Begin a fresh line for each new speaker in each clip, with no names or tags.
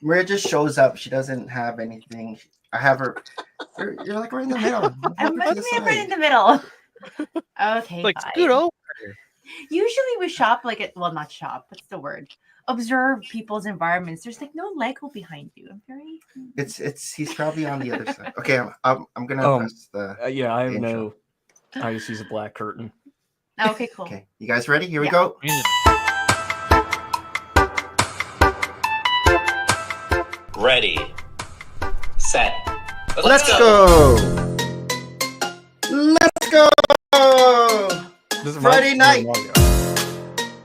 Maria just shows up. She doesn't have anything. I have her. You're like right in the middle.
I'm right in the middle. Okay,
Like
fine.
scoot over.
Usually we shop not shop. What's the word? Observe people's environments. There's like no Lego behind you. I'm very.
He's probably on the other side. Okay, I'm gonna press the.
Yeah, I have
intro.
I just use a black curtain.
Okay, cool.
Okay, you guys ready? Here we go.
Ready, set,
Let's go. Let's go.
This is
Friday
my
night.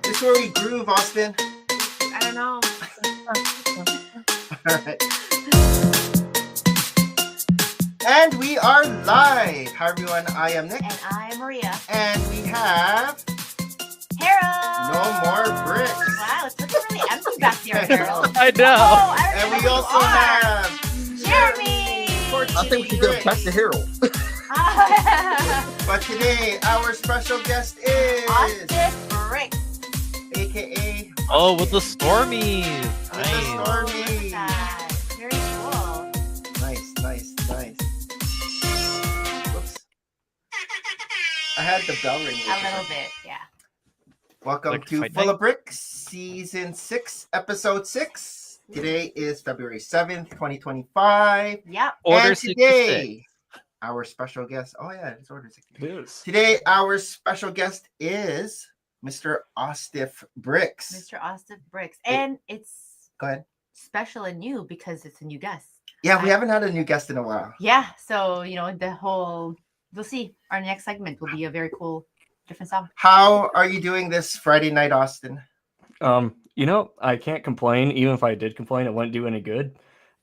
This is where we groove, Austin.
I don't know.
All right. And we are live. Hi everyone, I am Nick.
And I'm Maria.
And we have
Harold.
No More Bricks.
Wow, it's looking really empty back there, Harold.
I know.
Oh,
And we also have
Jeremy.
I think we should go back to Harold.
But today, our special guest is
Austiff Bricks.
AKA
Oh, with the Stormies.
with the
Nice.
Stormy.
Very cool.
Nice. Whoops. I had the bell ring.
A little bit, yeah.
Welcome
Like
to
Fight
Full
Night?
of Bricks, Season 6, Episode 6. Today is February 7th, 2025.
Yep.
Order
And
66.
today, our special guest. Oh, yeah, it's Order 66.
It is.
Today, our special guest is Mr. Austiff Bricks.
Mr. Austiff Bricks. And it's
Go ahead.
special and new because it's a new guest.
Yeah, we haven't had a new guest in a while.
Yeah. So, we'll see. Our next segment will be a very cool, different song.
How are you doing this Friday night, Austin?
I can't complain. Even if I did complain, it wouldn't do any good.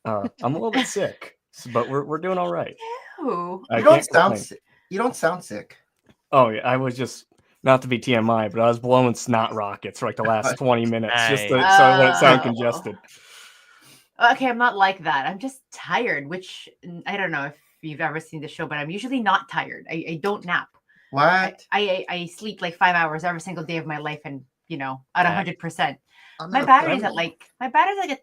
I'm a little bit sick, but we're doing all right.
Ew.
I
You don't
can't
sound
complain.
sick. You don't sound sick.
Oh yeah, I was just not to be TMI, but I was blowing snot rockets for like the last 20 minutes just so I wouldn't sound
Oh.
congested.
Okay, I'm not like that. I'm just tired, which I don't know if you've ever seen the show, but I'm usually not tired. I don't nap.
What?
I sleep like 5 hours every single day of my life, and at 100%.
I'm
My
not-
battery's at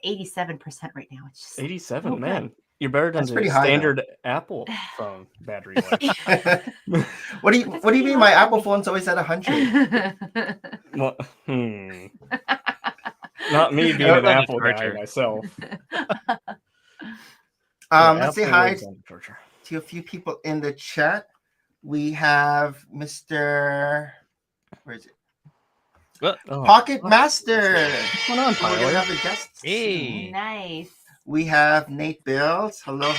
87% right now. It's just
87,
okay.
man. You're better than
That's
the
pretty high,
standard Apple phone battery life.
What do you mean? My Apple phone's always at 100.
Well, not me being an
Not the
Apple guy
charger.
myself.
Let's say
Apple
hi
lives on the charger.
to a few people in the chat. We have Mr. Where is it?
Oh,
Pocket Master.
what's going on,
We're gonna
Tyler?
have a guest.
Hey.
Nice.
We have Nate Bills. Hello.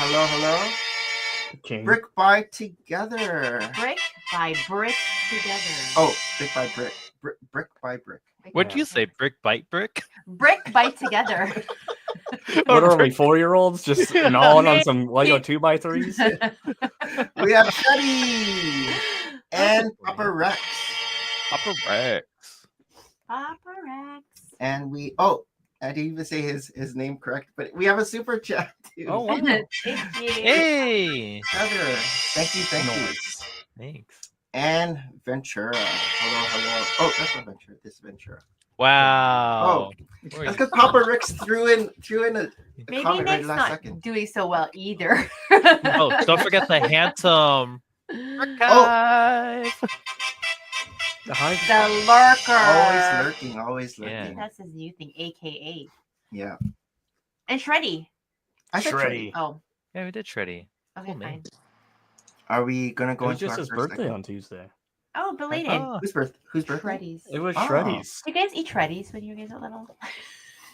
King.
Brick by Together.
Brick by brick together.
Oh, brick by brick. Brick by brick.
What'd you say? Brick bite brick?
Brick by together.
What are we, 4-year-olds just gnawing on some Lego 2x3s?
We have Teddy and Papa Rex.
Papa Rex.
Papa Rex.
And I didn't even say his name correct, but we have a super chat too.
Oh, wow.
Thank you.
Hey.
Heather. Thank you.
Nice. Thanks.
And Ventura. Hello. Oh, that's not Ventura. This is Ventura.
Wow.
That's because Papa Rex threw in a
Maybe
comment right
Nick's
last
not
second.
doing so well either.
Oh, don't forget the handsome archive.
The high
The lurker.
Always lurking.
Yeah.
That's his new thing, AKA.
Yeah.
And Shreddy.
I said
Shreddy.
Oh,
Yeah, we did Shreddy.
okay,
Cool name.
fine.
Are we gonna
It
go
was
into
just
our
his
first
birthday
segment?
on Tuesday.
Oh, belated.
Oh,
Whose birthday?
Shreddies.
It was
Oh.
Shreddies.
Do you guys eat Shreddies when you guys are little?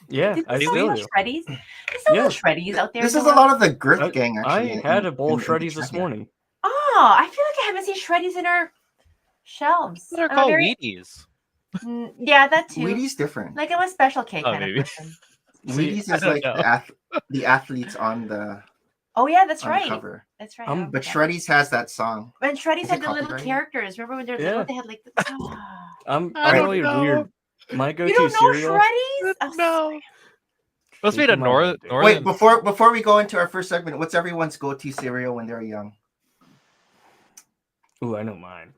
Yeah,
Did
I
they
still
sell
do.
Shreddies? There's still
Yeah.
Shreddies out there.
This
in
is
the
a lot
world.
of the Girth gang,
I
actually.
had a bowl of
in the
Shreddies this
chat.
morning.
Oh, I feel like I haven't seen Shreddies in our shelves.
they're
I'm
called
very-
Wheaties.
Yeah, that too.
Wheaties different.
Like I'm a special K
Oh,
kind
maybe.
of person.
Wheaties
I
is
don't
like
know.
the athletes on the
Oh yeah, that's
on the
right.
cover.
That's right.
Um,
But
Okay.
Shreddies has that song.
When Shreddies
Is
had
it
the little
copyrighted?
characters. Remember when they're
Yeah.
little? They had like.
I'm
I don't
really
know.
weird. My
You
go-to
don't know
cereal.
Shreddies? Oh,
No. Must be
Keep
the
in mind, dude.
northern.
Wait, before we go into our first segment, what's everyone's go-to cereal when they're young?
Ooh, I know mine.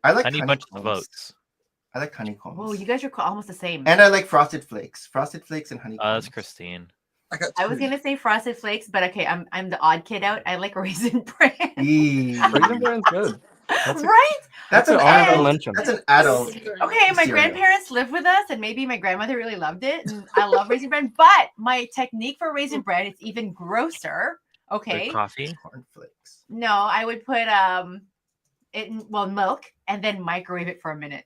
I like
Honey bunch of
honeycombs.
votes.
I like honeycombs.
Oh, you guys are almost the same.
And I like Frosted Flakes. Frosted Flakes and honeycombs.
That's Christine.
I was gonna say Frosted Flakes, but okay, I'm the odd kid out. I like Raisin Bran.
Raisin Bran's good. That's a-
Right?
That's an
an honorable
adult.
mention.
That's an adult.
Okay, my
cereal.
grandparents lived with us, and maybe my grandmother really loved it, and I love Raisin Bran. But my technique for Raisin Bran is even grosser. Okay.
With coffee.
Cornflakes.
No, I would put it in milk and then microwave it for a minute.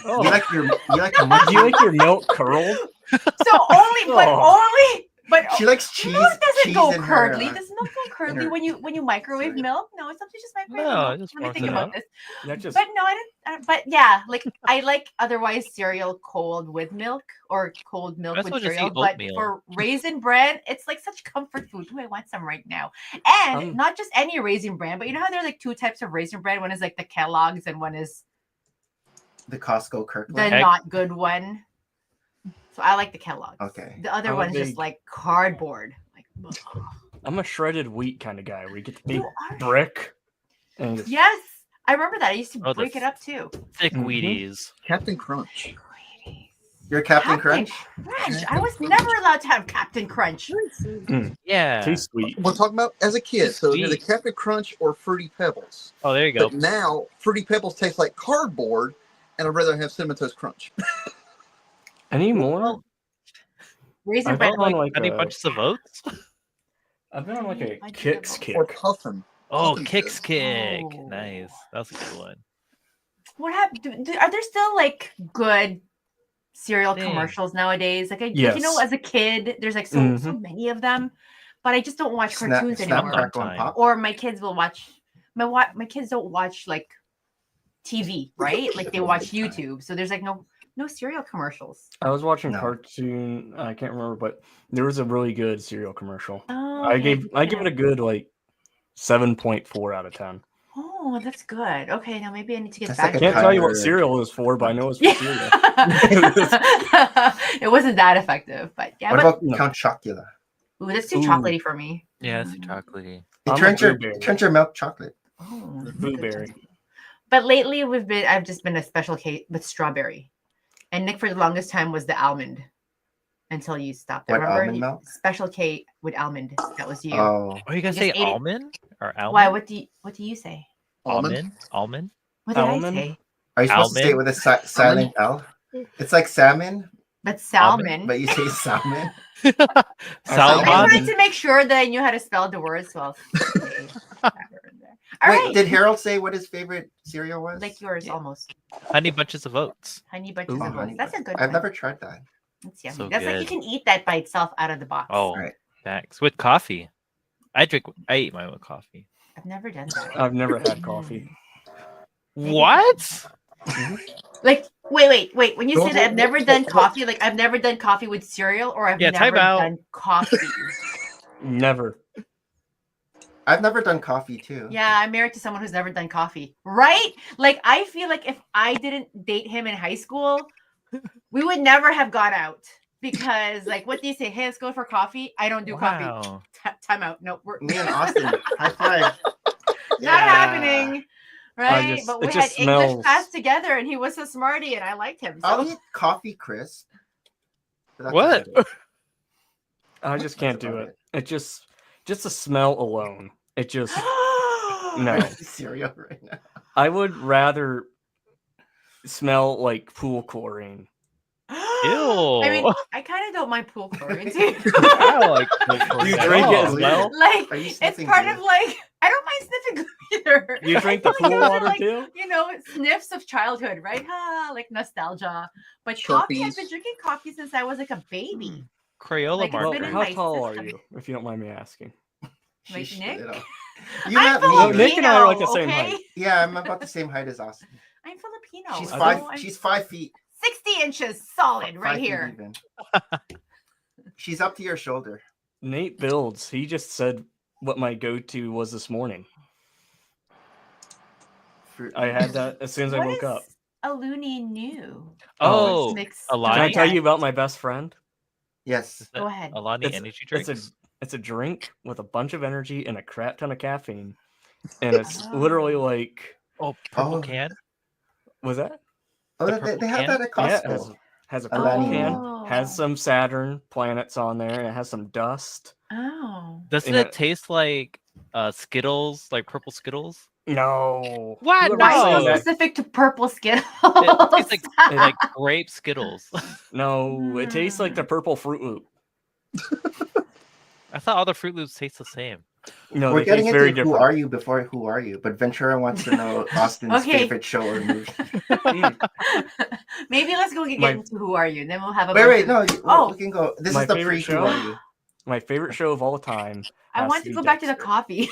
Oh.
You like your
Do you like your milk curled?
So but
She likes cheese.
milk doesn't
cheese
go
in her,
curdly. Does milk go curdly
her
when you microwave
cereal.
milk? No, it's something just microwave.
No,
milk.
it just
Let me
warms
think
it
about
up.
this.
That just
But no, I didn't. But yeah, like I like otherwise cereal cold with milk or cold milk
Might as
with
well just
cereal.
eat
But
oatmeal.
for Raisin Bran, it's like such comfort food. Ooh, I want some right now. And not just any Raisin Bran, but you know how there's like two types of Raisin Bran? One is like the Kellogg's and one is
The Costco
the
Kirkland.
not good one. So I like the Kellogg's.
Okay.
The other
I'm a
one's just
big-
like cardboard. Like, ugh.
I'm a shredded wheat kind of guy where you get the big
You are.
brick. And you just-
Yes, I remember that. I used to
Oh, the
break it up too.
Thick
Mhm.
Wheaties.
Captain Crunch.
You're Captain Crunch?
Crunch. I was never allowed to have Captain Crunch.
Yeah.
Too sweet.
We're talking about as a kid, so either the
Sweet.
Captain Crunch or Fruity Pebbles.
Oh, there you go.
But now Fruity Pebbles taste like cardboard, and I'd rather have Cinnamon Toast Crunch.
Any more?
Raisin
I've
Bran.
been on
Like
like
Honey
a,
Bunches of Oats.
I've been on like a
I did
kicks
that
kick.
Or Puffin.
Oh,
Puffin's
Kicks
good.
Kick.
Oh.
Nice. That's a good one.
What happened? Are there still like good cereal
Dang.
commercials nowadays? Like, you know,
Yes.
as a kid, there's like so many of them, but I just don't watch cartoons
Snap,
anymore.
crackle, and
Time.
pop.
Or my kids will watch. My kids don't watch like TV, right? Like they watch YouTube. So there's like no cereal commercials.
I was watching
No.
cartoon. I can't remember, but there was a really good cereal commercial.
Oh,
I give it a good like 7.4 out of 10.
Oh, that's good. Okay, now maybe I need to get
That's
back.
like
I
a
can't tell you what
timer.
cereal is for, but I know it's for
Yeah.
cereal.
It wasn't that effective, but yeah.
What
But
about
no.
Count Chocula?
ooh, that's too
Ooh.
chocolatey for me.
Yeah, it's chocolatey.
It
I'm a
turns your milk chocolate.
Oh, that's
Blueberry.
good. But lately I've just been a special case with strawberry. And Nick for the longest time was the almond until you stopped.
What,
Remember?
almond milk?
Special K with almond. That was you.
Oh,
Oh, you guys
You
say
just ate it.
almond or almond?
Why? What do you say?
Almond? Almond?
What did
Almond?
I say?
are you supposed to say it with a silent L? It's like salmon,
But salmon.
but you say salmon.
I just
Salmon?
wanted to make sure that I knew how to spell the words. So I'll say Zapper in there. All
Wait,
right.
did Harold say what his favorite cereal was?
Like yours almost.
Honey Bunches of Oats.
Honey bunches
Oh,
of
honey
oats. That's a
bun.
good
I've
one.
never tried that.
That's yummy.
So
That's like you
good.
can eat that by itself out of the box.
Oh,
Right.
thanks. With coffee. I eat mine with coffee.
I've never done that.
I've never had coffee.
What?
Like, wait. When you say that I've never done
Don't-
coffee, like I've never done coffee with cereal, or I've
Yeah, time
never
out.
done coffee.
Never.
I've never done coffee too.
Yeah, I'm married to someone who's never done coffee. Right? Like I feel like if I didn't date him in high school, we would never have gone out. Because like what do you say? Hey, let's go for coffee. I don't do coffee.
Wow.
Time out. No, we're
Me and Austin, high five.
not happening. Right?
just-
But we
it
had
just
English
smells-
class together and he was so smarty and I liked him. So.
I'll eat coffee crisp. but that's
What?
about it.
I just can't
That's
do
about
it. It just the smell alone. It just no.
I eat cereal right now.
I would rather smell like pool chlorine.
I mean,
Ew.
I kind of don't mind pool chlorine too.
I like
Do you drink it as well?
Like,
Are you
it's
sniffing
part
glue?
of like, I don't mind sniffing glue either.
You drink
I
the
feel
pool
like those are,
water
like,
too?
You know, sniffs of childhood, right? Like nostalgia. But coffee, I've been
Sharpies.
drinking coffee since I was like a baby.
Crayola
Like, it's
Well,
been
marker.
in
how
my
tall are
system.
you, if you don't mind me asking?
Like
Sheesh,
Nick?
little. You
I'm
met me.
No, Nick and I are like the
Filipino,
same
okay?
height.
Yeah, I'm about the same height as Austin.
I'm Filipino.
She's
so
five.
I'm
She's 5 feet.
60 inches solid
5
right
feet
here.
even. She's up to your shoulder.
Nate Builds, he just said what my go-to was this morning.
Fruit.
I had that as soon as I
What
woke
is
up.
a loony new?
Oh,
Mix-
Alani?
Can I tell you about my best friend?
Yes.
Is that
Go ahead.
Alani
It's-
energy
It's
drinks.
it's a drink with a bunch of energy and a crap ton of caffeine. And it's literally like
Oh, purple
Oh.
can.
was that?
Oh,
The
they
purple
have
can?
that at
Yeah,
Costco.
Has a
Oh,
purple
that
can.
Oh.
Has some Saturn planets on there, and it has some dust.
Oh.
Doesn't
Yeah.
it taste like Skittles, like purple Skittles?
No.
What?
Whoever
Why
said
so
No.
that-
specific to purple Skittles?
It tastes like grape Skittles.
No, it tastes like the purple Fruit Loop.
I thought all the Fruit Loops taste the same.
No,
We're
they
getting
taste
into
very
Who
different.
Are You before Who Are You, but Ventura wants to know Austin's
Okay.
favorite show or movie.
Maybe let's go get
My-
into Who Are You? And then we'll have a
Wait,
bunch of-
no,
Oh.
we can go. This
My
is the
favorite
pre
show?
Who Are You.
My favorite show of all time.
I
has
want to
be
go back to the
Dexter.
coffee.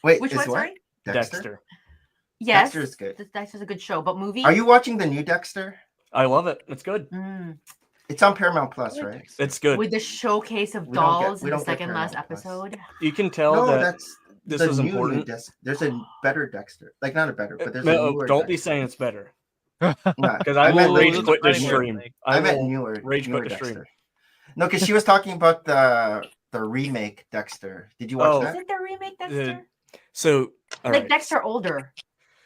Wait,
Which
is
one,
what?
sorry?
Dexter.
Yes.
Dexter is good.
Dexter's a good show, but movie?
Are you watching the new Dexter?
I love it. It's good.
Mm.
It's on Paramount Plus, right?
It's good.
With the showcase of
We don't get-
dolls
we
in the
don't get
second last
Paramount Plus.
episode.
You can tell
No,
that
that's
this
the
was
new
important.
There's a better Dexter. Like not a better, but there's a
No,
newer.
don't be
Dexter.
saying it's better.
No,
Because I
meant
will
the
rage
newer-
quit this
anyway,
stream.
like-
I meant
will
newer.
rage
newer
quit the stream.
Dexter. No, because she was talking about the remake Dexter. Did you watch
Oh.
Is
that?
it the remake Dexter?
So, all
Like
right.
Dexter older.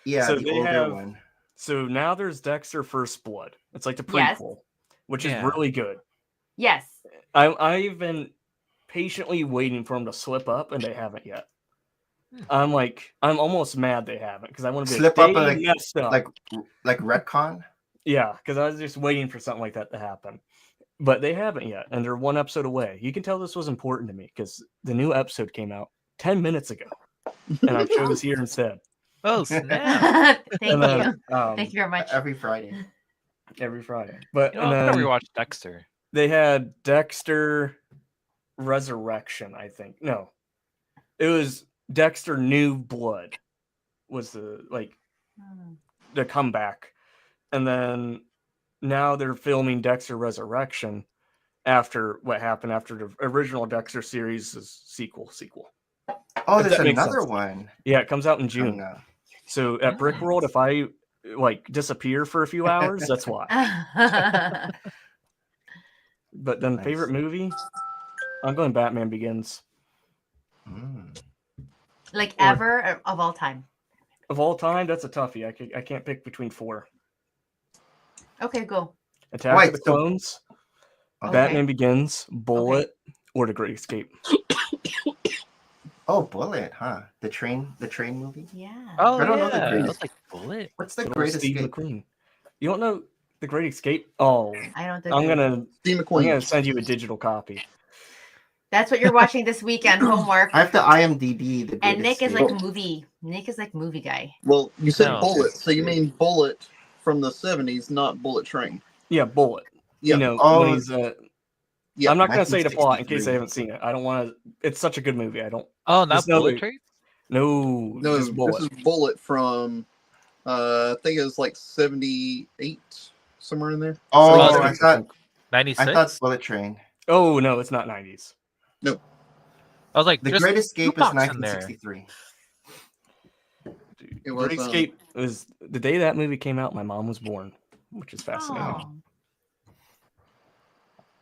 Yeah,
So
the
they
older
have-
one.
So now there's Dexter First Blood. It's like the
Yes.
prequel, which
Yeah.
is really good.
Yes.
I've been patiently waiting for them to slip up, and they haven't yet. I'm almost mad they haven't because I want to be
Slip
like,
up,
they
like-
messed up.
Like retcon.
Yeah, because I was just waiting for something like that to happen. But they haven't yet, and they're one episode away. You can tell this was important to me because the new episode came out 10 minutes ago, and I chose here instead.
Oh snap!
Thank
And
you.
then,
Thank you very much.
Every Friday.
every Friday. But
You know,
and
I'm gonna
then
rewatch Dexter.
they had Dexter Resurrection, I think. No, it was Dexter New Blood was the comeback, and then now they're filming Dexter Resurrection after what happened after the original Dexter series' sequel.
Oh,
If
there's
that makes
another
sense.
one.
Yeah, it comes out in
Coming
June.
up.
So at Brickworld, if I disappear for a few hours, that's why. But then
Nice.
favorite movie, I'm going Batman Begins.
Mm.
Like ever or of all time.
Of all time, that's a toughie. I can't pick between four.
Okay, go.
Attack
Wait,
of the
so-
Clones,
Okay.
Batman Begins, Bullet, or The Great Escape.
Oh, Bullet, huh? The train movie.
Yeah.
Oh
I don't know the
yeah,
greatest-
that's like Bullet.
What's the
Good old
Great
Steve
Escape?
McQueen. You don't know The Great Escape? Oh,
I don't think
I'm gonna
Steve McQueen.
send you a digital copy.
That's what you're watching this weekend, homework.
I have to IMDb the Great
And Nick is
Escape.
like movie. Nick is like movie guy.
Well, you said
No.
Bullet, so you mean Bullet from the 70s, not Bullet Train.
Yeah, Bullet.
Yeah.
You know,
Oh,
when he's
Yeah.
I'm not gonna say the plot in
1963.
case I haven't seen it. I don't want to. It's such a good movie. I don't.
Oh, not
Just know
Bullet
that-
Train.
No,
No,
just Bullet.
this is Bullet from, I think it was like 78, somewhere in there.
Oh,
Oh,
I thought
96.
Bullet Train.
Oh no, it's not 90s.
I was like,
The
there's
Great Escape is
jukebox in there.
1963.
Dude,
It was,
Great Escape was the day that movie came out. My mom was born, which is fascinating.
Oh.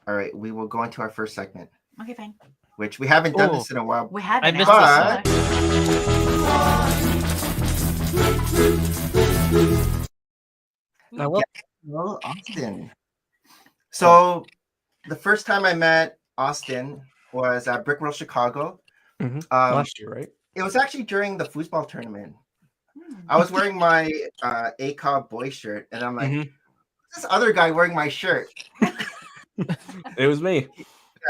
All right, we will go into our first segment,
Okay, fine.
which we haven't done
Oh.
this in a while.
We haven't.
I missed
But-
Now, well,
Well, Austin. So, the first time I met Austin was at Brickworld Chicago.
Mhm.
Last
last year, right?
It was actually during the foosball tournament. I was wearing my ACOB boy shirt, and I'm like,
Mhm.
this other guy wearing my shirt.
It was me.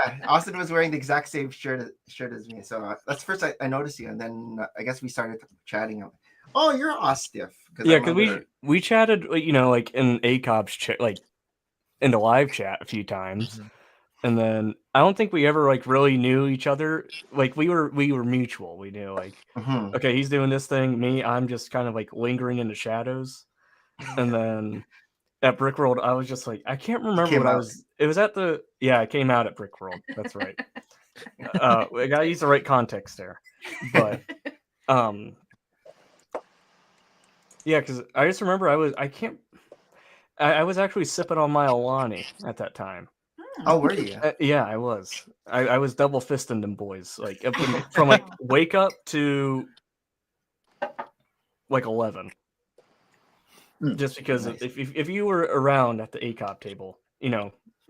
Yeah, Austin was wearing the exact same shirt as me. So that's first I noticed you, and then I guess we started chatting. I'm like, oh, you're Austiff.
Yeah, because we chatted, like, you know, like in ACOB's chat, like in the live chat a few times,
Mhm.
and then I don't think we ever like really knew each other. Like we were mutual. We knew like,
Mhm.
okay, he's doing this thing. Me, I'm just kind of like lingering in the shadows. And then at Brickworld, I was just like, I can't remember
came
what I
out.
was. It was at I came out at Brickworld. That's right. I gotta use the right context there, but yeah, because I just remember I was actually sipping on my Alani at that time.
Oh, were you?
Yeah, I was. I was double fisting them boys, like from like wake up to like 11.
Mm.
Just because
Nice.
if you were around at the ACOP table,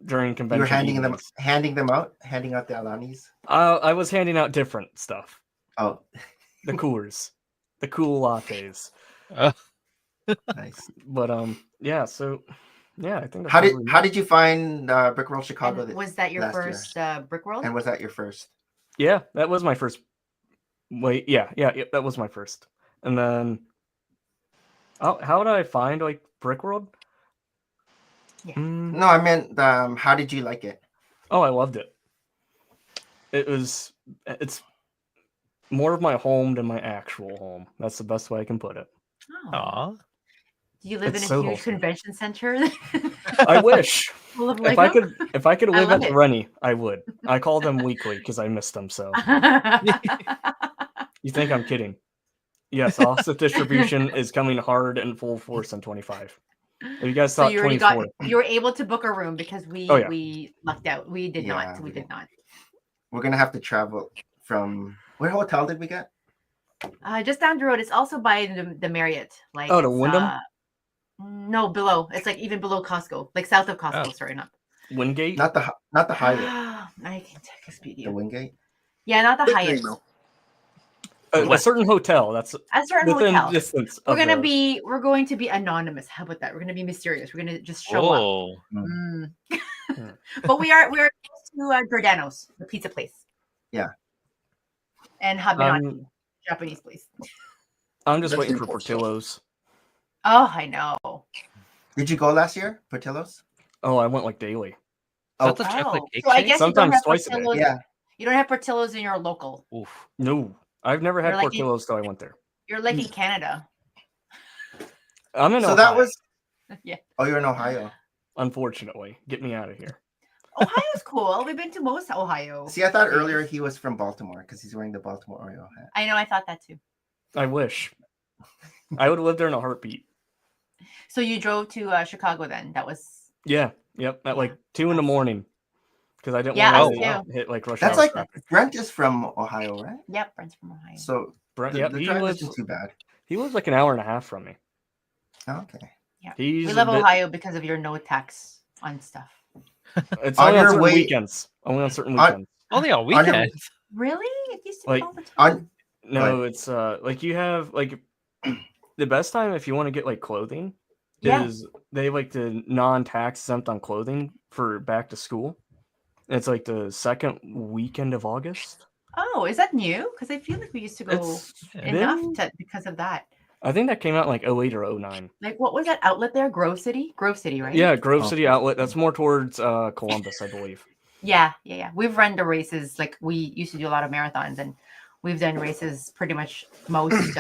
during convention.
You were handing
evenings.
handing out the Alanis.
I was handing out different stuff.
Oh,
The Coors, the cool lattes.
nice.
But yeah. So yeah, I think. That's
How did you find Brick World Chicago?
And was that your
last year?
first Brick World?
And was that your first?
Yeah, that was my first. Wait, yeah, that was my first. And then, how did I find like Brick World?
Yeah.
No, I meant how did you like it?
Oh, I loved it. It's more of my home than my actual home. That's the best way I can put it.
Oh.
Aw.
Do you live
It's
in a
so
huge
wholesome.
convention center?
I wish.
Full of
If
Lego?
I could
I
live
love
at
it.
Rennie, I would. I call them weekly because I miss them so. You think I'm kidding? Yes, Austiff distribution is coming hard and full force on 25. If you guys
So
thought
you already
24,
you were able to book a room because we
Oh, yeah.
we lucked out. We did
Yeah,
not. We did not.
We're gonna have to travel from what hotel did we get?
Just down the road. It's also by the Marriott. Like
Oh, the
it's,
Wyndham?
no, below. It's like even below Costco, like south of Costco.
Oh.
Sorry, not.
Wingate.
Not the Hyatt,
I can check Expedia.
the Wingate.
Yeah, not the
Big
Hyatt.
email.
A
What?
certain hotel. That's
A certain
within
hotel.
distance.
We're
of
gonna
the-
be. We're going to be anonymous. How about that? We're gonna be mysterious. We're gonna just show up.
Oh.
Mm.
Hmm.
But we're close to Giordano's, the pizza place.
Yeah.
And Habanati, Japanese place.
I'm just
That's
waiting for
impulse stuff.
Portillo's.
Oh, I know.
Did you go last year, Portillo's?
Oh, I went like daily.
Is
Oh,
that the chocolate
Oh,
cake
so I
shake?
guess
Sometimes
you don't have
twice a day.
Portillo's.
Yeah.
You don't have Portillo's in your local.
Oof.
No, I've never had
You're like
Portillo's till I went there.
You're like in Canada.
I'm in
so
Ohio,
that was.
Yeah.
Oh, you're in Ohio.
unfortunately. Get me out of here.
Ohio's cool. We've been to most Ohio.
See, I thought earlier he was from Baltimore because he's wearing the Baltimore Oreo hat.
I know. I thought that too.
I wish. I would have lived there in a heartbeat.
So you drove to Chicago then? That was.
Yeah. Yep. At like 2 a.m. because I didn't
Yeah,
want
us
to
too.
hit like rush
That's
hour
like
traffic.
Brent is from Ohio, right?
Yep, Brent's from Ohio.
So
Brent,
the,
yep,
the
he
drive
lives
isn't too bad.
like an hour and a half from me.
Oh, okay.
He's
we
a
love
bit-
Ohio because of your no tax on stuff.
It's
On
only on
your
certain
way-
weekends. Only on certain
On-
weekends.
Only on
On your-
weekends.
Really? It used to be
Like,
all the time.
On
No, it's like you have like the best time if you want to get like clothing
Yeah.
is they have like the non-tax exempt on clothing for back to school. It's like the second weekend of August.
Oh, is that new? Because I feel like we used to go
It's
enough
been-
because of that.
I think that came out in like 08 or 09.
Like, what was that outlet there? Grove City? Grove City, right?
Yeah, Grove
Oh.
City Outlet. That's more towards Columbus, I believe.
Yeah. We've run the races. Like, we used to do a lot of marathons, and we've done races pretty much most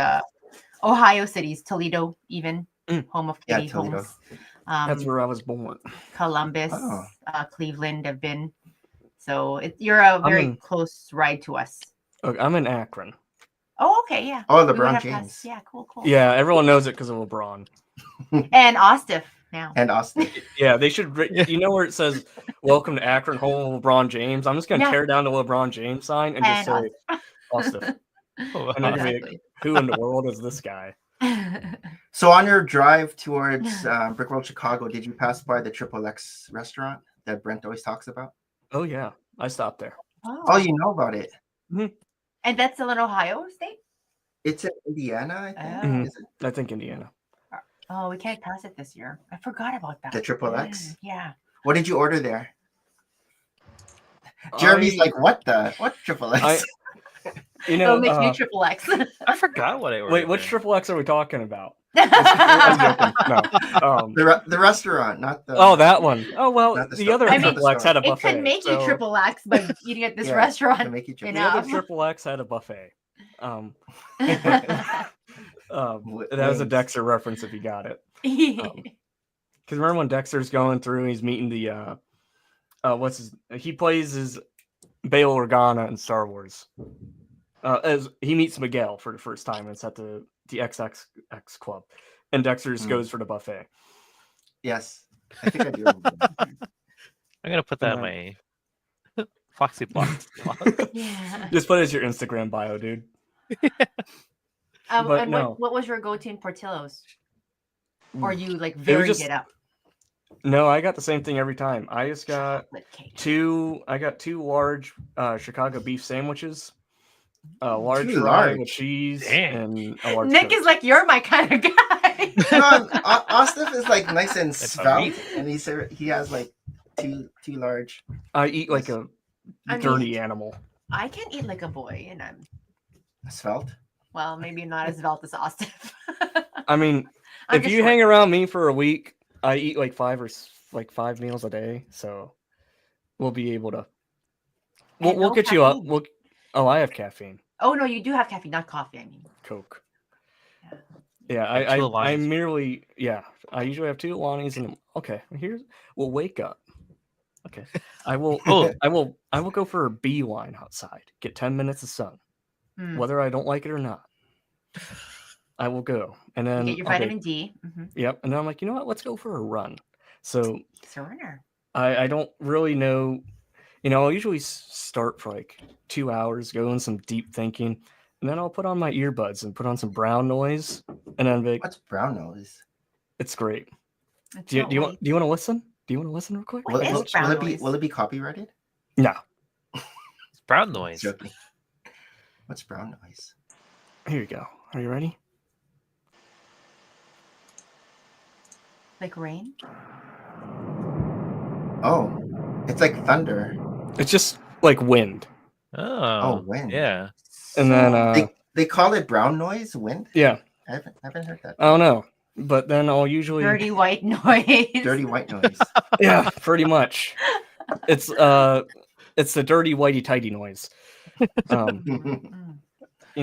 Ohio cities, Toledo, even home of
Yeah,
Kitty
Toledo.
Homes.
That's where I was born.
Columbus,
Oh.
Cleveland have been. So you're a very
in-
close ride to us.
Okay, I'm in Akron.
Oh, okay, yeah.
Oh,
We would
LeBron
have
James.
passed- Yeah, cool.
Yeah, everyone knows it because of LeBron.
And Austiff now.
and Austin.
Yeah, they should. You know where it says "Welcome to Akron, home of LeBron James." I'm just gonna
Yeah.
tear down the LeBron James sign and just
And
say Austiff.
Oh,
And I'd be like,
Exactly.
who in the world is this guy?
So on your drive towards Brick World Chicago, did you pass by the Triple X restaurant that Brent always talks about?
Oh yeah, I stopped there.
Oh, you know about it.
And that's still in Ohio State?
It's in Indiana, I think.
Mhm.
Is it?
I think Indiana.
Oh, we can't pass it this year. I forgot about that.
The Triple X?
Yeah.
What did you order there? Jeremy's like, what Triple X?
you
It'll
know,
make you triple X.
I forgot what I ordered.
wait, which
there.
triple X are we talking about? I'm joking. No.
the restaurant, not the.
Oh, that one. Oh well,
Not the
the
store.
other
I mean,
triple X had a
It
buffet.
could make you
so
triple X by eating at this
Yeah, to
restaurant.
make you triple.
The other
enough.
triple X had a buffet. That
Wi-
was a
wings.
Dexter reference if you got it. Because remember when Dexter's going through and he's meeting the he plays his Bail Organa in Star Wars. As he meets Miguel for the first time, it's at the XXX club, and Dexter just goes for the buffet.
Yes, I think I do. remember that.
I'm gonna put that in my Foxy box.
Yeah.
Just put it as your Instagram bio, dude. But
And
no.
what was your go-to in Portillo's? Or you like
was
varied
just-
it up?
No, I got the same thing every time. I just got
Chocolate cake.
two large Chicago beef sandwiches, a large
Too
fry
large.
with cheese,
Dang.
and a large
Nick
Coke.
is like, you're my kind of guy.
No, Austiff is like nice and
That's
svelte,
meat.
and he has like too large.
I eat like a
I mean-
dirty animal.
I can eat like a boy, and I'm
Svelte.
well, maybe not as svelte as Austiff.
I mean,
I'm
if
just
you
short.
hang around me for a week, I eat like five meals a day, so we'll be able to. We'll,
And
we'll
no
get you up.
caffeine.
I have caffeine.
Oh no, you do have caffeine, not coffee. I mean,
Coke.
Yeah.
Yeah,
Like
I
two Alani's.
merely I usually have 2 Alani's and okay. We'll wake up. Okay, I will
Oh.
I will go for a beeline outside. Get 10 minutes of sun,
Mm.
whether I don't like it or not. I will go and
you
then
get your
okay,
vitamin D. Mm-hmm.
Yep, and then I'm like, you know what? Let's go for a run. So
Surrender.
I don't really know. I'll usually start for like 2 hours, go in some deep thinking, and then I'll put on my earbuds and put on some brown noise, and then be like,
What's brown nose?
it's great.
It's
Do you,
not
do you want
white.
do you want to listen? Do you want to listen real quick?
What is brown noise?
Will it be copyrighted?
No.
It's brown noise.
Joking. What's brown noise?
Here you go. Are you ready?
Like rain.
Oh, it's like thunder.
It's just like wind.
Oh,
wind.
yeah.
And then
They call it brown noise, wind.
yeah,
I haven't heard that.
I don't know. But then I'll usually
Dirty white noise.
Dirty white noise.
yeah, pretty much. It's the dirty whitey tighty noise.
Mm.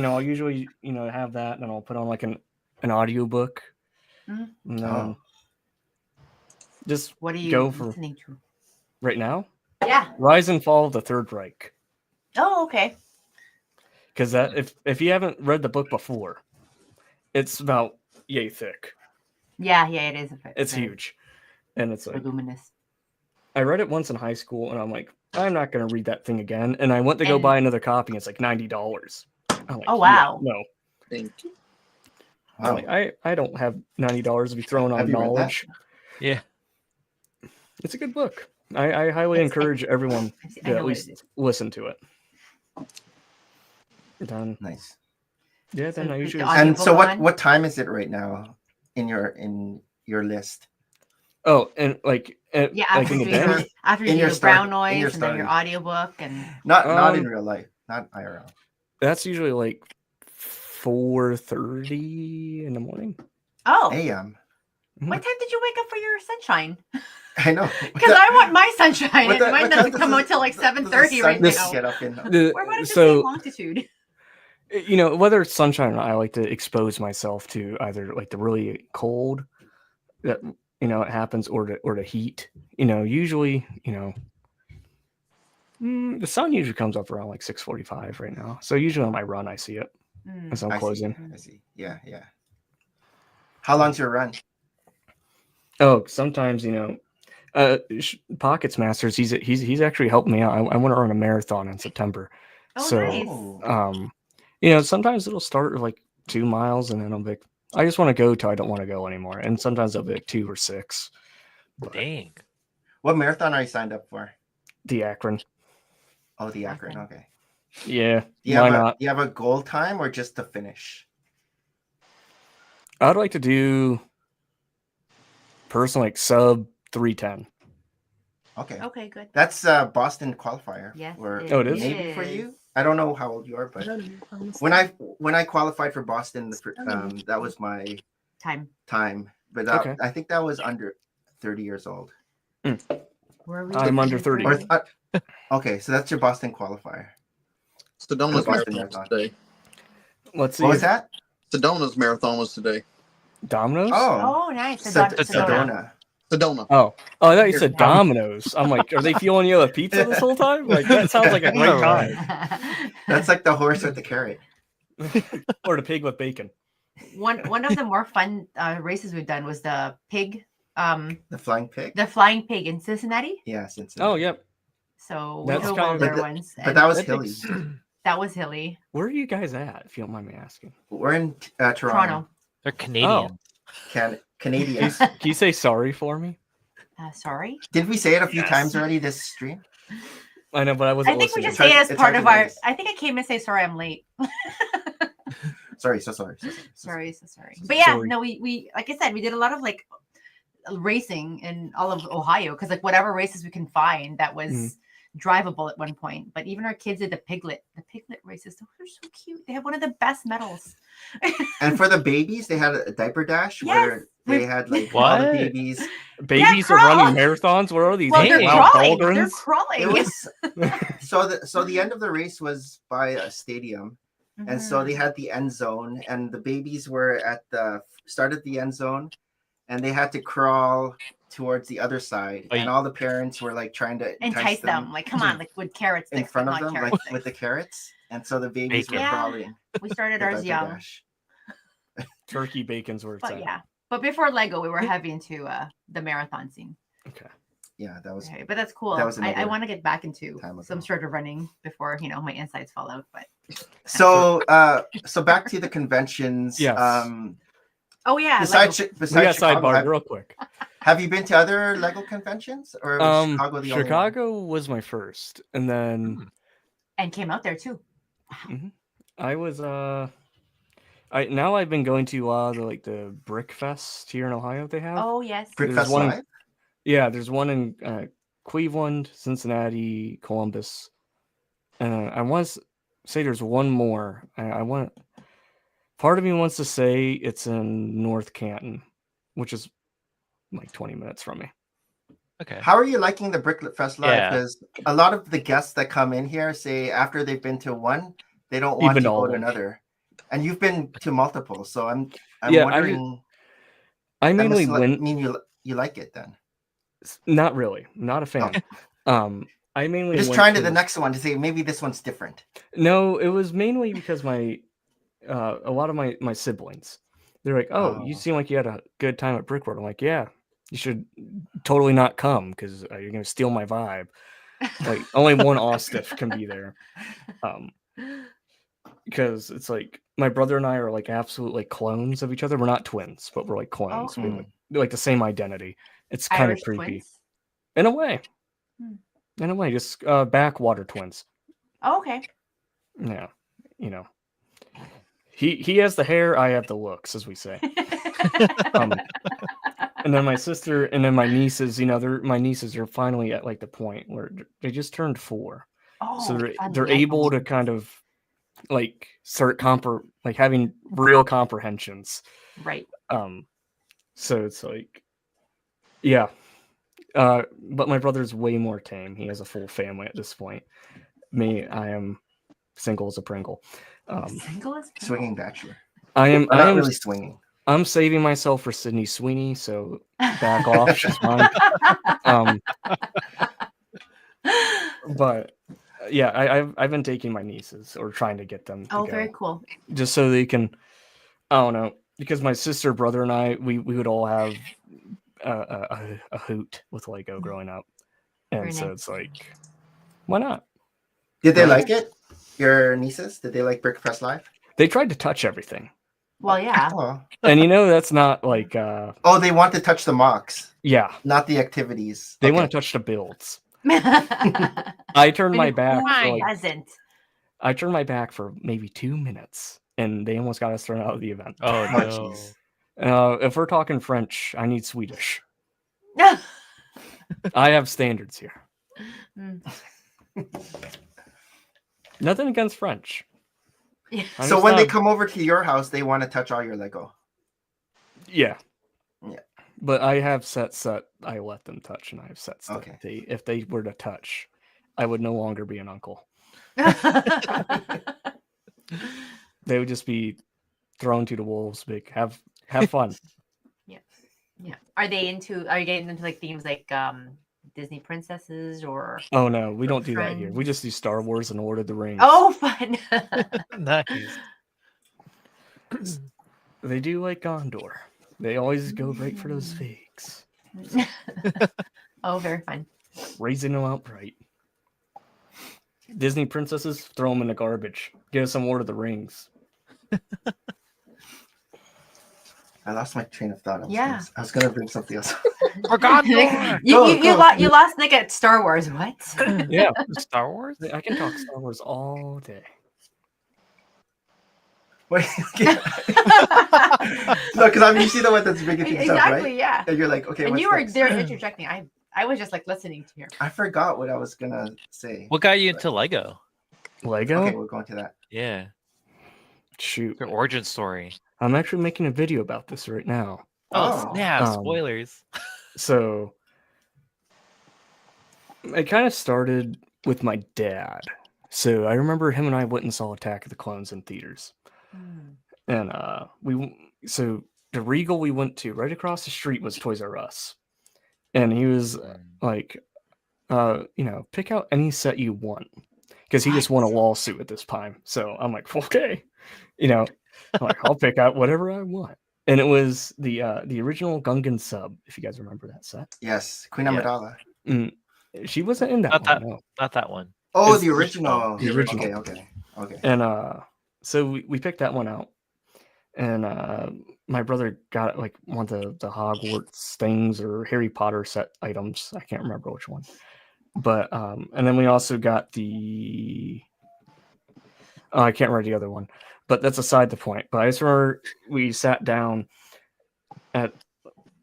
I'll usually have that, and I'll put on like an audiobook.
Mhm.
And then
Oh.
just
What are you
go for
listening to?
right now.
Yeah.
Rise and Fall of the Third Reich.
Oh, okay.
Because that if you haven't read the book before, it's about yay thick.
Yeah, it is.
It's
very
huge, and it's like
voluminous.
I read it once in high school, and I'm like, I'm not gonna read that thing again. And I went to go
And-
buy another copy. And it's like $90. I'm like,
Oh, wow.
yeah, no.
Thank you.
I'm
Wow.
like, I don't have $90 to be thrown on
Have you read that?
knowledge.
Yeah.
It's a good book. I highly
It's-
encourage everyone
I
to
know
at
what it
least
is.
listen to it. Then
Nice.
then
So
I
the
usually
audio-
And so
Audiobook on?
what time is it right now in your list?
oh, and like
Yeah,
like
after
in the
you
day.
do, after
in
you
your
do
start-
brown
in
noise
your
and then your
story.
audiobook and
Not in
Um,
real life, not IRL.
That's usually like 4:30 in the morning.
oh,
AM.
what time did you wake up for your sunshine?
I know.
Because I want my sunshine,
What
and
the-
mine
what
doesn't
time
come
does
out till like
the- does the
7:30 right
sun
now.
Get up in.
We're about the same longitude.
Whether it's sunshine or not, I like to expose myself to either like the really cold that it happens or the heat. Usually, the sun usually comes up around like 6:45 right now. So usually on my run, I see it
Mm.
as I'm
I see.
closing.
I see. Yeah. How long's your run?
Oh, sometimes Pockets Masters. He's actually helped me out. I want to run a marathon in September.
Oh,
So,
nice.
sometimes it'll start with like 2 miles, and then I'm like, I just want to go till I don't want to go anymore. And sometimes it'll be like 2 or 6. But
Dang.
What marathon are you signed up for?
the Akron,
Oh, the Akron.
Akron.
Okay.
yeah,
Do
why not?
you have a goal time or just the finish?
I'd like to do personally like sub 3:10.
Okay.
Okay, good.
That's Boston qualifier.
Yes,
Or
it
Oh, it is?
maybe for
is.
you. I don't know how old you are, but when I qualified for Boston, that was my
Time.
time. But
Okay.
I think that was under 30 years old.
Were we
I'm under 30.
Or okay, so that's your Boston qualifier.
Sedona's
Boston
marathon
Marathon.
was today.
Let's see.
What was that?
Sedona's marathon was today.
Domino's?
Oh,
Oh, nice.
Sedona.
Sedona.
Sedona.
Oh, I thought you said
Yeah.
Domino's. I'm like, are they fueling you with pizza this whole time? Like that sounds like a great time.
That's like the horse with the carrot.
Or the pig with bacon.
One of the more fun races we've done was the pig,
The flying pig.
the flying pig in Cincinnati.
Yeah, since
Oh, yep.
So we
That's
drove
kind
all
of-
there
but
once.
But
and
that was
that
hilly.
takes-
that was hilly.
Where are you guys at, if you don't mind me asking?
We're in Toronto.
Toronto.
They're Canadian.
Canadians.
Can you say sorry for me?
Sorry.
Did we say it a few
Yes.
times already this stream?
I know, but I wasn't
I think we
listening.
just say it as
It's
part
hard
of
to
our.
notice.
I think I came and say sorry I'm late.
Sorry, so sorry.
Sorry, so sorry. But yeah,
Sorry.
no, we like I said, we did a lot of like racing in all of Ohio because like whatever races we can find that was drivable at one point. But even our kids did the piglet races. Those are so cute. They have one of the best medals.
And for the babies, they had a diaper dash
Yes,
where they had like all
What?
the babies.
Babies
Yeah,
are running
crawl.
marathons. What are these?
Well, they're
Hey.
wild
crawling. They're
Dahlgrens?
crawling.
It was so the end of the race was by a stadium, and so they had the end zone, and the babies were at the start of the end zone, and they had to crawl towards the other side,
Oh,
and all the parents were like trying to
entice them. Like, come on, like with carrot
in
sticks,
front
but
of
not
them,
carrot
like
sticks.
with the carrots, and so the babies were
Bacon.
Yeah.
crawling.
We started
the
ours
diaper
young,
dash.
Turkey bacon's where it's
but
at.
yeah. But before Lego, we were heavy into the marathon scene.
Okay.
Yeah, that was
Okay, but that's cool.
that was
I
another
want to get back into
time ago.
some sort of running before my insides fall out. But
so. So back to the conventions.
Yes.
oh yeah,
Besides
Lego.
We got
besides Chicago,
sidebar real quick.
have you been to other Lego conventions, or was Chicago the only one?
Chicago was my first, and then
And came out there too.
I was I've been going to the Brick Fest here in Ohio. They have
Oh yes.
Brick
There's
Fest
one in-
Live?
there's one in Cleveland, Cincinnati, Columbus, and I want to say there's one more. I want part of me wants to say it's in North Canton, which is like 20 minutes from me.
Okay.
How are you liking the Brick Fest Live?
Yeah.
Because a lot of the guests that come in here say after they've been to one, they don't want
Even
to go to
all.
another. And you've been to multiple, so I'm
Yeah,
wondering.
I
that
mainly
must
went.
mean you like it then.
Not really. Not a fan. I mainly
You're just
went
trying to the next one to say maybe this one's different.
No, it was mainly because my a lot of my siblings, they're like, "Oh, you
Oh.
seem like you had a good time at Brickworld." I'm like, "Yeah, you should totally not come because you're gonna steal my vibe." Like only one Austiff can be there, because it's like my brother and I are like absolute like clones of each other. We're not twins, but we're like clones. We
Okay.
have like the same identity. It's kind of
Irish
creepy
twins.
in a way.
Hmm.
In a way, just backwater twins.
Oh, okay.
Yeah, you know. He has the hair, I have the looks, as we say. And then my sister and then my nieces, my nieces are finally at like the point where they just turned 4.
Oh,
So
fun.
they're
Yeah,
able
fun.
to kind of like start having real comprehensions.
Right.
So it's like, yeah. But my brother's way more tame. He has a full family at this point. Me, I am single as a Pringle.
Single as
Swinging bachelor.
I'm
Not really swinging.
I'm saving myself for Sydney Sweeney, so back off. She's fine. But yeah, I've been taking my nieces or trying to get them to
Oh,
go,
very cool.
just so they can. I don't know, because my sister, brother, and I we would all have a hoot with Lego growing up, and
Very
so
nice.
it's like, why not?
Did they
Right.
like it? Your nieces? Did they like Brick Fest Live?
They tried to touch everything,
Well, yeah.
Oh.
and that's not like
Oh, they want to touch the mocks,
yeah.
not the activities.
They
Okay.
want to touch the builds. I turned my back.
Who
For like,
hasn't?
I turned my back for maybe 2 minutes, and they almost got us thrown out of the event.
Oh
Oh,
no.
jeez.
If we're talking French, I need Swedish. I have standards here.
Mm.
Nothing against French.
Yeah.
I'm
So
just
when they
not-
come over to your house, they want to touch all your Lego.
yeah,
Yeah.
But I have set. I let them touch, and I have sets that
Okay.
if they were to touch, I would no longer be an uncle. They would just be thrown to the wolves. Big have fun.
Yeah. Are you getting into like themes like Disney princesses or
Oh no, we don't do that here.
Friends.
We just do Star Wars and Lord of the Rings.
oh fun.
Nice.
They do like Gondor. They always go right for those fakes,
Oh, very fun.
raising them outright. Disney princesses, throw them in the garbage. Give us some Lord of the Rings.
I lost my train of thought.
Yeah.
I was gonna bring something else.
Forgot
Nick,
Go,
you
go.
lost Nick at Star Wars. What?
Yeah,
Star Wars.
I can talk Star Wars all day.
Wait, no, because I'm usually the one that's bringing things up,
Exactly.
right?
Yeah.
And you're like, okay,
And
what's
you were
next?
there interjecting. I was just like listening to you.
I forgot what I was gonna say.
What got you into Lego?
Lego?
Okay, we're going to that.
Yeah,
Shoot.
your origin story.
I'm actually making a video about this right now.
Oh,
Oh.
snap!
Um,
Spoilers.
So it kind of started with my dad. So I remember him and I went and saw Attack of the Clones in theaters. And so the Regal we went to right across the street was Toys R Us. And he was like, pick out any set you want. Because he just won a lawsuit at this time. So I'm like, okay. I'm like, I'll pick out whatever I want. And it was the original Gungan sub, if you guys remember that set.
Yes, Queen
Yeah.
Amidala.
She wasn't in that
Not
one.
that.
No.
Not that one.
Oh,
It's
the original.
the original.
Okay.
And so we picked that one out. And my brother got like one of the Hogwarts things or Harry Potter set items. I can't remember which one. But and then we also got the I can't remember the other one. But that's aside the point. But I just remember we sat down at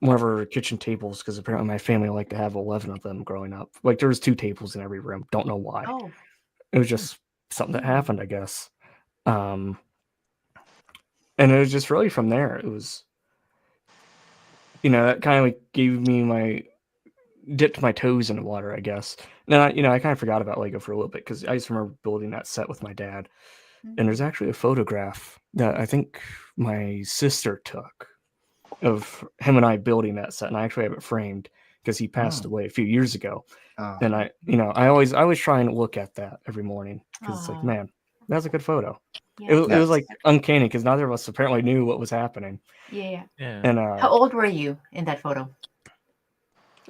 one of our kitchen tables because apparently my family liked to have 11 of them growing up. Like there was 2 tables in every room. Don't know why.
Oh.
It was just something that happened, I guess. And it was just really from there. It was, that kind of like gave me dipped my toes in the water, I guess. Then I kind of forgot about Lego for a little bit because I just remember building that set with my dad. And there's actually a photograph that I think my sister took of him and I building that set, and I actually have it framed because he passed away a few years ago.
Oh.
And I always try and look at that every morning because it's like, man, that's a good photo.
Yeah.
It was like uncanny because neither of us apparently knew what was happening.
Yeah.
And
How old were you in that photo?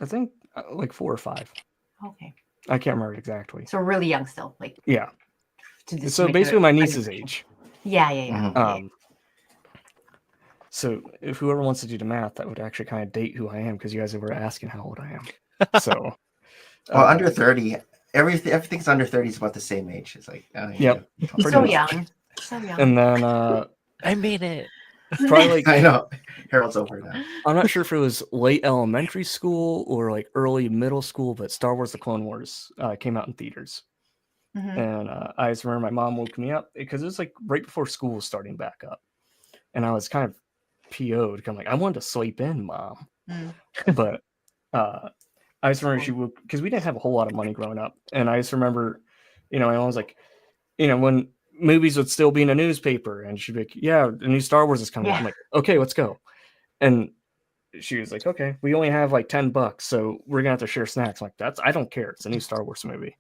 I think like 4 or 5.
Okay.
I can't remember exactly.
So really young still, like.
Yeah.
To
So
make
basically
it
my niece's age.
Yeah.
Mhm.
So if whoever wants to do the math, that would actually kind of date who I am because you guys were asking how old I am. So
Well, under 30, everything's under 30 is about the same age. It's like,
Yep.
pretty
So
much.
young. So young.
And then
I made it.
probably like
I know. Harold's over now.
I'm not sure if it was late elementary school or like early middle school, but Star Wars: The Clone Wars came out in theaters. And I just remember my mom woke me up because it was like right before school was starting back up. And I was kind of PO'd. I'm like, I wanted to sleep in, Mom. But I just remember she woke because we didn't have a whole lot of money growing up. And I just remember, my mom was like, when movies would still be in a newspaper and she'd be like, yeah, the new Star Wars is coming out. I'm like, okay, let's go. And she was like, okay, we only have like $10, so we're gonna have to share snacks. I'm like, I don't care. It's a new Star Wars movie.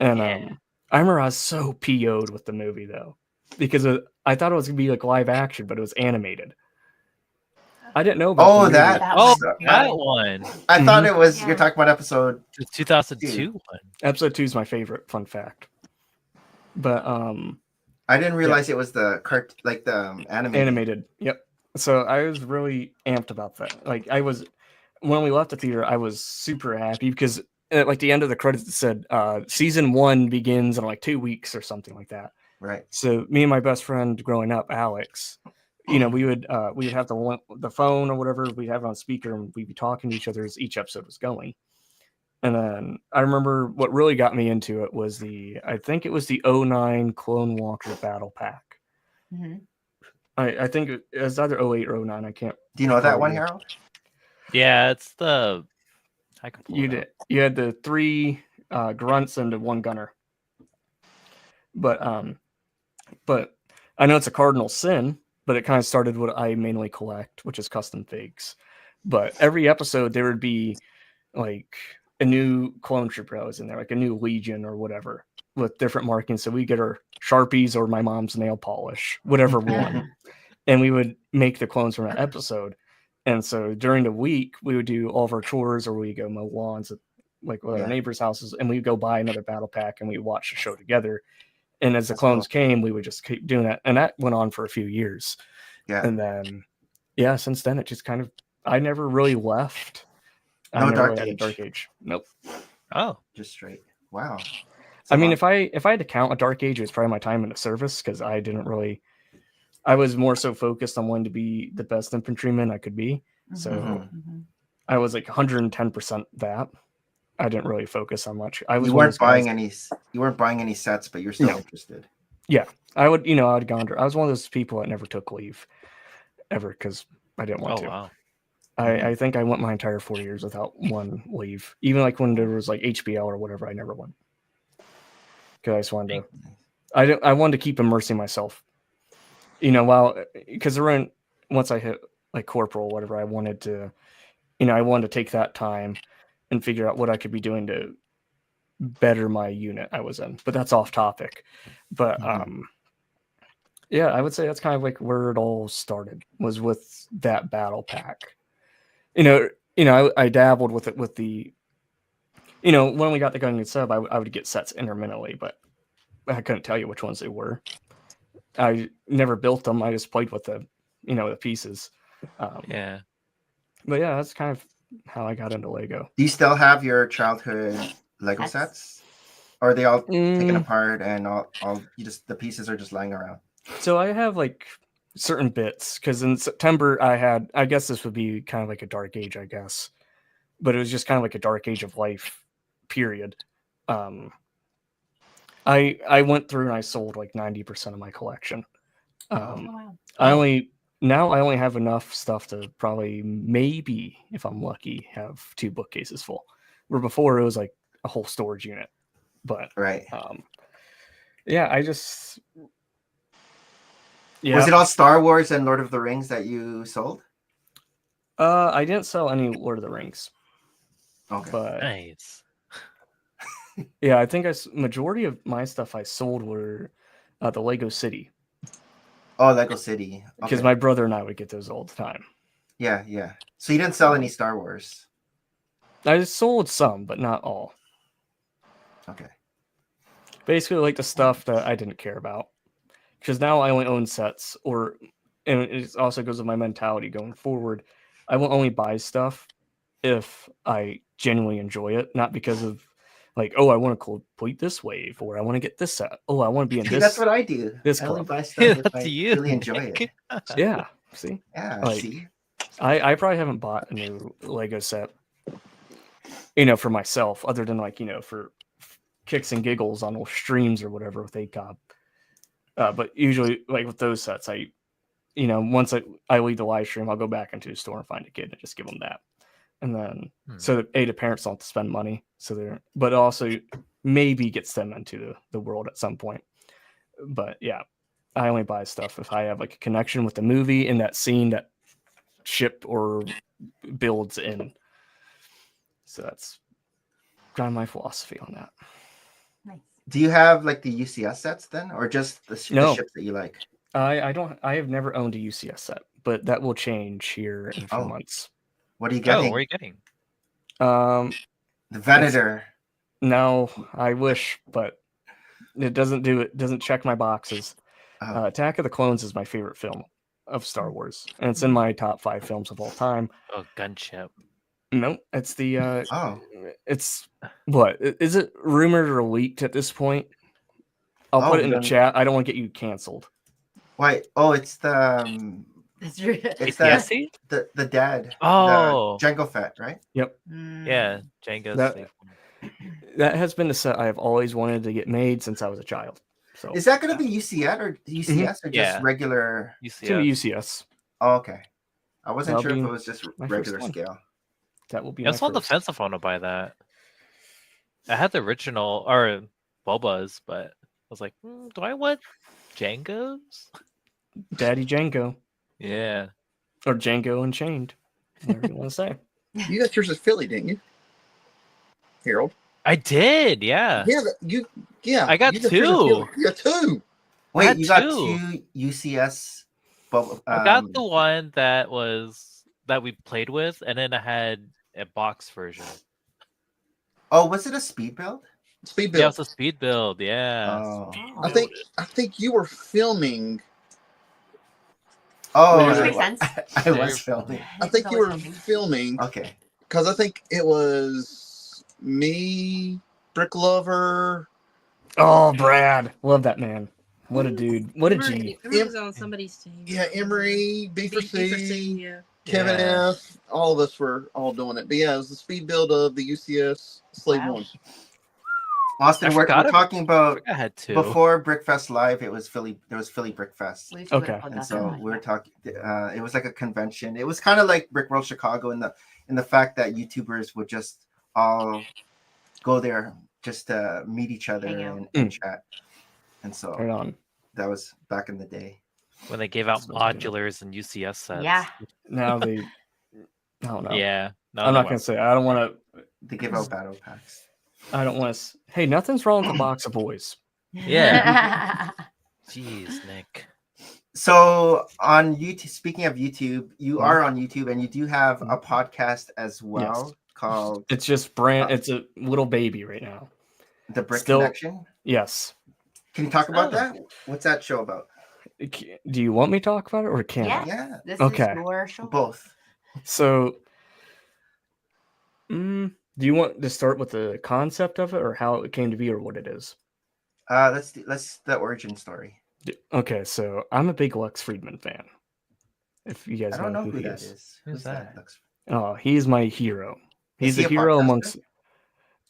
And I remember I was so PO'd with the movie though, because I thought it was gonna be like live action, but it was animated. I didn't know about the movie.
That one.
I thought it was you're talking about episode
the 2002 one.
Episode 2 is my favorite. Fun fact. But
I didn't realize it was the animated.
Yep. So I was really amped about that. Like when we left the theater, I was super happy because at like the end of the credits it said season 1 begins in like 2 weeks or something like that.
Right.
So me and my best friend growing up, Alex, we would have the phone or whatever, we'd have it on speaker and we'd be talking to each other as each episode was going. And then I remember what really got me into it was I think it was the 09 Clone Walker Battle Pack. I think it was either 08 or 09. I can't.
Do you know that one, Harold?
Yeah, it's the. I can pull
You
it
did.
up.
You had the 3 grunts and the 1 gunner. But I know it's a cardinal sin, but it kind of started what I mainly collect, which is custom figs. But every episode there would be like a new clone trooper that was in there, like a new Legion or whatever, with different markings. So we get our Sharpies or my mom's nail polish, whatever one, and we would make the clones from that episode. And so during the week, we would do all of our chores, or we go mow lawns at like our neighbors' houses, and we'd go buy another battle pack and we watch the show together. And as the clones came, we would just keep doing that, and that went on for a few years.
Yeah.
And then, yeah, since then it just kind of I never really left. I
No
never
dark
really had a
age.
dark age. Nope.
Oh,
Just straight. Wow. It's
I
a
mean,
lot.
if I had to count a dark age, it was probably my time in the service because I didn't really. I was more so focused on wanting to be the best infantryman I could be. So
Mhm.
I was like 110% that. I didn't really focus on much. I was
You
one of
weren't
those guys.
buying any sets, but you're still
No.
interested.
Yeah, I would. I'd gone. I was one of those people that never took leave, ever, because I didn't want
oh
to.
wow.
I think I went my entire 4 years without one leave. Even like when there was like HBL or whatever, I never went because I just wanted to. I wanted to keep immersing myself. While because around once I hit like corporal or whatever, I wanted to. I wanted to take that time and figure out what I could be doing to better my unit I was in. But that's off topic. But yeah, I would say that's kind of like where it all started was with that battle pack. I dabbled with it with the, when we got the Gungan sub, I would get sets intermittently, but I couldn't tell you which ones they were. I never built them. I just played with the pieces.
Yeah.
But yeah, that's kind of how I got into Lego.
Do you still have your childhood Lego sets? Or are they all taken apart and all the pieces are just lying around?
So I have like certain bits because in September I guess this would be kind of like a dark age, I guess, but it was just kind of like a dark age of life period. I went through and I sold like 90% of my collection.
wow.
I only have enough stuff to probably maybe, if I'm lucky, have 2 bookcases full. Where before it was like a whole storage unit. But
Right.
yeah, I just
Was it all Star Wars and Lord of the Rings that you sold?
I didn't sell any Lord of the Rings.
Okay.
But
Nice.
yeah, I think majority of my stuff I sold were the Lego City.
Oh, Lego City.
Because
Okay.
my brother and I would get those all the time.
Yeah. So you didn't sell any Star Wars?
I sold some, but not all.
Okay.
Basically, like the stuff that I didn't care about. Because now I only own sets, and it also goes with my mentality going forward. I will only buy stuff if I genuinely enjoy it, not because of like, oh, I want to complete this wave, or I want to get this set. Oh, I want to be in this.
That's what I do.
This
I only
club.
buy stuff if
That's
I
you,
really enjoy
Nick.
it.
Yeah. See?
Yeah.
Like,
See.
I probably haven't bought a new Lego set, for myself, other than like, for kicks and giggles on streams or whatever with ACOB. But usually, like with those sets, once I leave the live stream, I'll go back into the store and find a kid and just give them that. And then, so that the parents don't have to spend money. But also maybe gets them into the world at some point. But yeah, I only buy stuff if I have like a connection with the movie and that scene that ship or builds in. So that's kind of my philosophy on that.
Nice.
Do you have like the UCS sets then, or just the ships that you like?
I don't. I have never owned a UCS set, but that will change here in a few months.
What are you
Oh,
getting?
what are you getting?
The Venator.
No, I wish, but it doesn't do it. Doesn't check my boxes. Attack of the Clones is my favorite film of Star Wars, and it's in my top 5 films of all time.
Oh, gunship.
No, it's the. It's what is it rumored or leaked at this point? I'll put it in the chat. I don't want to get you canceled.
Why? Oh, it's the.
That's true.
It's
ATSC?
the dad.
Oh,
the Jango Fett, right?
Yep.
Yeah, Django's.
That has been the set I have always wanted to get made since I was a child. So
is that going to be UCS or just regular?
UCS. To UCS.
Oh, okay. I wasn't sure if it was just regular scale.
That will be.
I saw the fence if I want to buy that. I had the original or Boba's, but I was like, do I want Django's?
Daddy Django.
Yeah.
Or Django Unchained. Whatever you want to say.
You got yours at Philly, didn't you, Harold?
I did, yeah.
Yeah,
I got 2.
You got 2.
Wait, you got 2 UCS.
I got the one that we played with, and then I had a box version.
Oh, was it a speed build?
Speed build.
Yeah, it's a speed build. Yeah.
Oh.
I think you were filming
Oh,
Which
Yeah.
makes sense.
I was filming.
I think you were filming
Okay.
because I think it was me, Brick Lover.
Oh, Brad, love that man. What a dude. What a G.
Emery was on somebody's team.
Yeah, Emery, B for C,
yeah.
Kevin
Yeah.
F. All of us were all doing it. But yeah, it was the speed build of the UCS Slave
Wow.
1.
Austin,
I
we're
forgot
talking
I
about
think I had two.
before Brickfest Live. It was Philly. There was Philly Brickfest.
Okay.
And so we were talking. It was like a convention. It was kind of like Brick World Chicago in the fact that YouTubers would just all go there just to meet each other
Hang out.
and chat. And so
Right on.
that was back in the day.
when they gave out
That's what I was
modulars and UCS sets.
Yeah.
Now they, I don't know.
Yeah. No,
I'm
no
not gonna say. I don't want to.
They give out battle packs.
I don't want to. Hey, nothing's wrong with a box of boys.
Yeah. Jeez, Nick.
So on YouTube, speaking of YouTube, you
Mhm.
are on YouTube and you do have a podcast as well
Yes.
called
It's just brand. It's a little baby right now.
The Brick
Still-
Connection.
Yes.
Can you talk about
Oh.
that? What's that show about?
Do you want me to talk about it or can
Yeah.
I?
Yeah,
This
Okay.
is your show.
both.
So, do you want to start with the concept of it or how it came to be or what it is?
Let's the origin story.
Okay, so I'm a big Lex Friedman fan. If you guys
I don't know
who
who
he
that
is.
is.
Who's that?
Looks-
Oh, he's my hero.
Is
He's
he
a
a
hero
podcaster?
amongst.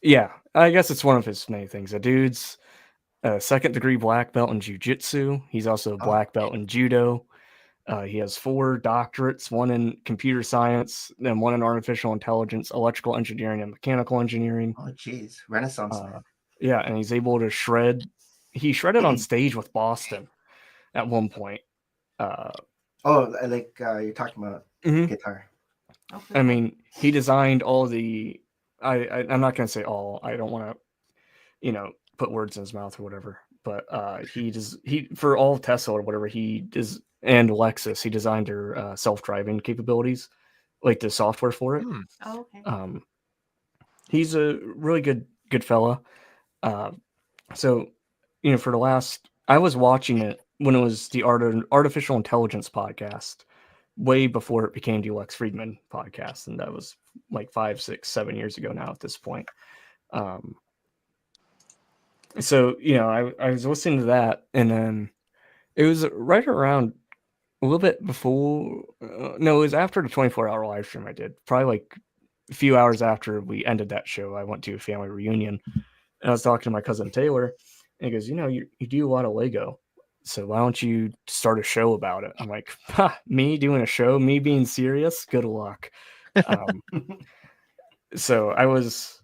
Yeah, I guess it's one of his many things. A dude's a second-degree black belt in jiu-jitsu. He's also a
Oh.
black belt in judo. He has 4 doctorates, one in computer science, then one in artificial intelligence, electrical engineering, and mechanical enginering.
Oh, geez, Renaissance man.
Yeah, and he's able to shred. He shredded on stage with Boston at one point.
Oh, like you're talking about
Mhm.
guitar.
I mean, he designed all the. I'm not gonna say all. I don't want to, put words in his mouth or whatever. But he for all of Tesla or whatever he does and Lexus, he designed their self-driving capabilities, like the software for it.
Hmm.
Oh, okay.
He's a really good fella. So, for the last, I was watching it when it was the artificial intelligence podcast, way before it became the Lex Friedman podcast, and that was like 5, 6, 7 years ago now at this point. So I was listening to that, and then it was right around a little bit before. No, it was after the 24-hour live stream I did. Probably like a few hours after we ended that show, I went to a family reunion, and I was talking to my cousin Taylor, and he goes, you do a lot of Lego, so why don't you start a show about it? I'm like, me doing a show, me being serious? Good luck. So I was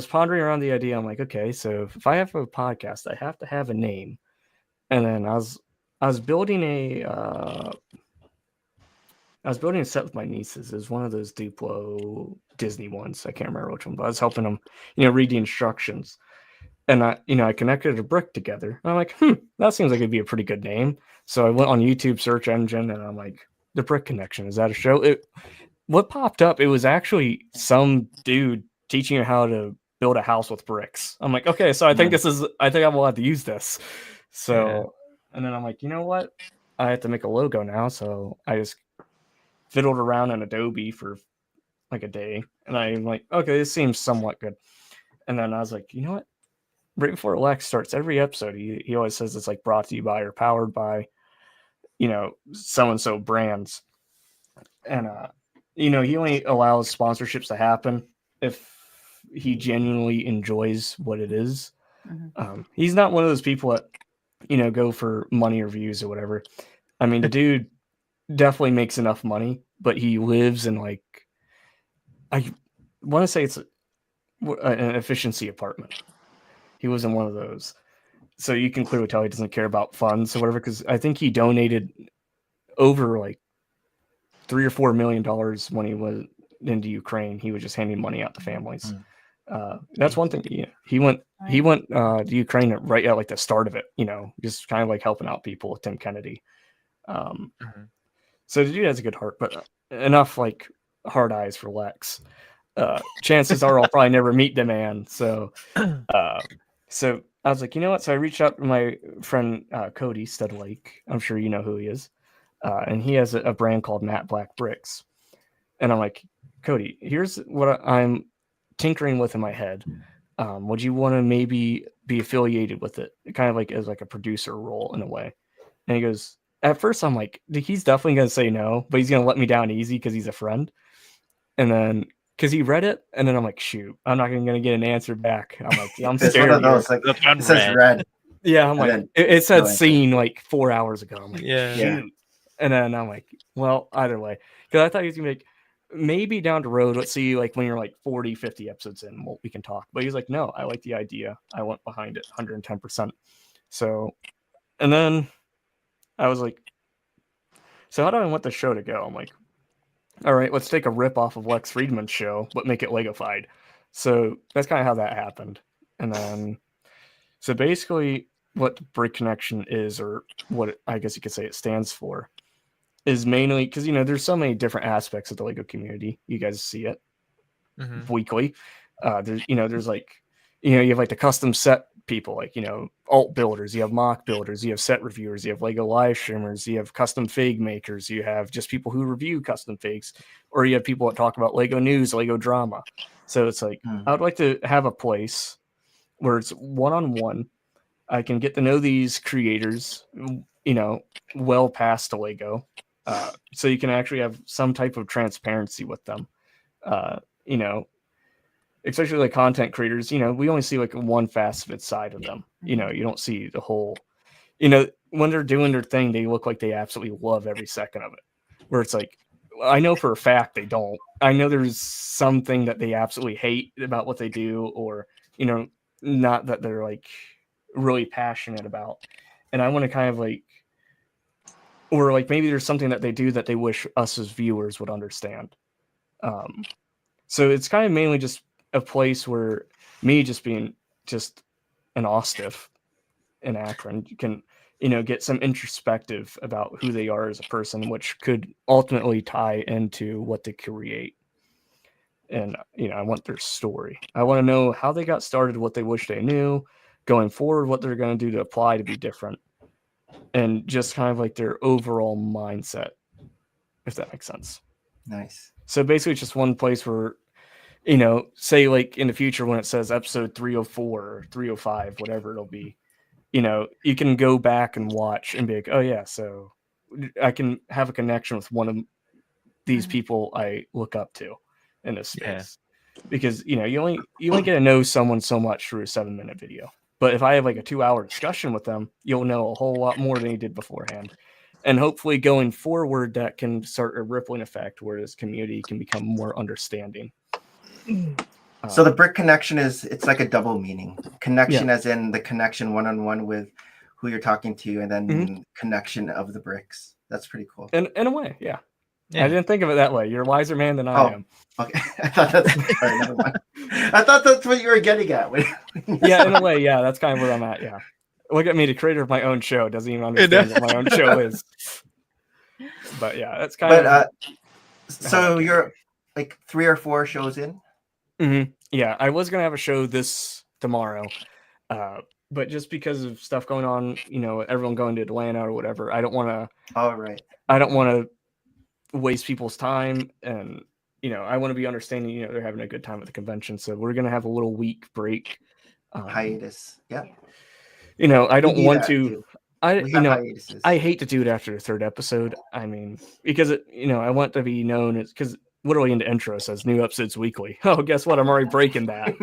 pondering around the idea. I'm like, okay, so if I have a podcast, I have to have a name. And then I was building a set with my nieces. It was one of those Duplo Disney ones. I can't remember which one, but I was helping them, read the instructions. And I connected a brick together. And I'm like, that seems like it'd be a pretty good name. So I went on YouTube search engine and I'm like, The Brick Connection. Is that a show? What popped up? It was actually some dude teaching you how to build a house with bricks. I'm like, okay, so I think I'm allowed to use this. So, and then I'm like, you know what? I have to make a logo now. So I just fiddled around in Adobe for like a day. And I'm like, okay, this seems somewhat good. And then I was like, you know what? Right before Lex starts every episode, he always says it's like brought to you by or powered by, so-and-so brands. And, he only allows sponsorships to happen if he genuinely enjoys what it is.
Mhm.
He's not one of those people that, go for money or views or whatever. I mean, the dude definitely makes enough money, but he lives in like, I want to say it's an efficiency apartment. He was in one of those. So you can clearly tell he doesn't care about funds or whatever, because I think he donated over like $3 or $4 million when he was into Ukraine. He was just handing money out to families. That's one thing. Yeah, he went to Ukraine right at like the start of it. Just kind of like helping out people with Tim Kennedy. So the dude has a good heart, but enough like hard eyes for Lex. Chances are I'll probably never meet the man. So I was like, you know what? So I reached out to my friend Cody Studlake. I'm sure you know who he is. and he has a brand called Matte Black Bricks. And I'm like, Cody, here's what I'm tinkering with in my head. Would you want to maybe be affiliated with it, kind of like as like a producer role in a way? And he goes, at first I'm like, he's definitely gonna say no, but he's gonna let me down easy because he's a friend. And then because he read it, and then I'm like, shoot, I'm not gonna get an answer back. I'm like, I'm
It's one
scared.
of those
here.
like
That's
it says
unread.
red.
Yeah, I'm
and
like,
then
it said
no answer.
seen like 4 hours ago. I'm like,
Yeah.
shoot. And then I'm like, well, either way, because I thought he was gonna make maybe down the road. Let's see, like when you're like 40, 50 episodes in, we can talk. But he's like, no, I like the idea. I went behind it 110%. So, and then I was like, so how do I want the show to go? I'm like, all right, let's take a rip off of Lex Friedman's show, but make it Legofied. So that's kind of how that happened. And then, so basically, what Brick Connection is, or what I guess you could say it stands for, is mainly because, you know, there's so many different aspects of the Lego community. You guys see it weekly. There's like, you have like the custom set people, like, alt builders, you have mock builders, you have set reviewers, you have Lego live streamers, you have custom fig makers, you have just people who review custom figs, or you have people that talk about Lego news, Lego drama. So it's like, I would like to have a place where it's one-on-one. I can get to know these creators, well past Lego. So you can actually have some type of transparency with them. Especially like content creators, we only see like one faceted side of them. You don't see the whole, when they're doing their thing, they look like they absolutely love every second of it. Where it's like, I know for a fact they don't. I know there's something that they absolutely hate about what they do, or, not that they're like really passionate about. And I want to kind of like, or like maybe there's something that they do that they wish us as viewers would understand. So it's kind of mainly just a place where me just being just an Austiff in Akron can, get some introspective about who they are as a person, which could ultimately tie into what they create. And, I want their story. I want to know how they got started, what they wish they knew, going forward, what they're going to do to apply to be different, and just kind of like their overall mindset, if that makes sense.
Nice.
So basically it's just one place where, say like in the future when it says episode 304 or 305, whatever it'll be, you can go back and watch and be like, oh yeah, so I can have a connection with one of these people I look up to in this space. Because, you only get to know someone so much through a 7-minute video. But if I have like a 2-hour discussion with them, you'll know a whole lot more than you did beforehand. And hopefully going forward, that can start a rippling effect where this community can become more understanding.
So the Brick Connection it's like a double meaning. Connection as in the connection one-on-one with who you're talking to, and then connection of the bricks. That's pretty cool.
In a way, yeah. I didn't think of it that way. You're a wiser man than I am.
Okay. I thought that's sorry, never mind. I thought that's what you were getting at.
Yeah, in a way, yeah. That's kind of where I'm at, yeah. Look at me, the creator of my own show doesn't even understand what my own show is. But yeah, that's kind of...
so you're like 3 or 4 shows in?
Mm-hmm. Yeah, I was going to have a show tomorrow. But just because of stuff going on, everyone going to Atlanta or whatever, I don't want to...
Oh, right.
I don't want to waste people's time, and I want to be understanding, they're having a good time at the convention, so we're going to have a little week break.
Hiatus. Yeah.
I don't want to...
hiatuses.
I hate to do it after the 3rd episode. I mean, because I want to be known as, because literally in the intro says new episodes weekly. Oh, guess what? I'm already breaking that,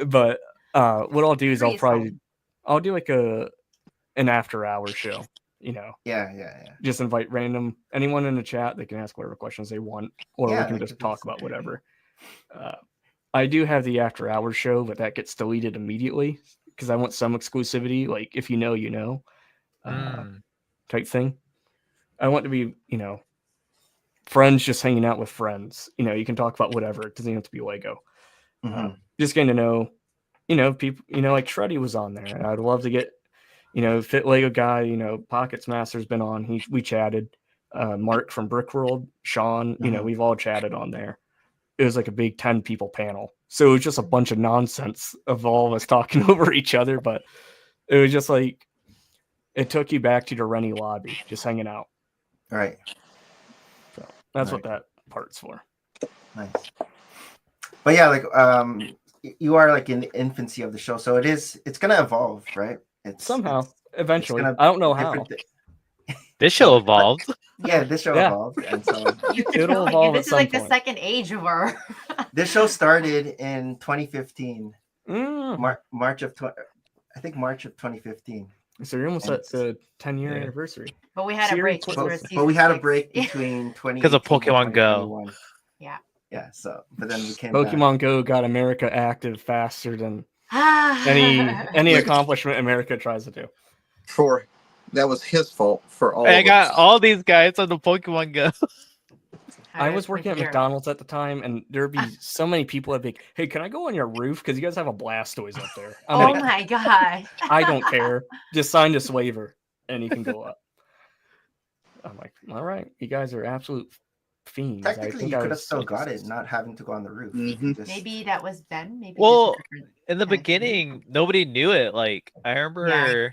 But what I'll do is I'll do like an after hour show,
Yeah.
Just invite anyone in the chat. They can ask whatever questions they want, or we can just talk about whatever. I do have the after hours show, but that gets deleted immediately because I want some exclusivity, like if you know, type thing. I want to be, friends just hanging out with friends. You can talk about whatever. It doesn't have to be Lego. Just getting to know, people, like Shreddy was on there. And I'd love to get, Fit Lego Guy, Pockets Master's been on. We chatted. Mark from Brickworld, Sean, we've all chatted on there. It was like a big 10 people panel. So it was just a bunch of nonsense of all of us talking over each other. But it was just like, it took you back to the Rennie lobby, just hanging out.
Right.
So that's what
Right.
that part's for.
Nice. But yeah, like you are like in the infancy of the show, so it's gonna evolve, right?
Somehow,
It's
eventually,
gonna
I don't know how.
different.
This show
Oh,
evolved.
Yeah, this show
Yeah.
evolved, and so
You keep
It'll
going.
evolve
This
at
is
some
like the
point.
second age of our.
this show started in 2015,
Mm.
March of I think March of 2015.
So you're almost
And
at the 10-year
Yeah.
anniversary.
But we had a
Siri,
break
quit
for
listening.
season
But we had a
6.
break
Yeah.
between 2018
'Cause of Pokemon
and
Go.
2021.
Yeah.
Yeah. So, but then we came back.
Pokemon Go got America active faster than any accomplishment America tries to do.
That was his fault for all
I
of
got
us.
all these guys on the Pokemon Go.
I was working at McDonald's at the time, and there'd be so many people that'd be like, "Hey, can I go on your roof? Because you guys have a Blastoise up there." I'm
Oh
like,
my god.
I don't care. Just sign this waiver, and you can go up. I'm like, all right, you guys are absolute fiends.
Technically, you
I
could have
was
still
so
got it,
racist.
not having to go on the roof.
Mhm.
Just-
Maybe that was Ben. Maybe
Well,
just a different
in the
kind of thing.
beginning, nobody knew it. Like I remember,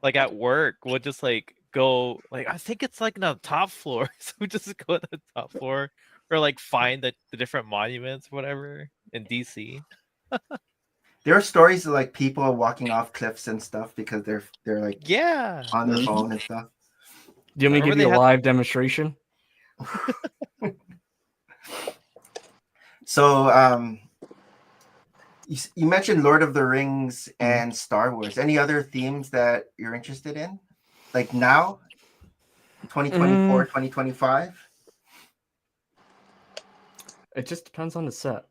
like at work, we'll just like go. Like I think it's like on the top floor, so we just go to the top floor or like find the different monuments, or whatever, in DC.
there are stories of like people walking off cliffs and stuff because they're like
Yeah.
on their
Mhm.
phone and stuff.
Do you want me to
Remember
give you
they
a
had-
live demonstration?
So, you mentioned Lord of the Rings and Star Wars. Any other themes that you're interested in? Like now, 2024, 2025?
It just depends on the set.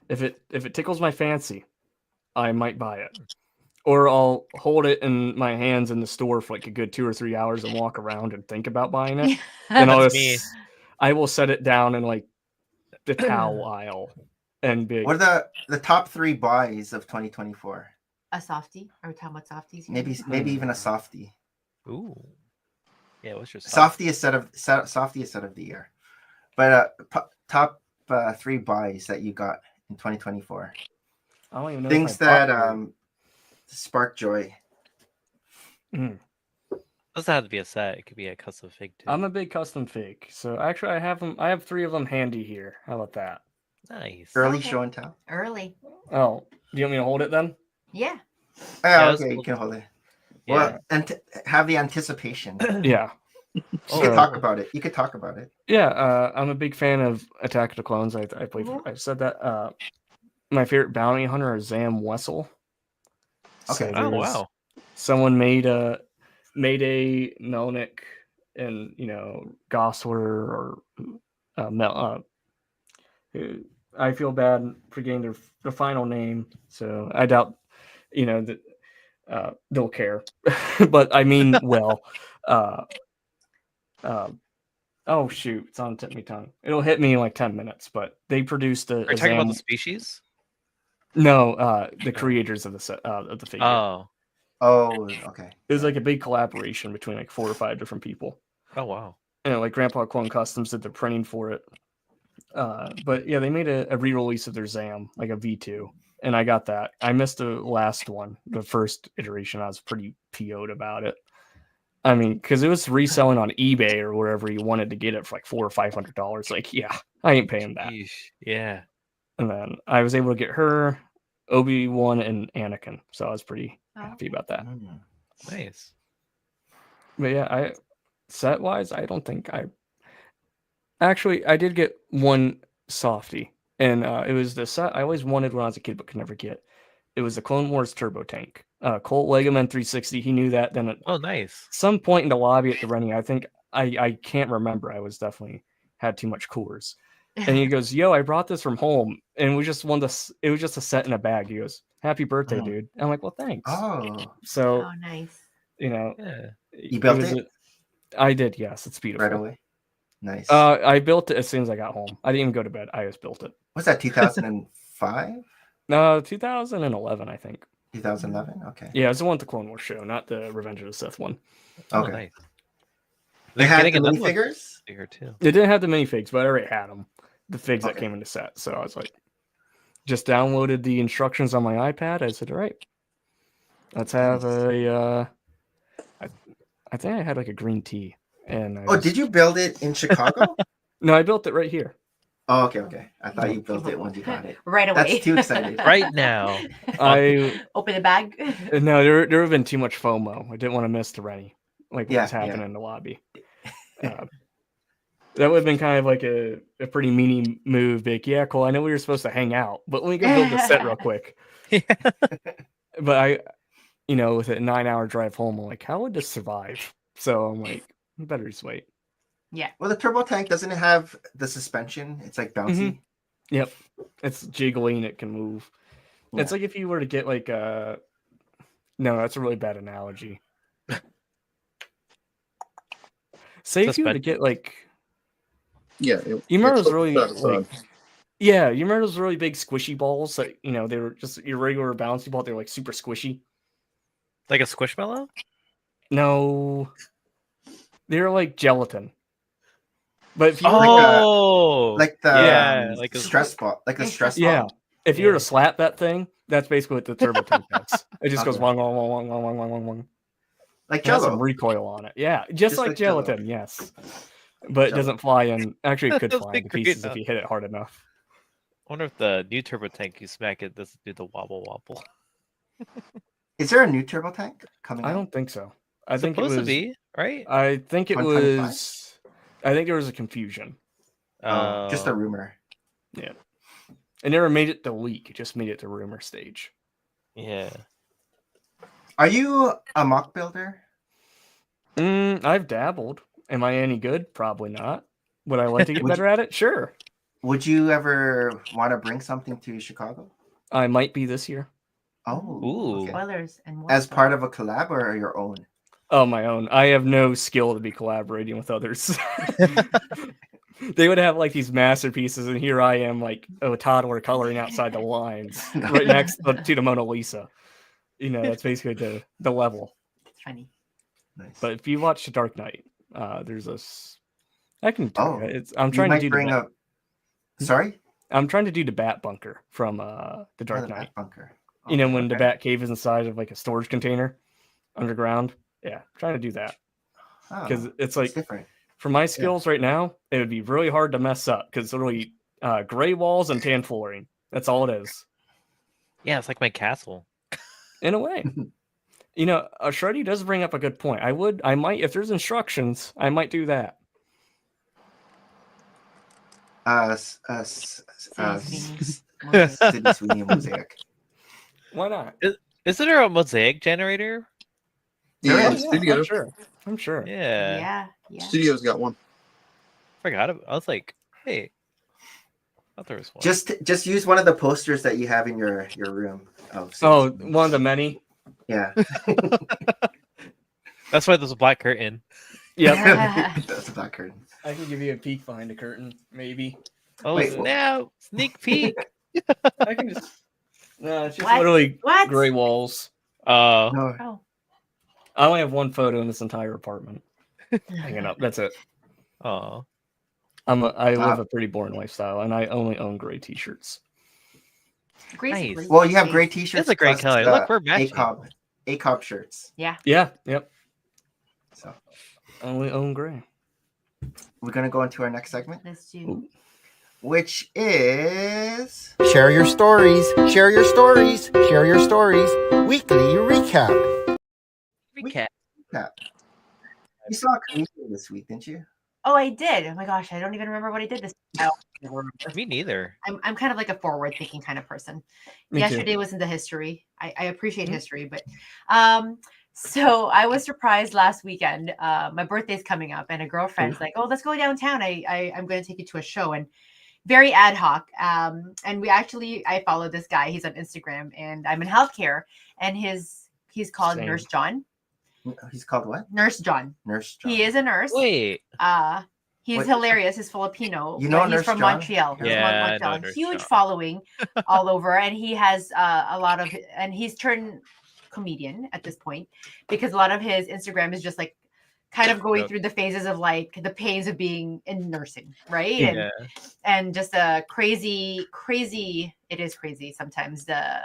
If it tickles my fancy, I might buy it. Or I'll hold it in my hands in the store for like a good 2 or 3 hours and walk around and think about buying it. Then
That's me.
I will set it down in like the towel aisle and be
What are the top 3 buys of 2024?
A softie? Are we talking about softies? here?
Maybe even a softie.
Ooh. Yeah. What's your
Softie is set of the year. But top 3 buys that you got in 2024.
I don't even know
Things
if I bought
that
one.
spark joy.
Doesn't have to be a set. It could be a custom fig too.
I'm a big custom fig, so actually I have them. I have 3 of them handy here. How about that?
Nice.
Early
Okay.
show and tell.
Early.
Oh, do you want me to hold it then?
Yeah.
Oh,
Yeah, that's
okay, you
cool.
can hold it.
Yeah.
Well, and have the anticipation.
Yeah.
You
Oh,
could talk
cool.
about it. You could talk about it.
Yeah, I'm a big fan of Attack of the Clones. I played. I've said that. My favorite bounty hunter is Zam Wessel.
Okay.
Oh
there's-
wow.
Someone made a Melnick and Gosler or I feel bad forgetting the final name, so I doubt that they'll care. But I mean, well, oh shoot, it's on the tip of my tongue. It'll hit me in like 10 minutes. But they produced
Are you
a
talking about
Zam.
the species?
No, the creators of the set of the figure.
Oh.
Oh, okay.
It was like a big collaboration between like 4 or 5 different people.
Oh wow.
And like Grandpa Clone Customs did the printing for it. But yeah, they made a re-release of their Zam, like a V2, and I got that. I missed the last one, the first iteration. I was pretty PO'd about it. I mean, because it was reselling on eBay or wherever you wanted to get it for like $400 or $500. Like, yeah, I ain't paying that.
Yeesh. Yeah.
And then I was able to get her, Obi-Wan, and Anakin, so I was pretty happy about that.
Mm.
Nice.
But yeah, set wise, I don't think I did get one softie, and it was the set I always wanted when I was a kid but could never get. It was the Clone Wars Turbo Tank. Colt Legoman 360. He knew that. Then at
Oh nice.
some point in the lobby at the running, I think I can't remember. I was definitely had too much Coors. And he goes, "Yo, I brought this from home, and we just wanted to. It was just a set in a bag." He goes, "Happy birthday,
Oh.
dude!" I'm like, "Well, thanks."
Oh,
So
Oh, nice.
Yeah.
You built
was
it?
I did. Yes, it's beautiful.
right away. Nice.
I built it as soon as I got home. I didn't even go to bed. I just built it.
Was that 2005?
No, 2011, I think.
2011? Okay.
Yeah, it was the one at the Clone Wars show, not the Revenge of the Sith one.
Oh,
Okay.
nice.
They
They're
had
getting
the
another one
minifigures?
figure too.
They didn't have the minifigs, but I already had them. The figs that
Okay.
came in the set. So I was like, just downloaded the instructions on my iPad. I said, all right, let's have
Nice.
I think I had like a green tea. And
Oh, did you build it in Chicago?
No, I built it right here.
Oh, okay. I thought you built it when you got it.
Right away.
That's too exciting.
Right now.
I
Open the bag.
no, there would have been too much FOMO. I didn't want to miss the Rennie, like what was happening in the lobby. That would have been kind of like a pretty meanie move. Like, yeah, cool. I know we were supposed to hang out, but let me go build this set real quick. But with a 9-hour drive home, I'm like, how would this survive? So I'm like, we better just wait.
Yeah.
Well, the turbo tank, doesn't it have the suspension? It's like bouncy.
Yep. It's jiggly and it can move.
Yeah.
It's like if you were to get like no, that's a really bad analogy. Say if you were to get like
Yeah.
you remember those really
that's
like yeah, you remember those really big squishy balls that they were just your regular bouncy ball, they were like super squishy.
Like a squishmallow?
No. They're like gelatin. But if you
like the
like a
stress ball, like a stress
yeah,
ball.
if you were to slap that thing, that's basically what the turbo tank does. It just goes
Okay.
wong, wong, wong, wong, wong, wong, wong, wong.
Like
It has some
Jello.
recoil on it. Yeah, just like
Jello.
gelatin, yes. But it
Jello.
doesn't fly in. Actually, it could
That's
fly
like
into
great
pieces
now.
if you hit it hard enough.
I wonder if the new turbo tank you smack it doesn't do the wobble wobble.
Is there a new turbo tank coming
I
out?
don't think so. I think it
Supposed
was.
to be, right?
I think it
2025?
was. I think there was a confusion.
Just a rumor.
Yeah, it never made it to leak. It just made it to rumor stage.
Yeah.
Are you a mock builder?
I've dabbled. Am I any good? Probably not. Would I like to get
Would
better at it? Sure.
Would you ever want to bring something to Chicago?
I might be this year.
Oh,
Ooh.
okay.
Spoilers and more
As
spoilers.
part of a collab or your own?
Oh, my own. I have no skill to be collaborating with others. They would have like these masterpieces, and here I am, like a toddler coloring outside the lines, right next to the Mona Lisa. That's basically the level.
It's funny.
Nice.
But if you watch The Dark Knight, there's this. I can tell you. I'm
You
trying to
might
do
bring
the.
Sorry?
I'm trying to do the Bat Bunker from The Dark
the
Knight.
Bat bunker.
When the
okay.
Bat Cave is inside of like a storage container underground. Yeah, trying to do that because
Oh,
it's
it's
like
different.
for my skills right now, it would be really hard to mess up because it's literally gray walls and tan flooring. That's all it is.
Yeah, it's like my castle.
In a way. Shreddy does bring up a good point. I might, if there's instructions, I might do that.
Sydney Sweeney Mosaic.
Why not?
Isn't there a mosaic generator?
Yeah,
Yeah,
studio.
I'm sure.
Yeah.
Yeah.
Studio's got one.
Forgot about. I was like, hey, I thought there was one.
Just use one of the posters that you have in your room.
Oh, one of the many.
Yeah.
That's why there's a black curtain.
Yep.
That's a black curtain.
I can give you a peek behind the curtain, maybe.
Oh,
Wait,
snap! Sneak peek.
I can just. No, it's just
What?
literally
What?
gray walls.
Oh,
No.
Oh.
I only have one photo in this entire apartment hanging up. That's it.
oh.
I live a pretty boring lifestyle, and I only own gray T-shirts.
Gray's
Nice.
great.
Well, you have gray t-shirts.
It's a great
plus
color.
the
Look, we're matching.
ACOB shirts.
Yeah.
Yeah. Yep.
So
Only own gray.
we're gonna go into our next segment,
Let's do.
Ooh.
which is Share Your Stories. Share Your Stories. Share Your Stories. Weekly recap.
Recap.
You saw a comedian this week, didn't you?
Oh, I did. Oh my gosh, I don't even remember what I did this. I don't even remember.
Me neither.
I'm kind of like a forward-thinking kind of person.
Me too.
Yesterday was in the history. I appreciate history, but so I was surprised last weekend. My birthday's coming up, and a girlfriend's like, "Oh, let's go downtown. I'm going to take you to a show." And very ad hoc. And I follow this guy. He's on Instagram, and I'm in healthcare, and he's called
Same.
Nurse John.
He's called what?
Nurse John.
Nurse John.
He is a nurse.
Wait.
He's
Wait.
hilarious. He's Filipino.
You know
but he's
Nurse
from
John?
Montreal. He's
Yeah,
from
I know
Montreal.
Nurse
Huge
John.
following all over, and he has a lot of, and he's turned comedian at this point because a lot of his Instagram is just like kind of going
Yep.
through the phases of like the pains of being in nursing, right?
Yeah.
And just a crazy. It is crazy sometimes the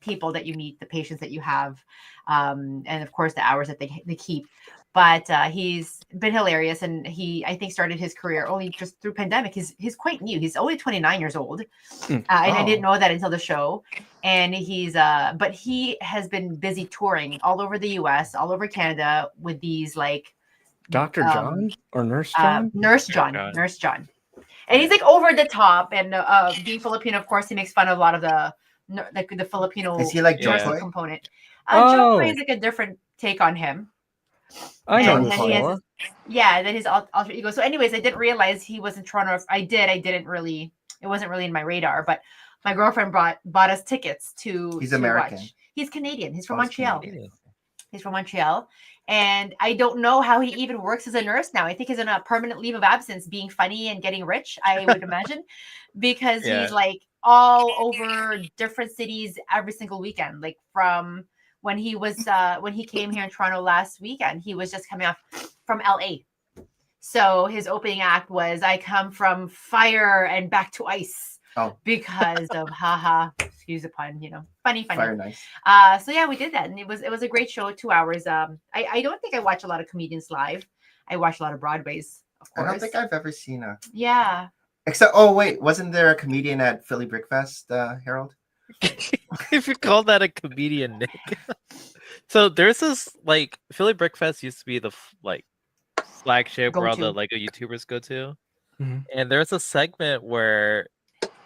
people that you meet, the patients that you have, and of course the hours that they keep. But he's been hilarious, and he, I think, started his career only just through pandemic. He's quite new. He's only 29 years old, and I didn't know that until the show. And he's but he has been busy touring all over the U.S., all over Canada with these like
Dr. John or Nurse John?
Nurse John. And he's like over the top, and being Filipino, of course, he makes fun of a lot of the Filipino
Is he like Joe
nursing
Coy?
component.
Oh.
Joe Coy is like a different take on him.
I know
And
this
then he has
fella.
then his alter ego. So, anyways, I didn't realize he was in Toronto. I didn't really. It wasn't really in my radar. But my girlfriend bought us tickets to.
He's
to
American.
Watch. He's Canadian. He's from
Oh, he's
Montreal.
Canadian.
He's from Montreal, and I don't know how he even works as a nurse now. I think he's on a permanent leave of absence, being funny and getting rich. I would imagine, because he's like all over different cities every single weekend. Like from when he came here in Toronto last weekend, he was just coming off from LA. So his opening act was "I come from fire and back to ice."
Oh.
Because of haha, excuse the pun, funny.
Fire nice.
So yeah, we did that, and it was a great show, 2 hours. I don't think I watch a lot of comedians live. I watch a lot of Broadways, of course.
I don't think I've ever seen a.
Yeah.
Except, oh wait, wasn't there a comedian at Philly Brickfest, Harold?
If you call that a comedian, Nick. So there's this like Philly Brickfest used to be the like flagship where all the Lego YouTubers go to, and there's a segment where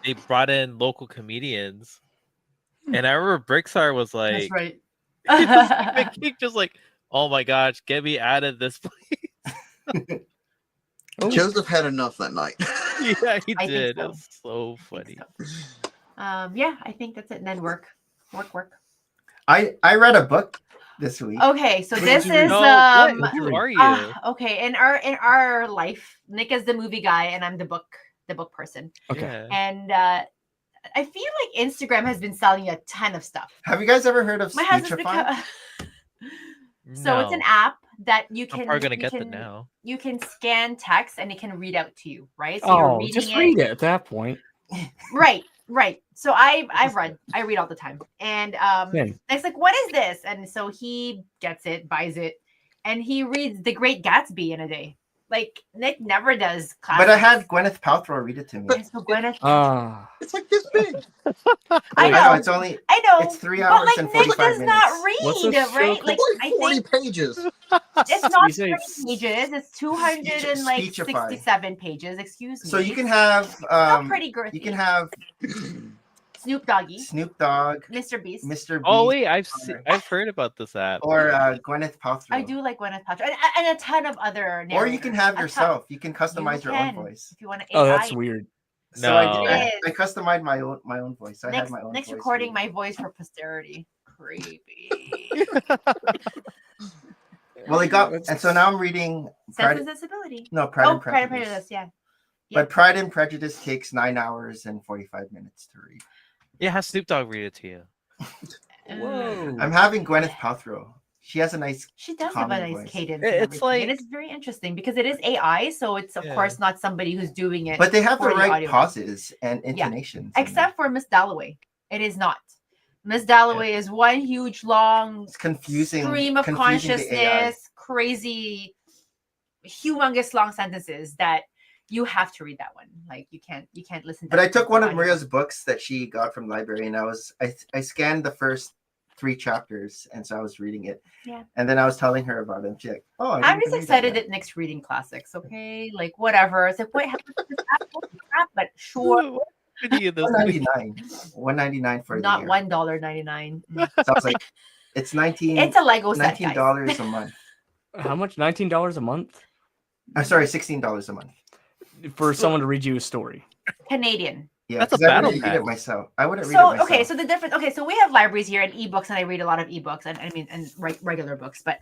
they brought in local comedians, and I remember Brickstar was like,
"That's right."
just like, oh my gosh, get me out of this place.
Joseph had enough that night.
Yeah, he
I
did.
think so.
It was so funny.
Yeah, I think that's it. And then work.
I read a book this week.
Okay, so this is
Who are you?
Okay, in our life, Nick is the movie guy, and I'm the book person.
Okay.
Yeah.
And I feel like Instagram has been selling a ton of stuff.
Have you guys ever heard of
My husband's
Speechify?
So it's an app that you
I'm
can.
probably gonna
you
get
can,
it now.
You can scan text and it can read out to you, right? So you're reading
just read it at that point.
Right. So I read all the time, and it's like, what is this? And so he gets it, buys it, and he reads The Great Gatsby in a day. Like Nick never does classics.
But I had Gwyneth Paltrow read it to me.
So Gwyneth,
It's like this big.
I know.
It's only.
I know.
It's 3 hours
but like
and
Nick
45
does
minutes.
not
What's
read,
this show
right?
called?
Like
It's
I
40
think
pages.
it's not
You say
30 pages. It's 267 pages. Excuse me.
So you can have.
Not pretty girthy.
You can have
Snoop Doggy,
Snoop Dogg,
Mr. Beast.
Mr. Beast.
Oh wait, I've heard about this app.
Or Gwyneth Paltrow.
I do like Gwyneth Paltrow, and a ton of other.
Or you can have
narrators. A ton.
yourself. You can customize your own
can,
voice.
if you want to.
Oh, that's weird.
So I
No.
did. I customized my own voice. So I had my own
Nick's
voice.
recording my voice for posterity. Creepy.
Well, it got, and so now I'm reading.
Sense and Sensibility.
No, Pride and
Pride and
Prejudice.
Prejudice. Yeah.
But Pride and Prejudice takes 9 hours and 45 minutes to read.
Yeah, have Snoop Dogg read it to you.
Whoa.
I'm having Gwyneth Paltrow. She has a nice.
She does have a
calming
nice
voice.
cadence.
It's
and everything.
like-
and it's very interesting because it is AI, so it's of
Yeah.
course not somebody who's doing it.
But they have the
for
right
audio.
pauses and intonations. in
Except for Miss Dalloway, it is not. Miss Dalloway is one huge long
it's confusing.
stream of
confusing the AI.
consciousness, crazy, humongous long sentences that you have to read that one. Like you can't listen to
But
that
I took one of
audio.
Maria's books that she got from the library, and I scanned the first 3 chapters, and so I was reading it.
Yeah.
And then I was telling her about it. And she's like, "Oh, I
I'm
didn't
just
read
excited
yet."
that Nick's reading classics. Okay, like whatever. It's like, wait, how much is this app? Holy crap, but sure,
What video of this
$1.99. $1.99 for
not
the year.
$1.99.
So I was like, it's
It's a Lego set, guys.
$19 a month.
How much? $19 a month
I'm sorry, $16 a month.
for someone to read you a story.
Canadian.
Yeah,
That's a
'cause I
battle
wouldn't read
pass.
it myself. I wouldn't read it
So
myself.
okay, so the difference. Okay, so we have libraries here and ebooks, and I read a lot of ebooks, and regular books. But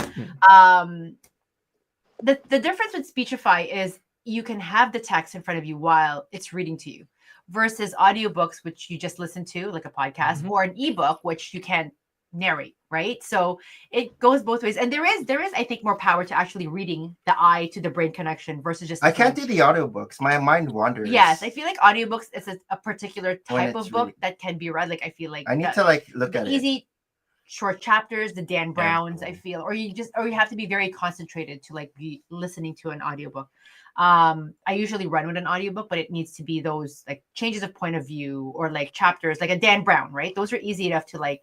the difference with Speechify is you can have the text in front of you while it's reading to you, versus audiobooks, which you just listen to, like a podcast, or an ebook, which you can narrate. right? So it goes both ways. And there is, I think, more power to actually reading the eye to the brain connection versus just
I can't do
listening.
the audiobooks. My mind wanders.
Yes, I feel like audiobooks is a particular
When
type
it's
of book
really-
that can be read. Like I feel like
I need
the,
to like look
the
at it.
easy short chapters, the Dan Browns, I
cool.
feel, or you have to be very concentrated to like be listening to an audiobook. I usually run with an audiobook, but it needs to be those like changes of point of view or like chapters, like a Dan Brown, right? Those are easy enough to like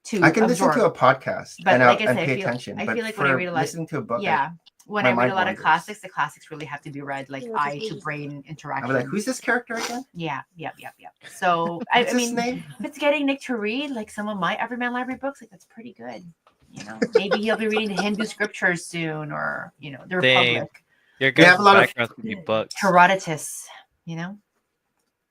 to
I can
absorb.
listen to a podcast
But
and,
like I
and
said,
pay
I feel
attention.
I
but
feel like
for
when I read a lot,
listening to a book,
yeah. When
my
I read
mind
a lot of
wanders.
classics, the classics really have to be read like
Yeah,
eye
just
to
read.
brain
I'll
interaction.
be like, who's this character again?
Yeah. So I
What's his
mean,
name?
if it's getting Nick to read like some of my Everyman Library books, like that's pretty good. You know, maybe he'll be reading the Hindu scriptures soon, or you know, the
Dang.
Republic,
Your
They have
guys'
a lot of-
backgrounds would be books.
Herodotus. You know,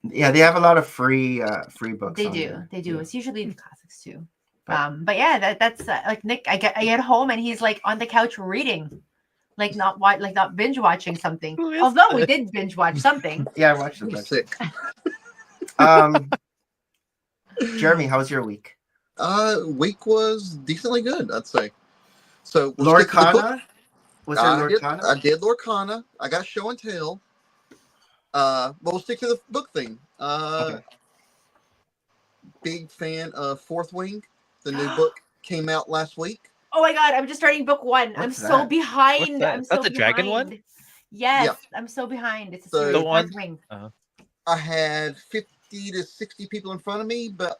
Yeah, they have a lot of free books.
they
on
do.
there.
They do.
Yeah.
It's usually the classics too.
But-
But yeah, that's like Nick. I get home and he's like on the couch reading, like not binge watching something.
Who is
Although we
this?
did binge watch something.
Yeah, I watched
I'm
it.
sick.
Jeremy, how was your week?
Week was decently good, I'd say. So we'll stick to the book.
Lorcana? Was there
I did,
Lorcana?
I did Lorcana. I got show and tell. But we'll stick to the book thing.
Okay.
Big fan of Fourth Wing. The new book came out last week.
Oh my god, I'm just starting book 1. I'm
What's
so
that?
behind.
What's that?
I'm so
That's a dragon one?
behind. Yes,
Yeah.
I'm so behind. It's a
So-
series.
The
Fourth
one-
Wing.
I had 50 to 60 people in front of me, but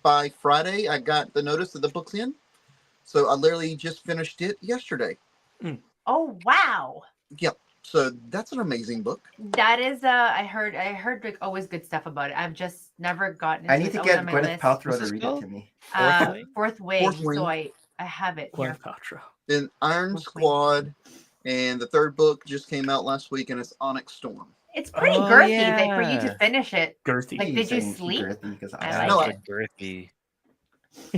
by Friday, I got the notice that the book's in. So I literally just finished it yesterday.
Oh wow.
So that's an amazing book.
That is I heard like always good stuff about it. I've just never gotten into
I
it.
need
It's
to
always
get
on my
Gwyneth
list.
Paltrow
What's
to
this
read
called?
it to me.
Fourth Wing?
Fourth Wing.
Fourth Wing.
So I have it here.
Gwyneth Paltrow.
Then Iron
Fourth Wing.
Squad, and the third book just came out last week, and it's Onyx Storm.
It's pretty
Oh,
girthy, like for you
yeah.
to finish it.
Girthy.
Like,
He's
did you
saying
sleep?
girthy 'cause
I
I-
like
No,
it.
Girthy.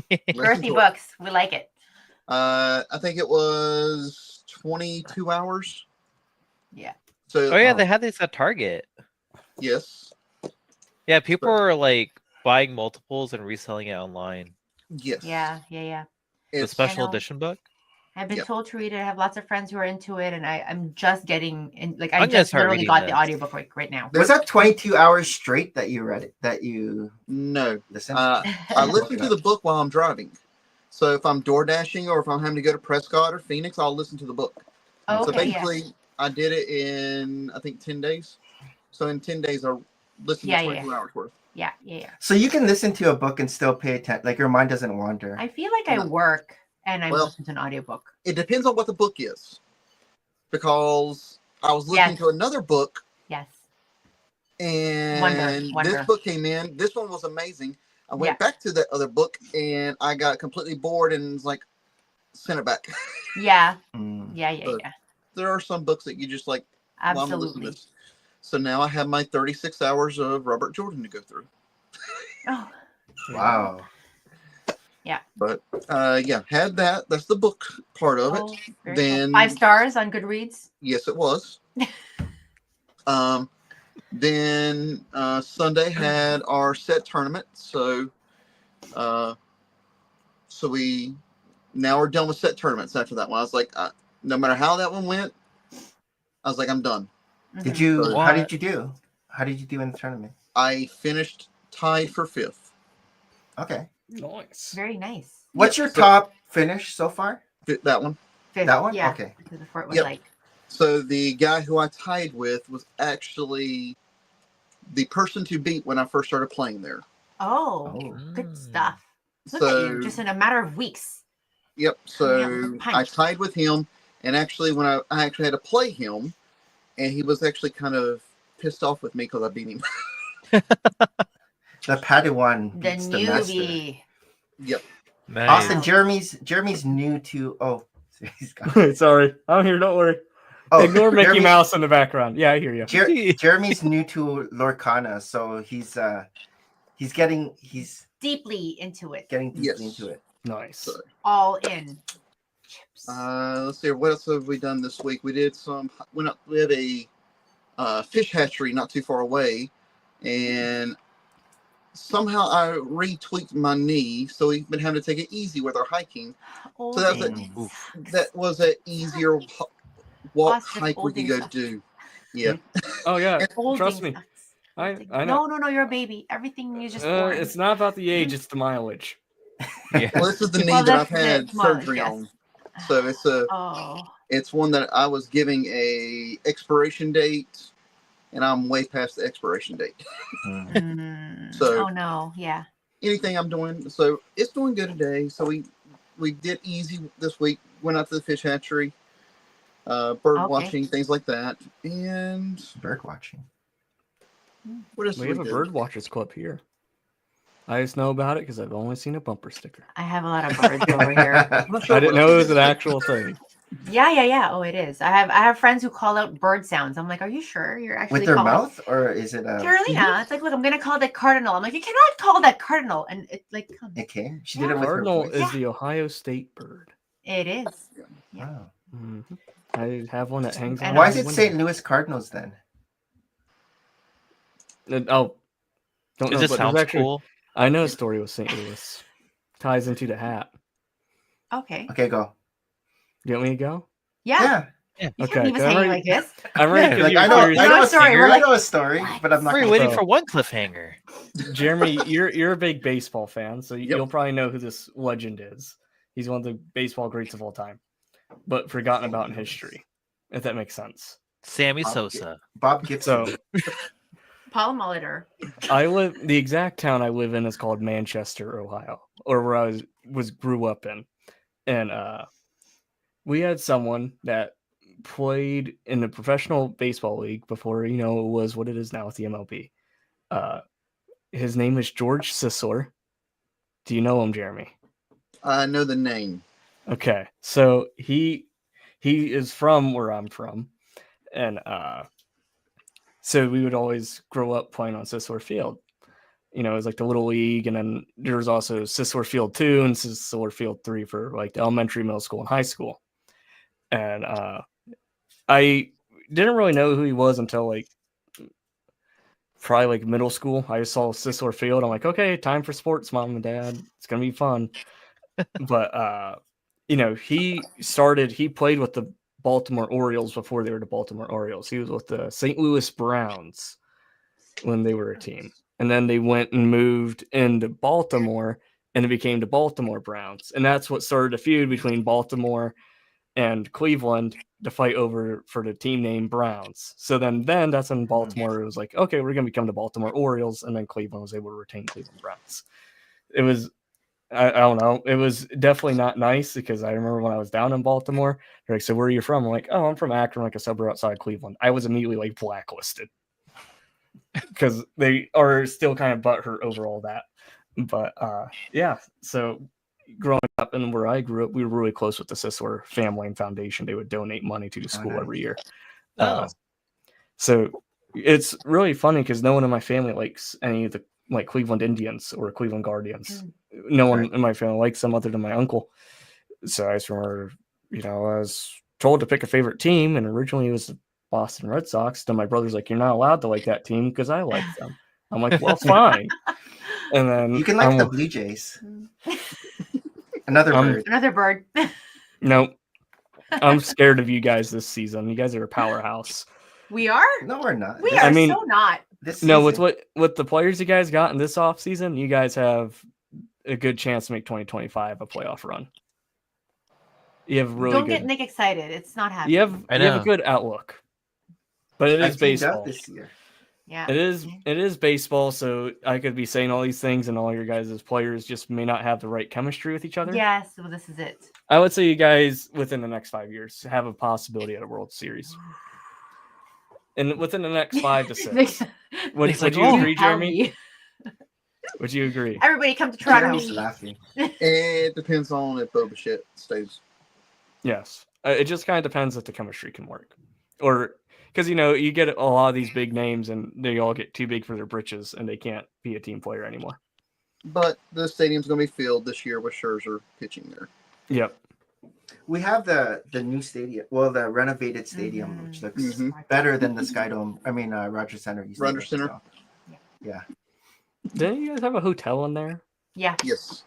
Let's
Girthy
enjoy it.
books. We like it.
I think it was 22 hours.
Yeah.
So
Oh yeah,
Oh.
they had these at Target.
yes,
Yeah, people were like buying multiples and reselling it online.
yes,
Yeah.
The
It's
special
know.
edition book.
I've been
Yep.
told to read it. I have lots of friends who are into it, and I'm just getting in. Like
I'm
I
gonna
just
start
literally
reading
got the
this.
audiobook right now.
Was that 22 hours straight that you read it? That you
no.
listened?
I listen to the book while I'm driving. So if I'm door dashing or if I'm having to go to Prescott or Phoenix, I'll listen to the book.
Oh,
So
okay, yeah.
basically, I did it in I think 10 days. So in 10 days, I listened
Yeah,
to
yeah.
22 hours worth.
Yeah.
So you can listen to a book and still pay attention. Like your mind doesn't wander.
I feel like I
No.
work and I
Well-
listen to an audiobook.
It depends on what the book is, because I was listening
Yes.
to another book
Yes.
and
Wonder.
this book came in. This one was amazing. I went
Yeah.
back to that other book and I got completely bored and was like, sent it back.
Yeah.
Mm.
Yeah.
But- There are some books that you just like, well, I'm gonna listen to
Absolutely.
this. So now I have my 36 hours of Robert Jordan to go through.
Oh,
Wow.
But yeah, had that. That's the book part of it.
oh, very cool.
Then
5 stars on Goodreads.
yes, it was. Then Sunday had our set tournament. So we now we're done with set tournaments after that one. I was like, no matter how that one went, I was like, I'm done.
Did
Mhm.
you?
So-
How did you do? How did you do in the tournament?
I finished tied for 5th.
Okay.
Nice.
Very nice.
What's your
so-
top finish so far?
That one.
Fifth,
That one?
Yeah.
Okay.
Because before it was
Yep.
like,
So the guy who I tied with was actually the person to beat when I first started playing there.
oh,
Oh.
good
Mm.
stuff. Look
So
at you, just in a matter of weeks.
yep.
Coming out
So
with a
I
punch.
tied with him, and actually when I actually had to play him, and he was actually kind of pissed off with me because I beat him.
The Padawan
The
beats the master.
newbie.
Yep.
Nice.
Austin, Jeremy's new to. Oh, he's gone.
Sorry, I'm here. Don't worry.
Oh,
Ignore Mickey
Jeremy-
Mouse in the background. Yeah, I hear you.
Jeremy's new to Lorcana, so he's getting
Deeply into it.
deeply
Yes.
into it.
Nice.
So,
All in. Chips.
let's see. What else have we done this week? We did some. We have a fish hatchery not too far away, and somehow I retweaked my knee, so we've been having to take it easy with our hiking.
Old
So that was
things
that was an easier walk
Austiff,
hike we
old
could
things
go
sucks.
do. Yeah.
Oh yeah,
Old
trust
things
me.
sucks.
I
Old things-
know.
No, you're a baby. Everything is just boring.
It's not about the age; it's the mileage.
Yeah.
Well, this is the knee
Well,
that I've
this is
had
it. Mileage,
surgery
yes.
on. So
Oh.
it's one that I was giving a expiration date, and I'm way past the expiration date. So
Oh no, yeah.
anything I'm doing, so it's doing good today. So we did easy this week. Went out to the fish hatchery, bird watching, things like that, and
Bird watching.
what else
We
did
have a
do?
bird watchers club here. I just know about it because I've only seen a bumper sticker.
I have a lot of birds over here.
I'm not sure
I didn't
what
know it
else
was an actual thing.
Yeah. Oh, it is. I have friends who call out bird sounds. I'm like, are you sure you're actually
With their
calling-
mouth, or is it a?
Carolina, it's like, look, I'm gonna call that cardinal. I'm like, you cannot call that cardinal, and it like comes.
It came. She
Yeah.
did it with
Cardinal
her voice.
is the Ohio State bird.
It is. Yeah.
Wow.
Mhm. I have one that hangs.
And
on
Why
my
is it
window.
St. Louis Cardinals then?
Oh, don't
It
know.
just
But there's
sounds
actually,
cool.
I know a story with St. Louis. Ties into the hat.
Okay.
Okay, go.
You want me to go?
Yeah.
Yeah.
You
Okay,
can't leave us
I'm
hanging
ready-
like this.
I'm ready.
Yeah,
'cause
Like
you're
I know,
curious.
I know a
story.
story.
We're
I
like,
know a story, but I'm not.
We're
gonna
waiting
So-
for one cliffhanger.
Jeremy, you're a big baseball fan, so
Yep.
you'll probably know who this legend is. He's one of the baseball greats of all time, but forgotten about in history, if that makes sense.
Sammy
Okay.
Sosa.
Bob Gibson.
So
Paul Molitor.
the exact town I live in is called Manchester, Ohio, or where I grew up in, and we had someone that played in the professional baseball league before it was what it is now with the MLB. His name is George Sisler. Do you know him, Jeremy?
I know the name.
Okay, so he is from where I'm from, and so we would always grow up playing on Sisler Field. It was like the little league, and then there was also Sisler Field 2 and Sisler Field 3 for like the elementary, middle school, and high school. And I didn't really know who he was until like probably like middle school. I just saw Sisler Field. I'm like, okay, time for sports, mom and dad. It's gonna be fun. But he played with the Baltimore Orioles before they were the Baltimore Orioles. He was with the St. Louis Browns when they were a team. And then they went and moved into Baltimore and it became the Baltimore Browns. And that's what started a feud between Baltimore and Cleveland to fight over for the team name Browns. So then that's when Baltimore was like, okay, we're going to become the Baltimore Orioles. And then Cleveland was able to retain Cleveland Browns. It was, I don't know. It was definitely not nice because I remember when I was down in Baltimore, they're like, so where are you from? I'm like, oh, I'm from Akron, like a suburb outside Cleveland. I was immediately like blacklisted because they are still kind of butthurt over all that. But yeah, so growing up and where I grew up, we were really close with the Sisler family and foundation. They would donate money to the school every year. So it's really funny because no one in my family likes any of the like Cleveland Indians or Cleveland Guardians. No one in my family likes them other than my uncle. So I just remember, I was told to pick a favorite team, and originally it was the Boston Red Sox. Then my brother's like, "You're not allowed to like that team because I like them." I'm like, "Well, fine." And then
You can like the Blue Jays. Another bird.
Another bird.
Nope. I'm scared of you guys this season. You guys are a powerhouse.
We are?
No, we're not.
We
This-
are
I mean-
so not.
This
No, with
season.
with the players you guys got in this offseason, you guys have a good chance to make 2025 a playoff run. You have really
Don't
good.
get Nick excited. It's not happening.
You have
I
you have a
know.
good outlook, but it
I
is
teamed up
baseball.
this year.
Yeah.
It is baseball, so I could be saying all these things, and all your guys' players just may not have the right chemistry with each other.
Yes. Well, this is it.
I would say you guys within the next 5 years have a possibility at a World Series, and within the next 5 to 6. Would
Nick's
you
like, "Oh,
agree,
Tell
Jeremy?
me.
Would you agree?
Everybody come to Toronto.
Jeremy's laughing.
It depends on if Boba Fett stays.
Yes. It just kind of depends if the chemistry can work. Or because, you get a lot of these big names and they all get too big for their britches and they can't be a team player anymore.
But the stadium's going to be filled this year with Scherzer pitching there.
Yep.
We have the new stadium, the renovated stadium, which looks
Mhm.
better than the Skydome. I mean, Rogers Center. Used to
Rogers
look,
Center.
so, yeah.
Didn't you guys have a hotel in there?
Yeah.
Yes.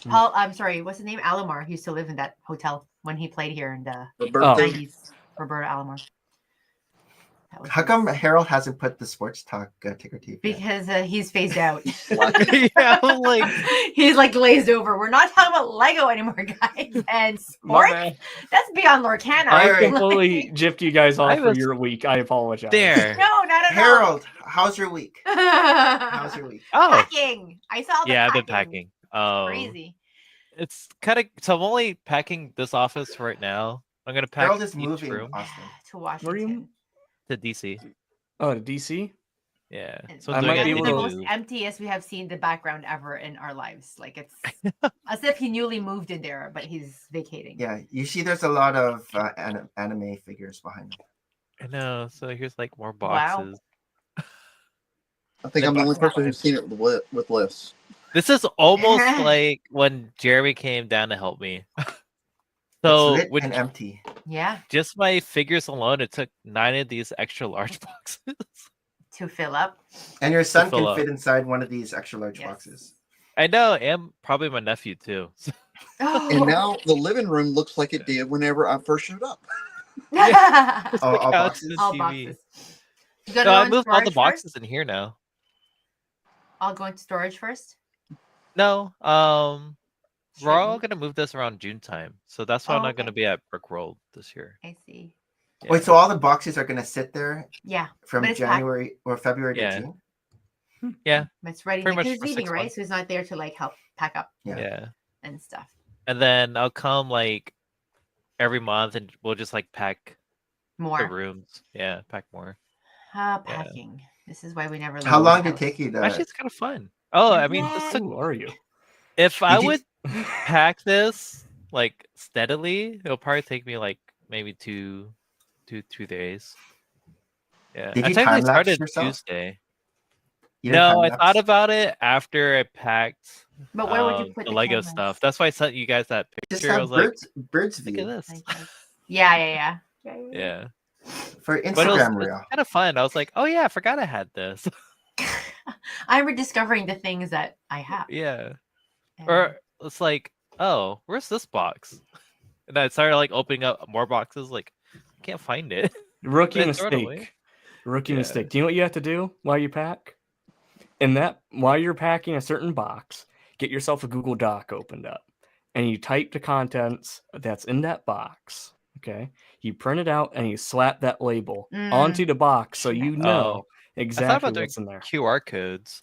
Paul, I'm sorry, what's his name? Alomar. He used to live in that hotel when he played here in the
Roberto.
90s. Roberto Alomar. That was
How
his-
come Harold hasn't put the sports talk ticker tape yet?
Because he's phased out.
Yeah, I'm like,
He's like glazed over. We're not talking about Lego anymore, guys. And
My
sports?
bad.
That's beyond Lorcana.
I
Alright.
completely gypped you guys off
I
for
was-
your week. I apologize.
there.
No, not at
Harold, how's your week?
all.
How's your week?
Oh,
Packing. I saw the
yeah, I've been
packing.
packing.
Crazy.
It's kind of so. I'm only packing this office right now. I'm gonna pack
Harold is
each
moving,
room
Austin.
To
Where are
Washington.
you?
to DC.
Oh, to DC?
Yeah,
And
so
I
I'm
might
doing
be
it
it's
able
the
to-
most
move.
emptiest we have seen the background ever in our lives. Like it's as if he newly moved in there, but he's vacating.
Yeah, you see there's a lot of anime figures behind him.
I know. So here's like more
Wow.
boxes.
I think I'm the only person who's seen it with lists.
This is almost like when Jeremy came down to help me. So
it's lit
with
and empty.
Yeah,
just my figures alone, it took 9 of these extra large boxes.
to fill up.
And your son
fill
can
up.
fit inside one of these extra large
Yes.
boxes.
I know, and probably my nephew too. So-
And now the living room looks like it did whenever I first showed up.
Just
Oh,
the
all
couch
boxes?
and the
All
TV.
boxes. You gotta
No,
go
I
in
moved all the
storage
boxes
first?
in here now.
I'll go into storage first.
No, we're all
Shouldn't.
gonna move this around June time, so that's why
Oh,
I'm not gonna
okay.
be at Brickworld this year.
I see.
Wait, so all the boxes are gonna sit there
Yeah,
from
But it's packed.
January or February
Yeah.
to June?
Yeah,
but it's ready.
Pretty
Like,
much
he's
for
leaving,
6
right?
months.
So he's not there to like help pack up
Yeah.
yeah.
and stuff.
And then I'll come like every month, and we'll just like pack the
More.
rooms. Yeah, pack more.
Packing. This is why we never leave.
How
the
long did it
house.
take you to
Actually, it's kind of fun. Oh, I mean, this took,
Who are you?
if I
did-
would pack this like steadily, it'll probably take me like maybe 2 days. Yeah,
Did
I
you
technically
time-lapse
started
yourself?
Tuesday.
You didn't
No, I
time-lapse?
thought about it after I packed
But where would you put
the Lego
cameras?
stuff. That's why I sent you guys that
Just
picture. I
have
was like,
birds
look
view
at this.
I guess. Yeah.
Yeah,
for
but it was
Instagram reel.
kind of fun. I was like, oh yeah, I forgot I had this.
I'm rediscovering the things that I have.
Yeah,
And
or it's like, oh, where's this box? And I started like opening up more boxes. Like, I can't find it.
Rookie
They throw it away.
mistake. Rookie
Yeah.
mistake. Do you know what you have to do while you pack? While you're packing a certain box, get yourself a Google Doc opened up, and you type the contents that's in that box. Okay, you print it out and you slap that label onto the box so you know
I thought
exactly
about doing
what's in there.
QR codes.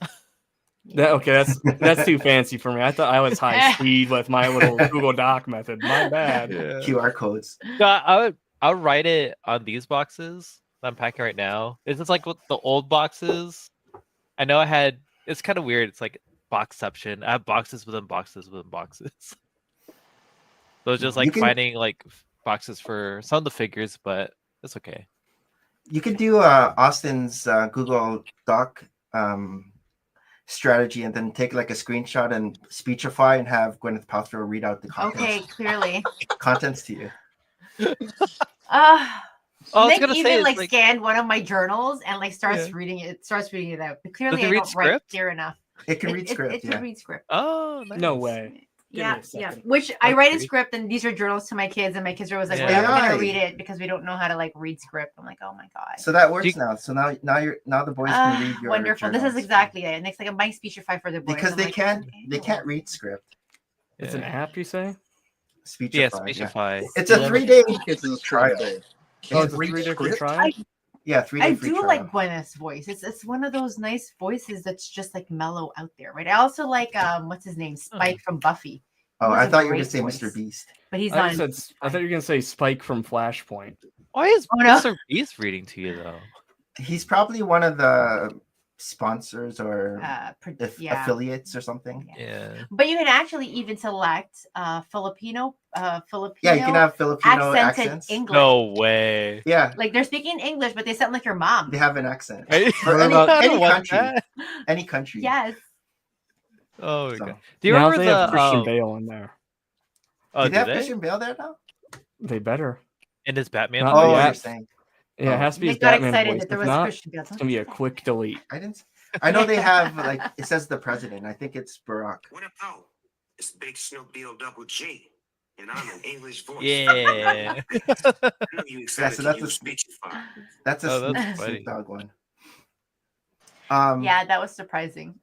Okay, that's too fancy for me. I thought I was high speed with my little Google Doc method. My bad.
QR codes.
No, I would write it on these boxes that I'm packing right now. It's just like with the old boxes. I know I had. It's kind of weird. It's like boxception. I have boxes within boxes within boxes. So it's just
You
like
can-
finding like boxes for some of the figures, but it's okay.
You could do Austin's Google Doc strategy and then take like a screenshot and speechify and have Gwyneth Paltrow read out the
Okay, clearly.
contents to you.
Oh, I was
Nick
gonna
even
say,
like
it's like,
scanned one of my journals and like starts
Yeah.
reading it. Starts reading it out. But clearly,
it
I
read
don't write
script?
clear enough.
It can read script,
It
yeah.
can read script.
oh, nice.
No way. Give me
Yeah,
a
yeah.
second.
Which I
That's
write in
great.
script, and these are journals to my kids, and my kids are always like,
Yeah.
"We're never gonna
AI.
read it because we don't know how to like read script." I'm like, "Oh my god."
So that works
Do
now. So now the boys can read your
Wonderful. This is
journals.
exactly it. Next, like a my speechify for the boys.
Because
I'm
they
like,
can't
okay.
read script.
It's an
Yeah.
app, you say?
Speechify.
Yeah,
yeah.
Speechify.
It's a
Yeah.
3-day
Kids in the
trial.
today.
Oh,
Can
it's a
you read
3 different
script?
trial?
Yeah, 3-day
I
free
do
trial.
like Gwyneth's voice. It's one of those nice voices that's just like mellow out there, right? I also like what's his name, Spike from Buffy,
Oh,
He
I
has a
thought you were
great
gonna say
voice.
Mr. Beast.
but he's
I,
not.
just said, I thought you were going to say Spike from Flashpoint.
Why is
Oh, no.
Mr. Beast reading to you though?
He's probably one of the sponsors or
Yeah.
affiliates or something.
Yeah.
But you can actually even select Filipino.
Yeah, you can have Filipino
accented
accents.
English.
No way.
Yeah,
Like they're speaking English, but they sound like your mom.
they have an accent.
I,
Or any-
I don't
any
want
country.
that.
Any country.
Yes.
Oh my
So-
god. Do you
now
remember
they have
the
Christian Bale in there.
Oh,
Do
do
they have
they?
Christian Bale there now?
They better.
In his Batman?
Not
voice?
Oh,
yet.
you're saying.
Yeah, it
Oh.
has to be his
Nick got
Batman
excited
voice.
that there
If
was
not,
Christian Bale.
it's going to be a quick delete.
I didn't. I know they have like it says the president. I think it's Barack.
What about? It's Big Snoop Deal Double G, and I'm an English voice.
Yeah.
I know you excited
so
to
that's a-
use Speechify.
That's a
Oh,
Snoop,
that's
Snoop
funny.
Dogg one.
Yeah, that was surprising.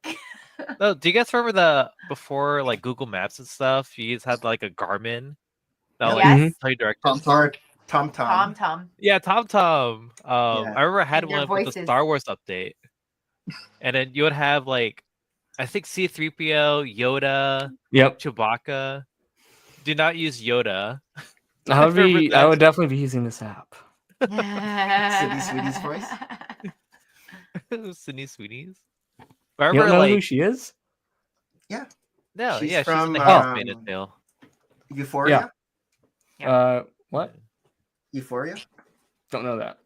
No, do you guys remember the before like Google Maps and stuff? You guys had like a Garmin that like
Yes.
tell you directions.
Tom.
Tom.
Tom.
Yeah, TomTom.
Yeah.
I remember I had
And their
one with the
voices.
Star Wars update, and then you would have like, I think C-3PO, Yoda,
Yep.
Chewbacca. Do not use Yoda.
I would
remember
be.
that.
I would definitely be using this app.
City Sweetie's voice?
Sydney Sweeties. I
You
remember
don't know who
like
she is?
no,
She's
yeah, she's
from,
in the Handmaid's Tale.
Euphoria.
What?
Euphoria.
Don't know that.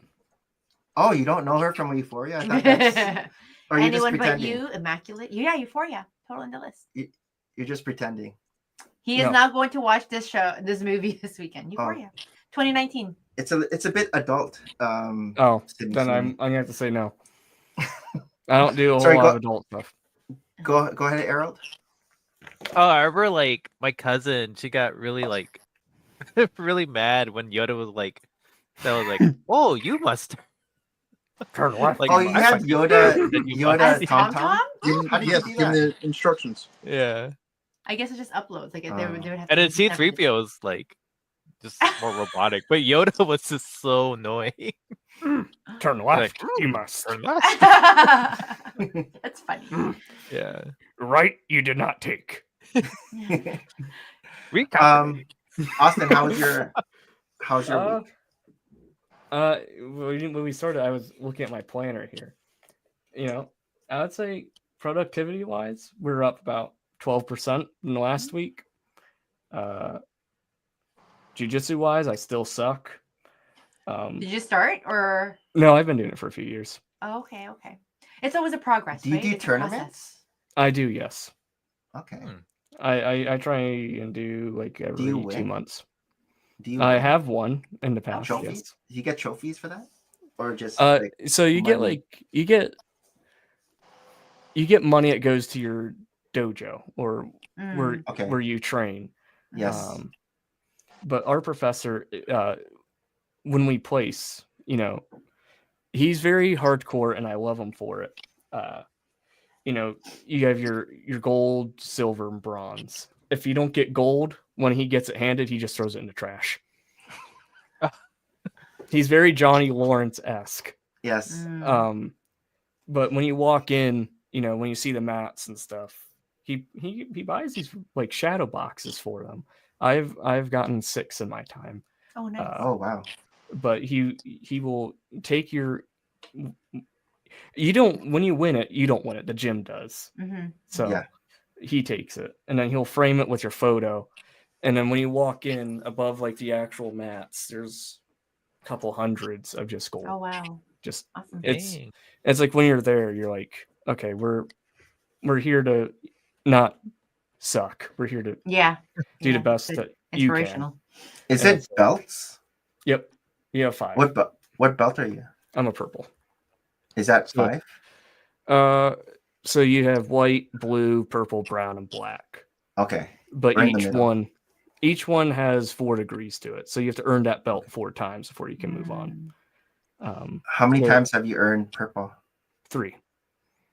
Oh, you don't know her from Euphoria? I thought that's. Or you're just
Anyone but
pretending.
you, immaculate. Yeah, Euphoria. Total in the list.
You're just pretending.
He is
No.
not going to watch this movie this weekend. Euphoria, 2019.
It's a bit adult.
Oh,
Sydney
then I'm
Sweeney.
gonna have to say no. I don't do a whole
Sorry,
lot
go-
of adult stuff.
Go ahead, Harold.
Oh, I remember like my cousin, she got really like really mad when Yoda was like that was like, oh, you must
Turn left.
like
Oh, you had Yoda.
Then you
Yoda.
must-
As
Tom
Tom?
How did you
Yes,
do
give
that?
the instructions.
yeah.
I guess it just uploads. Like they would have.
And
to
then
do that for the-
C-3PO was like just more robotic, but Yoda was just so annoying.
Turn
Like,
left. You must.
Turn left.
That's funny.
Yeah.
Right. You did not take.
Recalculate.
Austin, how's your week?
When we started, I was looking at my planner here. You know, I would say productivity wise, we're up about 12% in the last week. Jiu-jitsu wise, I still suck.
Did you start or?
No, I've been doing it for a few years.
Oh, okay. It's always a progress.
Do you
right?
do
It's a process.
tournaments?
I do, yes.
Okay.
I try and do like every
you
2
win?
months.
Do you
I
win?
have won in the past.
trophies?
Yes.
Do you get trophies for that, or just
So you get
money?
like you get money that goes to your dojo or where
Okay.
where you train.
yes?
But our professor, when we place, you know, he's very hardcore, and I love him for it. You know, you have your gold, silver, and bronze. If you don't get gold, when he gets it handed, he just throws it in the trash. He's very Johnny Lawrence-esque.
Yes.
But when you walk in, you know, when you see the mats and stuff, he buys these like shadow boxes for them. I've gotten 6 in my time.
Oh, nice.
Oh wow.
But he will take your. You don't when you win it, you don't win it. The gym does. So
Yeah.
he takes it, and then he'll frame it with your photo. And then when you walk in above like the actual mats, there's a couple hundreds of just gold.
Oh, wow.
Just
Awesome.
Dang.
it's like when you're there, you're like, okay, we're here to not suck. We're here to
Yeah.
do the best
It's
that you can.
inspirational.
Is
Yeah.
it belts?
Yep. You have 5.
What belt are you?
I'm a purple.
Is that
So-
5?
So you have white, blue, purple, brown, and black.
Okay.
But
Right in the middle.
each one has 4 degrees to it. So you have to earn that belt 4 times before you can move on.
How many
So-
times have you earned purple?
3.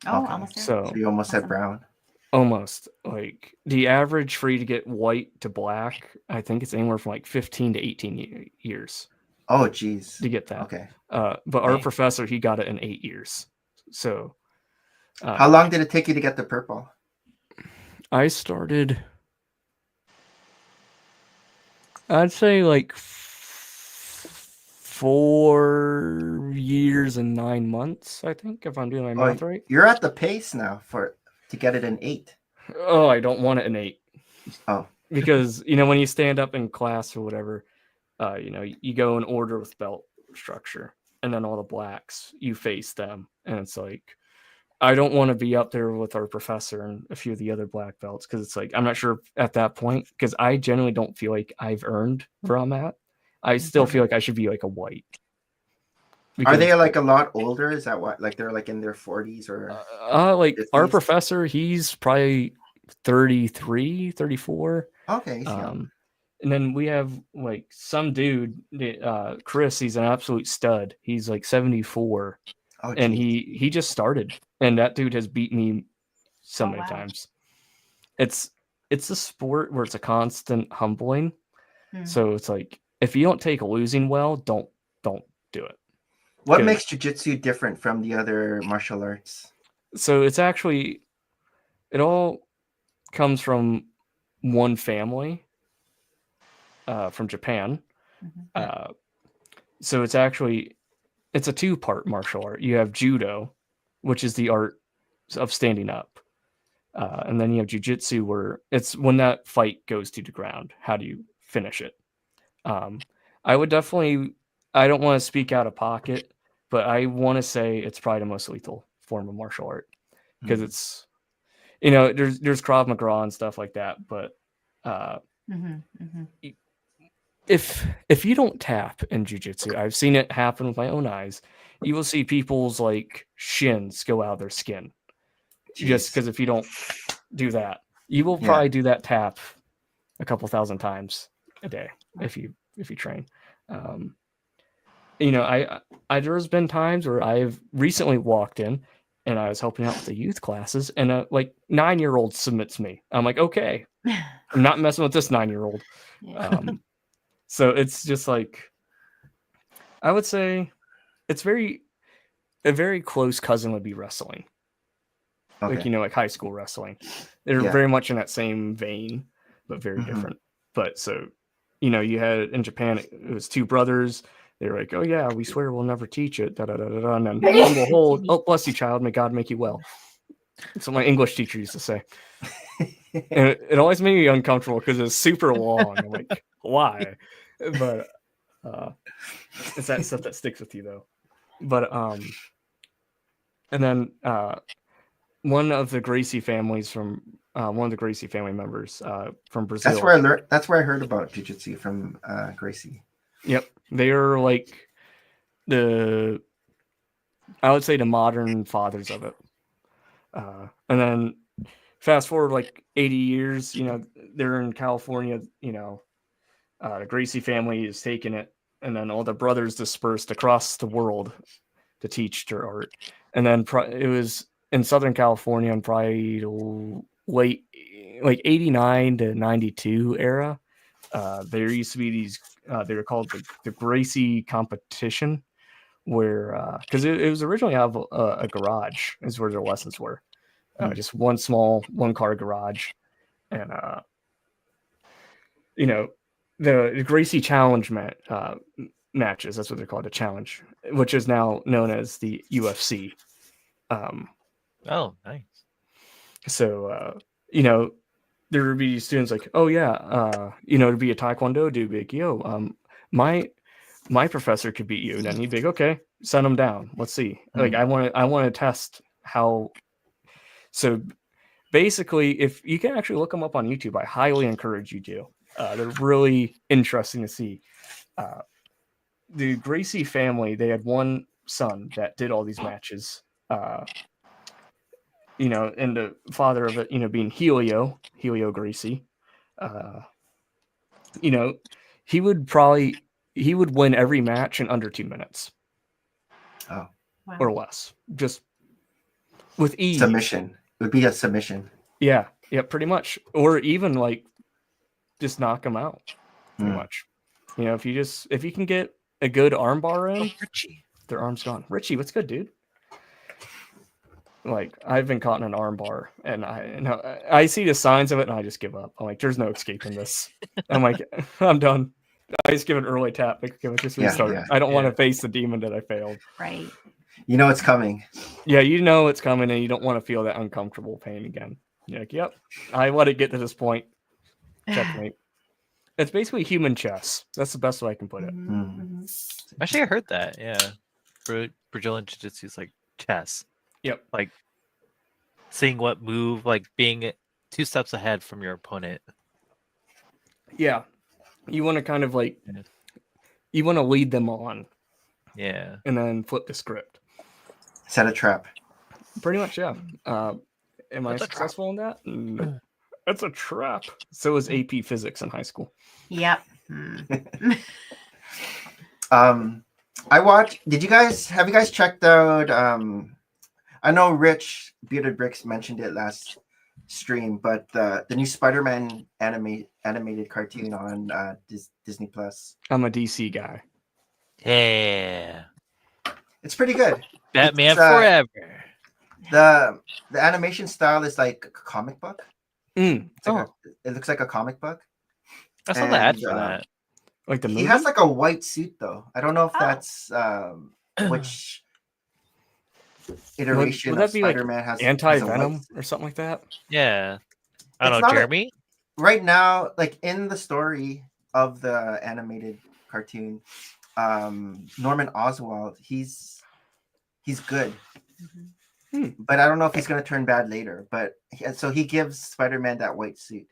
Oh,
Okay.
almost there.
So
So you almost said
Awesome.
brown.
almost like the average for you to get white to black, I think it's anywhere from like 15 to 18 years
Oh geez.
to get that.
Okay.
But our
Dang.
professor, he got it in 8 years. So
How long did it take you to get the purple?
I started, I'd say like 4 years and 9 months, I think, if I'm doing my math right.
You're at the pace now to get it in 8.
Oh, I don't want it in 8.
Oh.
Because, you know, when you stand up in class or whatever, you know, you go in order with belt structure, and then all the blacks, you face them. And it's like, I don't want to be up there with our professor and a few of the other black belts, because it's like, I'm not sure at that point, because I generally don't feel like I've earned where I'm at. I still feel like I should be like a white.
Are they
because,
like a lot older? Is that what? Like they're like in their 40s or
like our
50s?
professor, he's probably 33, 34.
Okay, he's young.
And then we have like some dude, Chris. He's an absolute stud. He's like 74,
Oh,
and
geez.
he just started, and that dude has beat me so
Oh,
many
wow.
times. It's a sport where it's a constant humbling.
Hmm.
So it's like if you don't take losing well, don't do it.
What
Good.
makes jujitsu different from the other martial arts?
So it's actually it all comes from one family, from Japan.
Mhm.
So it's a two-part martial art. You have judo, which is the art of standing up, and then you have jujitsu, where it's when that fight goes to the ground. How do you finish it? I would definitely. I don't want to speak out of pocket, but I want to say it's probably the most lethal form of martial art because
Hmm.
it's there's Krav Maga and stuff like that, but
Mhm. Mhm.
if you don't tap in jujitsu, I've seen it happen with my own eyes. You will see people's like shins go out of their skin just
Jeez.
because if you don't do that, you will
Yeah.
probably do that tap a couple thousand times a day if you train. There's been times where I've recently walked in and I was helping out with the youth classes, and a like 9-year-old submits me. I'm like, okay, I'm not messing with this 9-year-old.
Yeah.
So it's just like I would say it's a very close cousin would be wrestling.
Okay.
Like like high school wrestling. They're
Yeah.
very much in that same vein, but very
Mhm.
different. But so you had in Japan it was two brothers. They were like, "Oh yeah, we swear we'll never teach it." Da da da da. Da. And then lo and behold, oh bless you, child, may God make you well. That's what my English teacher used to say, and it always made me uncomfortable because it's super long. I'm like, why? But it's that stuff that sticks with you though. But and then one of the Gracie families from one of the Gracie family members from Brazil.
That's where I learned. That's where I heard about jujitsu from Gracie.
Yep, they are like I would say the modern fathers of it. And then fast forward like 80 years, they're in California. The Gracie family is taking it, and then all the brothers dispersed across the world to teach their art. And then it was in Southern California in probably late like 89 to 92 era. There used to be these they were called the Gracie competition, where because it was originally out of a garage is where their lessons were. Just one small one car garage, and the Gracie challenge matches, that's what they're called, a challenge, which is now known as the UFC.
Oh, nice.
So there would be students like, oh yeah, to be a taekwondo dude, big my professor could beat you. And then he'd be like, okay, send him down. Let's see. Like I want to test how. So basically, if you can actually look them up on YouTube, I highly encourage you to. They're really interesting to see. The Gracie family, they had one son that did all these matches. And the father of it, being Helio Gracie. He would win every match in under 2 minutes.
Oh.
Wow.
Or less, just with ease.
Submission. It would be a submission.
Yeah, pretty much. Or even like just knock them out. Pretty much. If you can get a good armbar in,
Richie.
their arm's gone. Richie, what's good, dude? Like I've been caught in an armbar, and I see the signs of it, and I just give up. I'm like, there's no escaping this. I'm like, I'm done. I just give an early tap. Like, just restart.
Yeah.
I don't want to face the demon that I failed.
Right.
You know it's coming.
Yeah, it's coming, and you don't want to feel that uncomfortable pain again. You're like, yep, I let it get to this point. Checkmate. It's basically human chess. That's the best way I can put it.
Mhm.
Actually, I heard that. Yeah, Brazilian Jiu-Jitsu is like chess.
Yep.
Like seeing what move, like being 2 steps ahead from your opponent.
Yeah, you want to kind of like you want to lead them on.
Yeah.
and then flip the script.
Set a trap.
Pretty much, yeah. Am I
That's a trap.
successful in that? No. That's a trap. So was AP Physics in high school.
Yep.
I watched. Have you guys checked out? I know Rich Bearded Bricks mentioned it last stream, but the new Spider-Man animated cartoon on Disney Plus.
I'm a DC guy.
Yeah.
It's pretty good.
Batman
It's,
forever.
The animation style is like a comic book.
Mm.
It's like it looks like a comic book.
I saw the ad
and,
for that.
Like the movie?
He has like a white suit though. I don't know if
Oh.
that's which iteration
would that
of
be like
Spider-Man has a
anti-venom
white-
or something like that?
Yeah. I
It's
don't
not
know,
a-
Jeremy?
Right now, like in the story of the animated cartoon, Norman Oswald, he's good. But I don't know if he's going to turn bad later. But so he gives Spider-Man that white suit,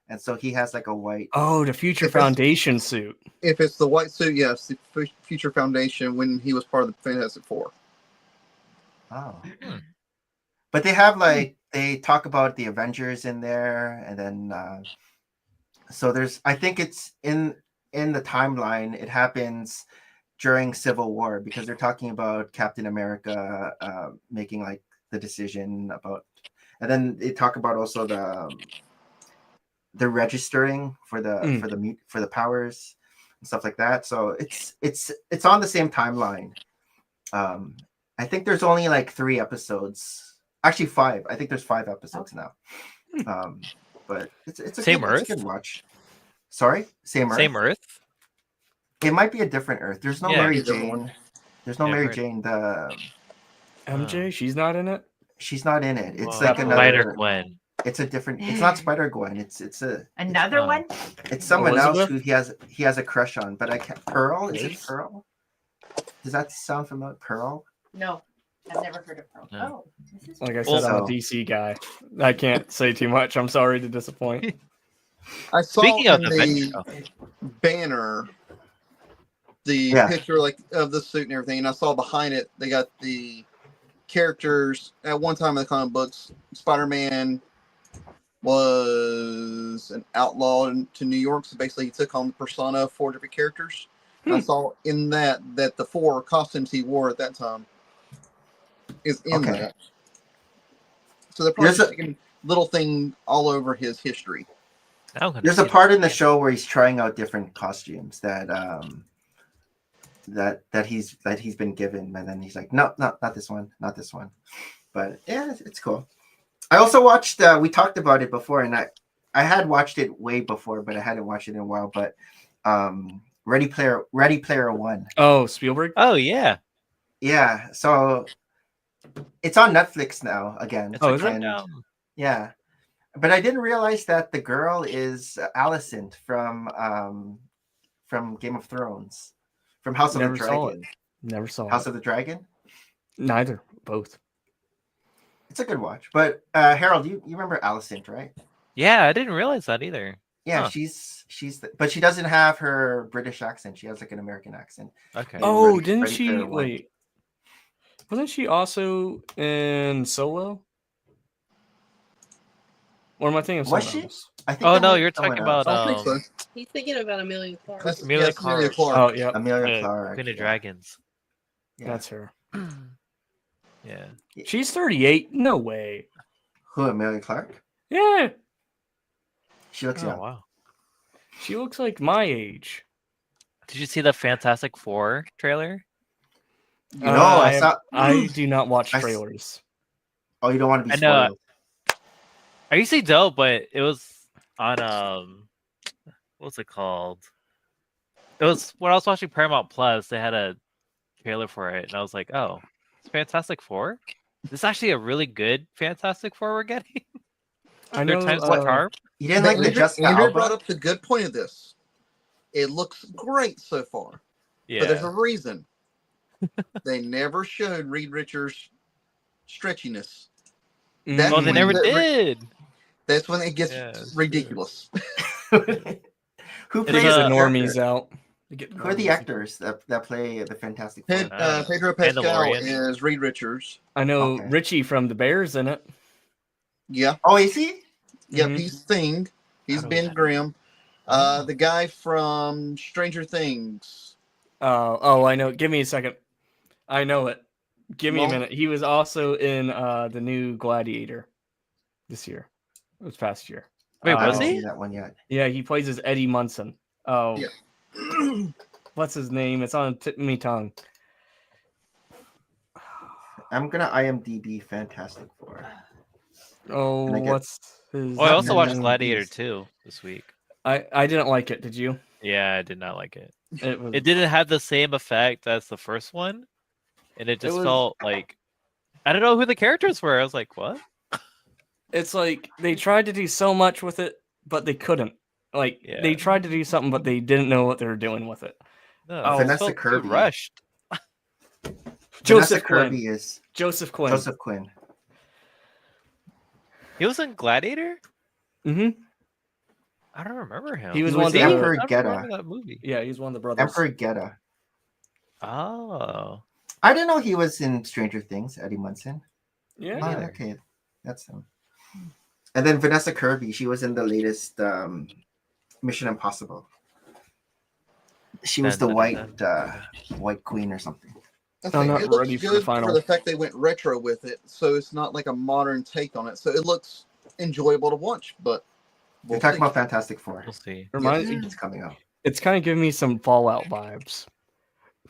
and so he has like a white.
Oh, the Future Foundation suit.
If it's the white suit, yes, the Future Foundation when he was part of the Fantastic Four.
Oh. But they have like they talk about the Avengers in there, and then so there's. I think it's in the timeline. It happens during Civil War because they're talking about Captain America making like the decision about, and then they talk about also the registering for the powers and stuff like that. So it's on the same timeline. I think there's only like 3 episodes, actually 5. I think there's 5 episodes now. But it's a
Same
good,
Earth?
It's a good watch. Sorry, same Earth.
Same Earth?
It might be a different Earth. There's no
Yeah,
Mary
it's a different
Jane.
one.
There's no
Yeah,
Mary
right.
Jane.
MJ, she's not in it?
She's not in it. It's
Oh,
like
Spider
another.
Gwen.
It's a different. It's not Spider Gwen.
Another
Oh.
one?
It's someone else
Elizabeth?
who he has a crush on. But I can't. Pearl? Is it
Ace?
Pearl? Does that sound familiar? Pearl?
No, I've never heard of Pearl.
No.
Oh, this is
Like I said, I'm a
Also-
DC guy. I can't say too much. I'm sorry to disappoint.
I saw
Speaking of
in
Avengers,
the banner the
Yeah.
picture like of the suit and everything, and I saw behind it they got the characters. At one time in the comic books, Spider-Man was an outlaw to New York, so basically he took on the persona of 4 different characters. And I saw in that the 4 costumes he wore at that time is in
Okay.
that. So they're probably
There's a-
taking little thing all over his history.
I'm gonna
There's a
see
part
that.
in the show where he's trying out different costumes that he's been given, and then he's like, no, not this one, not this one. But yeah, it's cool. I also watched. We talked about it before, and I had watched it way before, but I hadn't watched it in a while. But Ready Player One.
Oh, Spielberg?
Oh yeah.
Yeah, so it's on Netflix now again.
It's
Oh,
like
is it?
right now.
Yeah, but I didn't realize that the girl is Alicent from Game of Thrones, from House of
Never
the
saw
Dragon.
Never saw
House
it.
of the Dragon.
Neither. Both.
It's a good watch. But Harold, you remember Alicent, right?
Yeah, I didn't realize that either.
Yeah,
Huh.
but she doesn't have her British accent. She has like an American accent.
Okay.
Oh,
Ready-
didn't
Ready
she?
Player One.
Wait. Wasn't she also in Solo? Or am I thinking of
Was
someone
she?
else?
I think
Oh
that
no,
might be
you're
someone
talking
else.
about
I don't think so.
He's thinking about Amelia Clark.
That's
Amelia
yes, Amelia
Clark.
Clark.
Oh, yeah.
Amelia Clark.
Queen of
yeah.
Dragons.
Yeah.
That's her.
Yeah.
She's 38. No way.
Who? Amelia Clark?
Yeah.
She looks
Oh
young.
wow.
She looks like my age.
Did you see the Fantastic Four trailer?
No, I
am-
saw.
I do not watch
I s-
trailers.
Oh, you don't want to be
I know.
spoiled.
I used to dope, but it was on what's it called? It was when I was watching Paramount Plus. They had a trailer for it, and I was like, "Oh, it's Fantastic Four. This is actually a really good Fantastic Four we're getting."
I
Their
know.
times the charm.
You didn't like the
Andrew,
Jessica
Andrew
Alba?
brought up the good point of this. It looks great so far, but there's a
Yeah.
reason. They never showed Reed Richards' stretchiness. That
Well, they
when
never
the-
did.
That's when it gets
Yeah, that's
ridiculous.
Who
It's
plays
These
a-
the
normies
character?
out. to get
Who are the actors that play the Fantastic Four?
Pedro Pascal
Mandalorian.
is Reed Richards.
I know
Okay.
Richie from the Bears in it.
Yeah.
Oh, is he?
Yep,
Mhm.
he's Thing. He's
How do
Ben
we-
Grimm.
Oh.
The guy from Stranger Things.
Oh, I know. Give me a second. I know it. Give me a
Well-
minute. He was also in the new Gladiator this year. It was past year.
Wait,
I
was
haven't
he?
seen that one yet.
Yeah, he plays as Eddie Munson. Oh,
Yeah.
what's his name? It's on the tip of my tongue.
I'm gonna IMDb Fantastic Four.
Oh,
Can I get-
what's his?
Oh, I also
Not
watched
many
Gladiator
movies.
2 this week.
I didn't like it. Did you?
Yeah, I did not like it.
It was.
It didn't have the same effect as the first one, and it just
was-
felt like I don't know who the characters were. I was like, what?
It's like they tried to do so much with it, but they couldn't. Like they
Yeah.
tried to do something, but they didn't know what they were doing with it.
No,
Oh,
it
Vanessa
felt too
Kirby.
rushed.
Vanessa
Joseph Quinn.
Kirby is
Joseph Quinn.
Joseph Quinn.
He was in Gladiator.
Mm-hmm.
I don't remember him.
He was
He
one
was
of the.
Emperor
I don't
Geta.
remember that movie.
Yeah, he's one of the brothers.
Emperor Geta.
Oh,
I didn't know he was in Stranger Things. Eddie Munson.
Yeah.
Oh, okay, that's him. And then Vanessa Kirby. She was in the latest Mission Impossible. She was the white queen or something.
I
I'm
think
not
it looks
ready for the
good
final.
for the fact they went retro with it, so it's not like a modern take on it. So it looks enjoyable to watch. But
We're talking about Fantastic Four.
we'll see.
Reminds
It's coming out.
It's kind of giving me some Fallout vibes,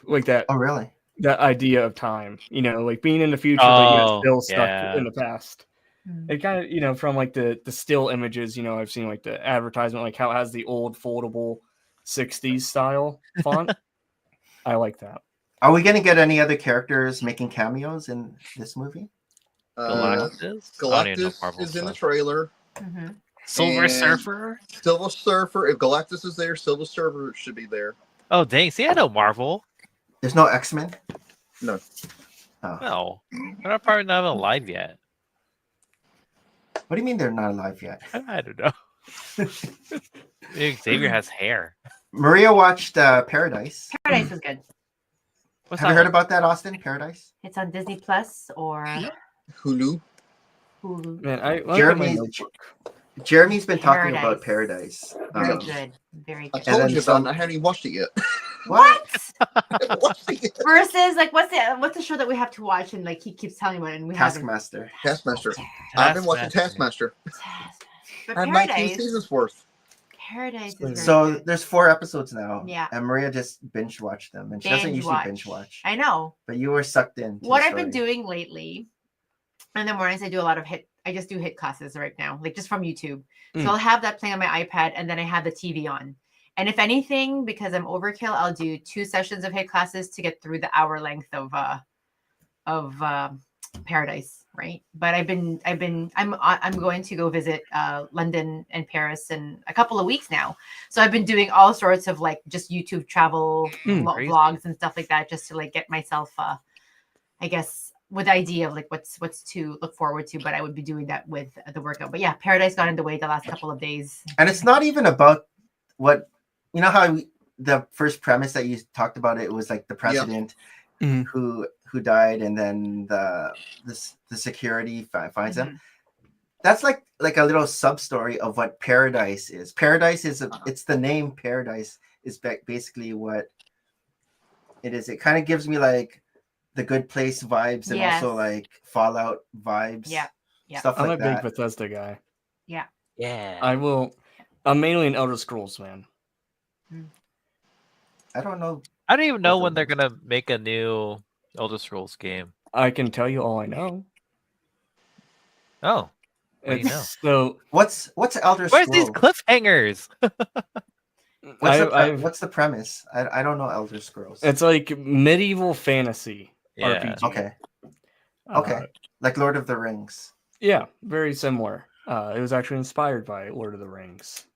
like that
Oh, really?
that idea of time. You know, like being in the future, but yet
Oh,
still stuck
yeah.
in the past.
Mm.
It kind of, you know, from like the still images. You know, I've seen like the advertisement, like how it has the old foldable '60s style font. I like that.
Are we gonna get any other characters making cameos in this movie?
Galactus. I don't even know
Galactus
Marvel
is in the
stuff.
trailer.
Mhm.
Silver
and-
Surfer.
Silver Surfer. If Galactus is there, Silver Surfer should be there.
Oh dang! See, I know Marvel.
There's no X-Men.
No.
Oh.
No, they're not probably not even alive yet.
What do you mean they're not alive yet?
I don't know. Maybe Xavier has hair.
Maria watched Paradise.
Paradise is good.
What's
Have
that
you heard
one?
about that, Austin? Paradise?
It's on Disney Plus or
Hulu.
Hulu.
Man, I
Jeremy's Jeremy's been talking about Paradise.
Very good. Very
I
good.
told
then
you
some-
about it. I haven't even watched it yet.
What?
I haven't watched it yet.
Versus like what's the show that we have to watch and like he keeps telling me about it and we haven't.
Taskmaster.
Taskmaster. I've been watching Taskmaster.
But
I have 19
Paradise,
seasons worth.
Paradise is very
So
good.
there's 4 episodes now.
Yeah.
And Maria just binge watched them, and she doesn't
Binge
usually
watch.
binge watch.
I know.
But you were sucked in. to
What
the
I've been
story.
doing lately, in the mornings I do a lot of I just do hit classes right now, like just from YouTube.
Mm.
So I'll have that playing on my iPad and then I have the TV on. And if anything, because I'm overkill, I'll do 2 sessions of hit classes to get through the hour length of Paradise, right? But I'm going to go visit London and Paris in a couple of weeks now. So I've been doing all sorts of like just YouTube travel
Crazy.
vlogs and stuff like that, just to like get myself, I guess, with the idea of like what's to look forward to. But I would be doing that with the workout. But yeah, Paradise got in the way the last couple of days.
And it's not even about what you know how the first premise that you talked about it was like the president
Mhm.
who died, and then the security finds him.
Mhm.
That's like a little sub story of what Paradise is. Paradise is it's the name Paradise is basically what it is. It kind of gives me like the Good Place vibes and also
Yes.
like Fallout vibes.
Yeah. Yeah.
Stuff
I'm
like
a big
that.
Bethesda guy.
Yeah.
I'm mainly an Elder Scrolls fan.
I don't know.
I don't even know
Both
when
of
they're
them.
gonna make a new Elder Scrolls game.
I can tell you all I know.
Oh, What do you know?
So
What's Elder
where's
Scrolls?
these cliffhangers?
What's the premise? I don't know Elder Scrolls.
it's like medieval fantasy
Yeah.
RPG.
Okay.
Uh,
Okay. Like Lord of the Rings.
Yeah, very similar. It was actually inspired by Lord of the Rings.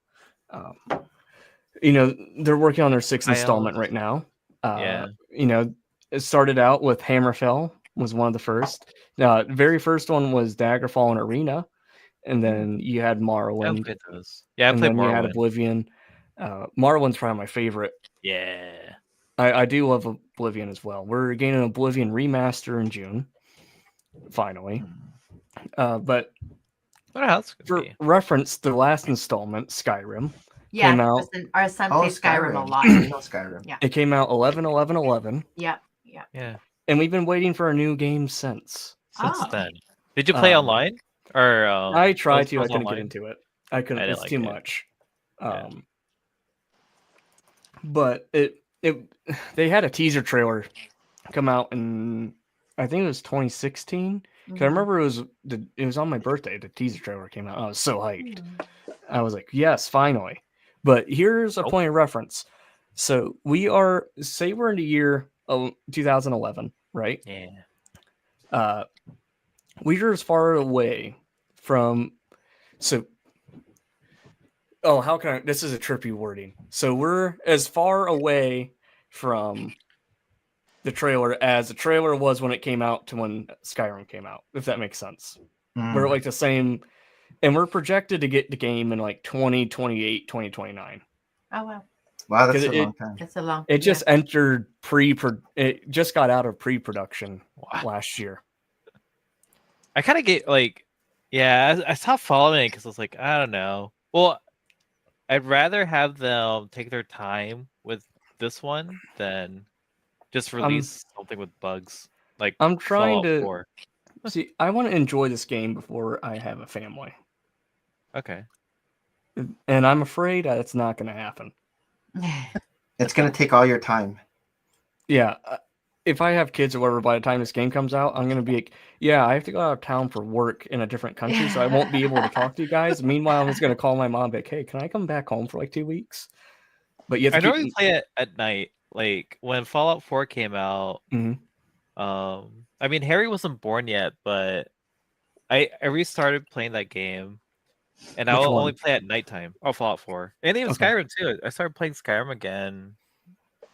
You know, they're working on their 6th
I
installment
almost-
right now.
Yeah.
You know, it started out with Hammerfell was one of the first. The very first one was Daggerfall and Arena, and then you had
I
Morrowind,
played those. Yeah, I
and
played
then you had
Morrowind.
Oblivion. Morrowind's probably my favorite
Yeah.
I do love Oblivion as well. We're getting an Oblivion remaster in June, finally. But
What else could
for
be?
reference, the last installment, Skyrim,
Yeah,
came out.
listen, our son
Oh,
plays Skyrim a lot.
I know Skyrim.
Yeah.
It came out 11/11/11,
Yeah.
Yeah.
and we've been waiting for a new game since.
Since
Oh.
then, did you play online or?
I tried
was-
to. I
was
couldn't get
online?
into it. I couldn't.
I didn't
It's
like
too
it.
much.
Yeah.
But they had a teaser trailer come out in, I think it was 2016. 'Cause I remember it was on my birthday. The teaser trailer came out. I was so hyped. I was like, yes, finally. But here's a point of reference. So we're in the year of 2011, right?
Yeah.
We're as far away from. So, how can I? This is a trippy wording. So we're as far away from the trailer as the trailer was when it came out to when Skyrim came out, if that makes sense. We're like the same, and we're projected to get the game in like 2028, 2029.
Oh wow,
Wow, that's
'Cause
a long time.
that's a long.
It just entered it just got out of pre-production
Wow.
last year.
I kind of get like, yeah, I stopped following it because I was like, I don't know. Well, I'd rather have them take their time with this one than just release something with bugs. Like
I'm trying
Fallout
to
4.
see. I want to enjoy this game before I have a family,
Okay.
and I'm afraid that's not going to happen.
It's gonna take all your time.
Yeah, if I have kids or whatever, by the time this game comes out, I'm going to be like, yeah, I have to go out of town for work in a different country, so I won't be able to talk to you guys. Meanwhile, I'm just going to call my mom, like, hey, can I come back home for like 2 weeks? But you have
I
to
normally play it at night. Like when Fallout 4 came out.
Mhm.
I mean, Harry wasn't born yet, but I restarted playing that game, and I
Which
will
one?
only play at nighttime. Oh, Fallout 4, and even
Okay.
Skyrim too. I started playing Skyrim again a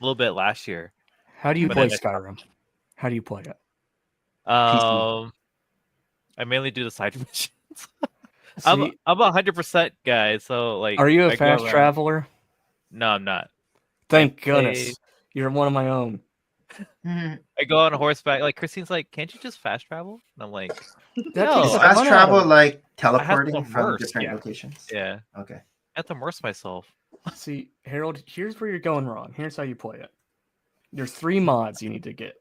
little bit last year.
How do you
But
play
then
Skyrim? How do you play it?
I mainly do the side missions. I'm
See,
100% guy, so like.
are you
I
a
go
fast
around-
traveler?
No, I'm not.
Thank
play-
goodness. You're one of my own.
I go on horseback. Like Christine's like, can't you just fast travel? And I'm like,
That
No,
takes
Is
a
fast
ton out
travel
of it.
like
to
teleporting from
immerse,
different
yeah.
locations?
yeah,
Okay.
I have to immerse myself.
See, Harold, here's where you're going wrong. Here's how you play it. There's 3 mods you need to get.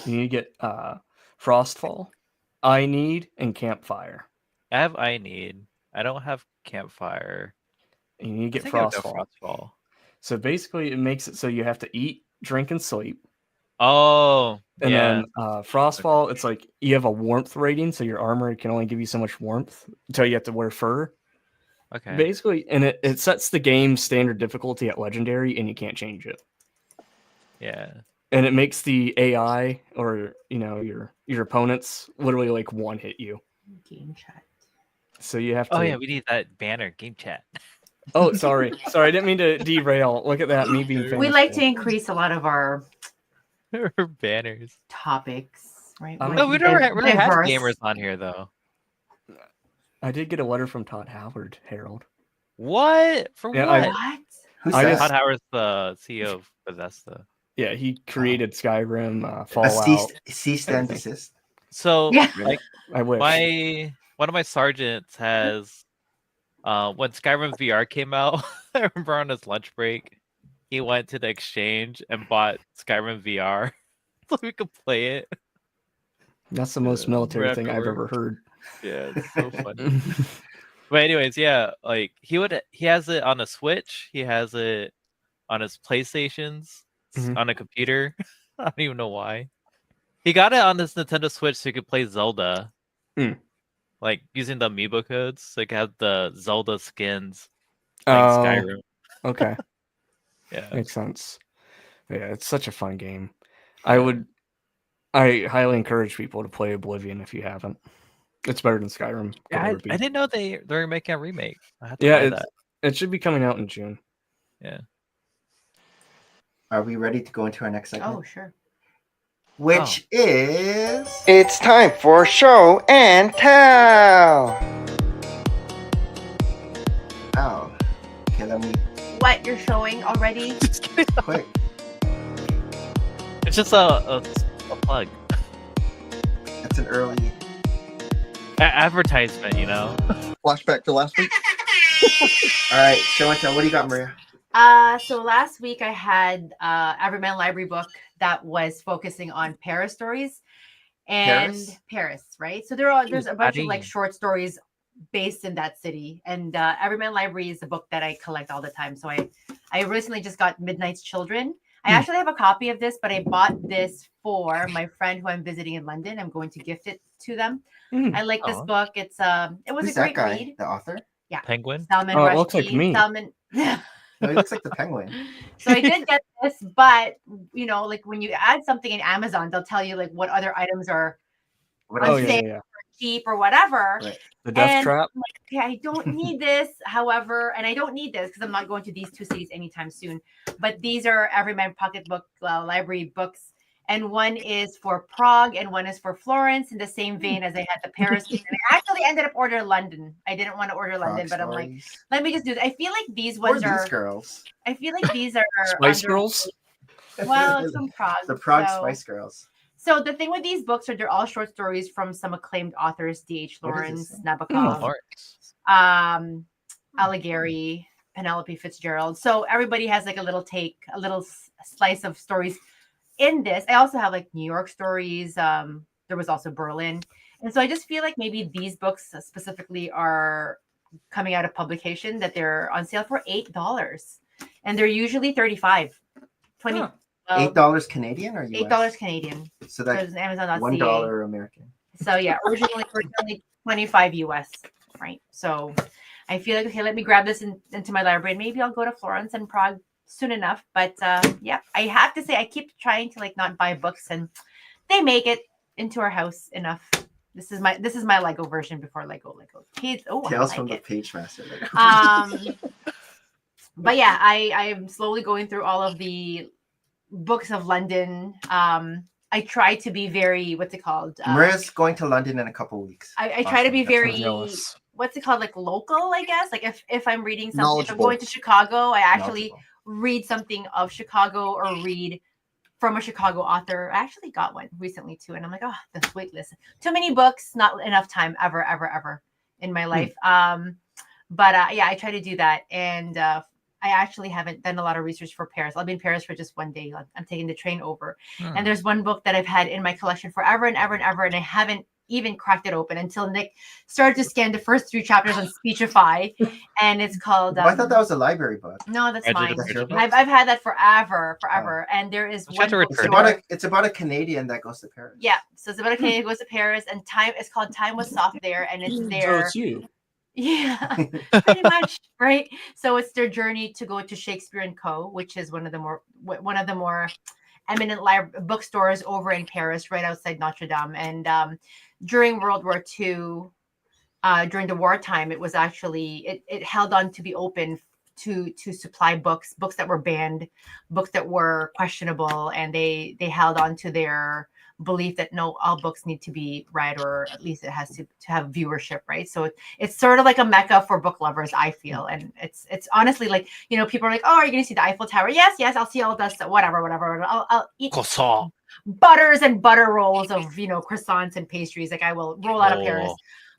You need to get Frostfall, I Need, and Campfire.
I have I need. I don't have campfire.
And you need to
I
get
think I have no
Frostfall.
Frostfall.
So basically, it makes it so you have to eat, drink, and sleep.
Oh,
And
yeah.
then Frostfall, it's like you have a warmth rating, so your armor can only give you so much warmth until you have to wear fur.
Okay.
Basically, and it sets the game's standard difficulty at legendary, and you can't change it.
Yeah.
And it makes the AI or your opponents literally like one hit you.
Game chat.
So you have to.
Oh yeah, we need that banner game chat.
Oh, sorry, I didn't mean to derail. Look at that, me being.
We like
famous.
to increase a lot of our
Banners.
topics, right?
I'm-
No, we've never had
diverse.
gamers on here though.
I did get a letter from Todd Howard, Harold.
What? For
Yeah,
what?
What?
Who's
I
that?
just-
Todd Howard's the CEO of Bethesda.
Yeah, he created Skyrim,
A
Fallout.
cease and
everything.
desist.
So
Yeah.
like
I wish.
one of my sergeants has when Skyrim VR came out, I remember on his lunch break, he went to the exchange and bought Skyrim VR so we could play it.
That's the most military thing I've
afterward.
ever heard.
Yeah, it's so funny. But anyways, yeah, like he has it on a Switch, he has it on his PlayStations,
Mhm.
on a computer. I don't even know why. He got it on this Nintendo Switch so he could play Zelda.
Hmm.
Like using the amiibo codes, so he could have the Zelda skins playing
Oh,
Skyrim.
okay,
Yeah.
makes sense. Yeah, it's such a fun game. I highly encourage people to play Oblivion if you haven't. It's better than Skyrim. could
Yeah, I
ever be.
didn't know they're making a remake. I have to
Yeah,
buy
it's,
that.
it should be coming out in June.
Yeah.
Are we ready to go into our next segment?
Oh, sure.
Which is
It's time for show and tell.
oh, okay. Let me
what you're showing already?
Quick.
It's just a plug.
That's an early.
Advertisement, you know.
Flashback to last week.
All right, show and tell. What do you got, Maria?
So last week I had Everyman Library book that was focusing on Paris stories and Paris, right? So there's a bunch of like short stories based in that city, and Everyman Library is a book that I collect all the time. So I recently just got Midnight's Children. I actually have a copy of this, but I bought this for my friend who I'm visiting in London. I'm going to gift it to them. I like this book. It was
Who's
a great
that guy?
read.
The author?
Yeah,
Penguin.
Salman
Oh, it
Rushdie.
looks like me.
Salman.
No, he looks like the penguin.
So I did get this, but you know, like when you add something in Amazon, they'll tell you like what other items are
What
on
else?
Oh,
sale
yeah.
or cheap or whatever.
Right.
The Death
And
Trap.
I'm like, okay, I don't need this. However, and I don't need this because I'm not going to these two cities anytime soon. But these are Everyman Pocketbook Library books. And one is for Prague and one is for Florence in the same vein as I had the Paris. And I actually ended up ordering London. I didn't want to order London, but I'm like, let me just do this. I feel like these ones
Who are
are.
these girls?
I feel like these are
Spice Girls.
Well, it's from Prague.
The Prague
so,
Spice Girls.
So the thing with these books are they're all short stories from some acclaimed authors: D.H.
What is
Lawrence,
this?
Nabokov, Alighieri, Penelope Fitzgerald. So everybody has like a little slice of stories in this. I also have like New York stories. There was also Berlin. And so I just feel like maybe these books specifically are coming out of publication that they're on sale for $8. And they're usually $35.
$8 Canadian or US?
$8 Canadian.
So
So
that's
it's Amazon.ca.
$1 American.
So yeah, originally 25 US, right? So I feel like, okay, let me grab this into my library and maybe I'll go to Florence and Prague soon enough. But yeah, I have to say I keep trying to like not buy books and they make it into our house enough. This is my Lego version before Lego kids. Oh,
Tales
I
from
like
the Page Master.
But yeah, I'm slowly going through all of the books of London. I try to be very, what's it called?
Maria's going to London in a couple weeks.
I try to be
Awesome.
very,
jealous.
what's it called? Like local, I guess. Like if I'm reading something, if I'm
Knowledgeable.
going to Chicago, I actually
Knowledgeable.
read something of Chicago or read from a Chicago author. I actually got one recently too. And I'm like, oh, this wait list. Too many books, not enough time ever in my life. But yeah, I try to do that. And I actually haven't done a lot of research for Paris. I'll be in Paris for just one day. I'm taking the train over. And there's one book that I've had in my collection forever and ever, and I haven't even cracked it open until Nick started to scan the first 3 chapters on Speechify. And it's called...
I thought that was a library book.
No, that's mine.
Registered
I've had that forever. And there is one book
It's about a Canadian that goes to Paris.
Yeah. So it's about a Canadian who goes to Paris, and it's called Time Was Soft There, and it's
So
there.
it's you.
Yeah, pretty much, right? So it's their journey to go to Shakespeare and Co., which is one of the more eminent bookstores over in Paris, right outside Notre Dame. And during World War II, during the wartime, it was actually it held on to be open to supply books that were banned, books that were questionable, and they held on to their belief that no, all books need to be read, or at least it has to have viewership, right? So it's sort of like a mecca for book lovers, I feel. And it's honestly like, you know, people are like, oh, are you going to see the Eiffel Tower? Yes, I'll see all this, whatever. I'll eat
Croissant.
butters and butter rolls of, you know, croissants and pastries. Like I will roll out of Paris.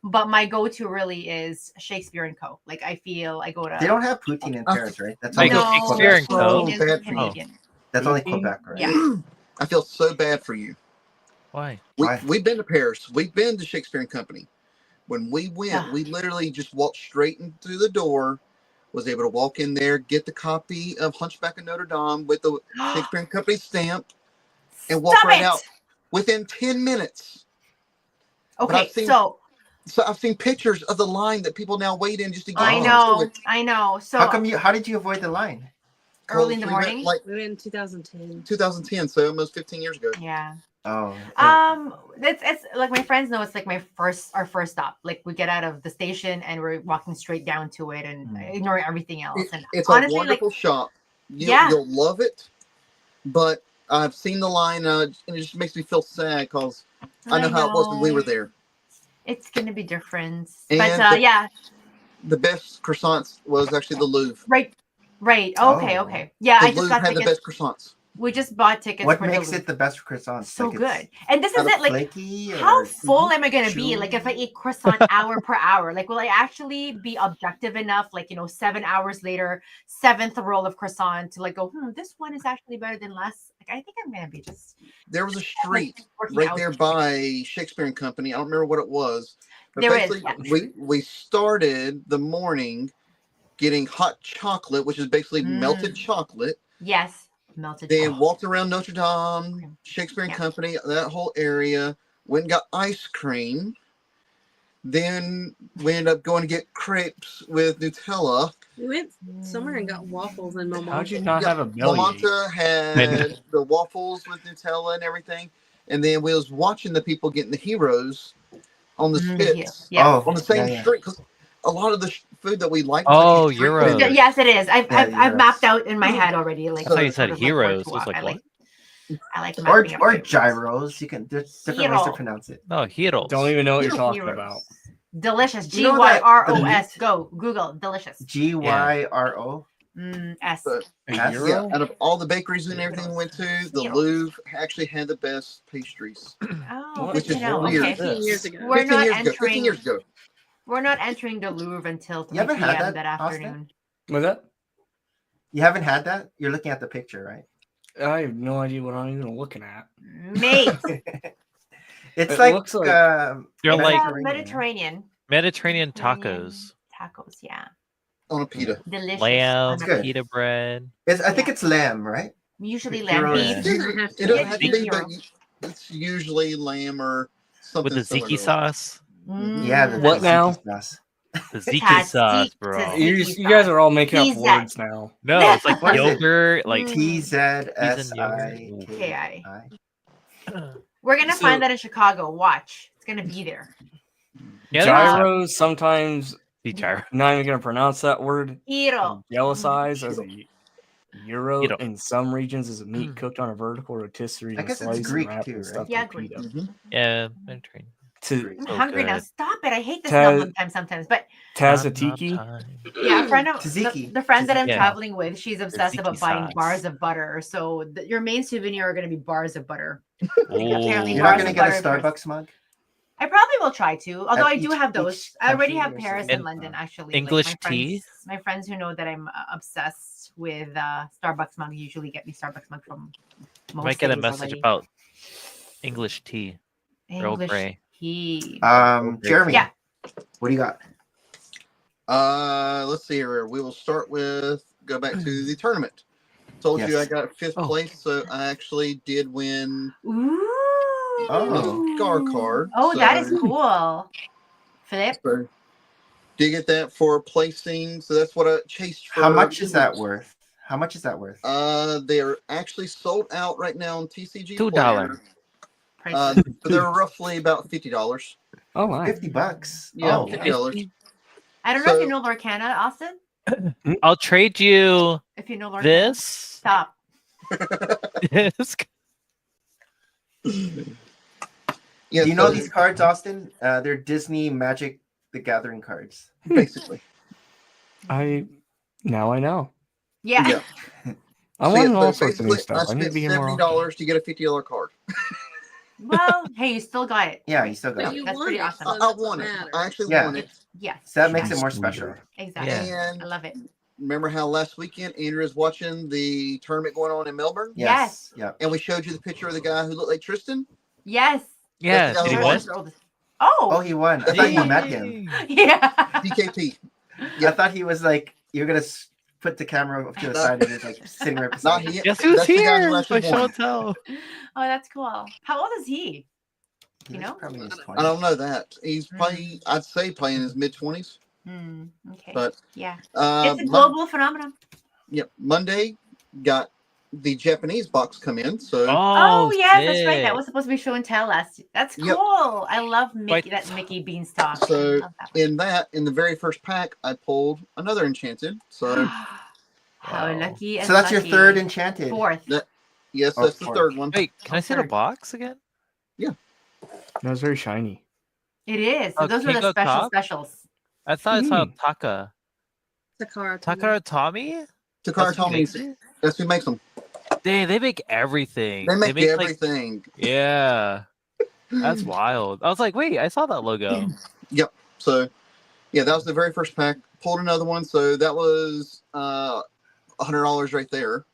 But my go-to really is Shakespeare and Co. Like I feel I go to.
They don't have poutine in Paris, right? That's
Like
only
Shakespeare and Co.
Poutine is
Bad for you.
Canadian.
That's only Quebec, right?
Yeah.
I feel so bad for you.
Why?
Why?
We've been to Paris. We've been to Shakespeare and Company. When we went,
Yeah.
we literally just walked straight in through the door, was able to walk in there, get the copy of Hunchback of Notre Dame with the Shakespeare and Company stamp, and walk
Stop
right
it!
out within 10 minutes.
Okay,
I've seen-
so
So I've seen pictures of the line that people now wait in just to get
I
into
know.
it.
So
How did you avoid the line?
early in the
We went,
morning.
like
We went in 2010.
2010, so almost 15 years ago.
Yeah.
Oh.
It's like my friends know it's like our first stop. Like we get out of the station and we're walking straight down to it and ignoring everything else. And
It's
honestly,
a wonderful shop.
Yeah.
You'll love it. But I've seen the line, and it just makes me feel sad because I know how it was when we were there.
It's gonna be different.
And
But yeah,
The best croissants was actually the Louvre.
right. Right. Okay.
Oh.
Okay. Yeah,
The
I just
Louvre
got
had the
tickets.
best croissants.
We just bought tickets.
What
for
makes
the
it the best croissants?
so
Like,
good? And this is
Kind of
it. Like,
flaky
how
or
full am I gonna be? Like, if I
chewy?
eat croissant hour per hour, like, will I actually be objective enough? Like, 7 hours later, seventh roll of croissant to like go, this one is actually better than last. Like, I think I'm gonna be just
There was a street
working
right
out.
there by Shakespeare and Company. I don't remember what it was. But
There is,
basically,
yeah.
we started the morning getting hot chocolate, which is basically melted chocolate.
Yes, melted.
Then
chocolate.
walked around Notre Dame, Shakespeare and
Yeah.
Company, that whole area. Went and got ice cream. Then we ended up going to get crepes with Nutella.
We went somewhere and got waffles in Momo.
How'd you not
Yeah,
have a bellyache?
Lamanta had the waffles with Nutella and everything. And then we was watching the people getting the heroes on the spits
Yeah.
Oh,
on the same
yeah.
street. Because a lot of the food that we like.
Oh,
street
Euros.
vendors.
Yes, it is. I've
Euros.
mapped out in my head already. Like,
I thought you
sort
said
of like where
heroes.
to
I was
walk.
like, what?
I like
Or
mapping out
or
my routes.
gyros. You can. There's different ways to
Hero.
pronounce it.
No, heroes.
Don't even know what you're
Heroes.
talking about.
Delicious.
You know that
GYROS. Go Google delicious.
GYRO.
S.
But
A
That's-
euro?
out of all the bakeries and everything we went to, the
Heroes.
Louvre actually had the best pastries.
Oh,
What
good
is
to know.
weird.
Okay.
15 years ago.
We're
15
not
years ago. 15
entering.
years ago.
We're not entering the Louvre until 3
You haven't had
p.m.
that,
that
Austin?
afternoon.
Was that?
You haven't had that? You're looking at the picture, right?
I have no idea what I'm even looking at.
Mate,
It's
It
like,
looks like-
They're
it's
like
Mediterranean
Mediterranean tacos.
tacos. Yeah,
On a pita.
delicious.
Lamb,
It's good.
pita bread.
I think it's lamb, right?
Usually
Hero
lamb
is-
beef.
It doesn't have to
It doesn't
be.
have to be,
Hero.
but it's usually lamb or something
With the
similar
ziki
to it.
sauce.
Yeah. The
What
tzatziki
now?
sauce.
The ziki
Tzatziki-
sauce, bro.
tzatziki.
You guys are all making up
Pizza.
words now.
No, it's like
What is it?
yogurt, like
TZSIKI.
We're gonna
So-
find that in Chicago. Watch, it's gonna be there.
yeah,
Gyros, sometimes
the gyro.
not even going to pronounce that word.
Hero.
Yellowsize as a euro
Gyro.
in some regions is a meat cooked on a vertical rotisserie
I
and
guess it's
sliced
Greek
and wrapped
too,
in
right?
stuffed
Yeah,
with
Greek.
pita.
Mhm.
Yeah, Mediterranean.
To
I'm
So
hungry now.
good.
Stop it. I hate this
Taz-
stuff sometimes. But
Tazatiki.
yeah, a friend of
Tzatziki.
the friend that I'm
Yeah.
traveling with, she's obsessed
Tzatziki
about buying
sauce.
bars of butter. So your main souvenir are going to be bars of butter. Apparently
You're
bars
not gonna
of
get a
butter and
Starbucks mug?
I probably will try to, although I do
each-
have those.
each
I already
country
have
or
Paris
something?
and London, actually.
English
my
tea?
friends, my friends who know that I'm obsessed with Starbucks mug usually get me Starbucks mug from most
Might get a
cities
message
already.
about English tea. Earl
English
Grey.
tea.
Jeremy.
Yeah.
What do you got?
Let's see here. We will start with go back to the tournament. Told you I
Yes.
got fifth
Oh.
place, so I actually did win
Ooh.
Oh.
Scar card.
Oh, that
so-
is cool. Flip.
So did get that for placing. So that's what I chased for.
How much is that worth? How much is that worth?
They are actually sold out right now on TCG.
$2.
Player.
Price.
But they're roughly about $50.
Oh, my.
$50.
Yeah,
Oh,
$50.
I don't know if
so-
you know Lorcana, Austin.
I'll trade you
If you know Lorcana.
this.
Stop.
This.
Yeah,
Do you know
so
these cards, Austin? They're Disney Magic the Gathering cards.
basically.
Now I know.
Yeah.
Yeah.
I'm
So,
learning
yeah,
all
so
sorts of new
basically,
stuff. I need to be here more often.
$70 to get a $50 card.
Well, hey, you still got it.
Yeah, you still got
But
it.
you
That's
won
pretty
it,
awesome.
so
I
that's what
won it.
matters.
I actually
Yeah.
won it.
Yes.
So that makes it
Nice
more
to
special.
meet
Exactly.
Yeah.
And
I love it.
remember how last weekend Andrew was watching the tournament going on in Melbourne?
Yes.
Yep.
And we showed you the picture of the guy who looked like Tristan?
Yes.
Yeah,
That's the
did he
guy who
win?
won.
Oh,
Oh.
he won. I thought you met him.
Yeah.
DKP.
I thought he was like, you're going to put the camera up to the side and he was like sitting right
Not
beside you.
he.
Guess who's
That's the guy
here?
who
My
actually
show
won.
and tell.
Oh, that's cool. How old is he?
He
You
was
know?
probably in his 20s.
I don't know that. He's probably, I'd say, playing in his mid 20s.
Okay.
But
yeah.
uh,
It's a global phenomenon.
Monday got the Japanese box come in. So
Oh, yeah, that's right. That
sick.
was supposed to be show and tell last. That's cool.
Yep.
I love Mickey.
Like-
That Mickey Beanstalk.
So,
I love that one.
in the very first pack, I pulled another enchanted. So
How
Wow.
lucky and
So that's your
lucky.
third enchanted.
Fourth.
yes,
Oh,
that's the
four.
third one.
Wait, can I see the
third.
box again?
That was very shiny.
It is. So
Oh,
those were the
King of
special
Top?
specials.
I thought I saw
Mm.
Taka.
Takara.
Takara Tommy?
Takara told me
makes it?
that's who makes them.
Dang, they make everything.
They make
like,
everything.
yeah, that's wild. I was like, wait, I saw that logo.
Yep. So, yeah, that was the very first pack. Pulled another one, so that was $100 right there.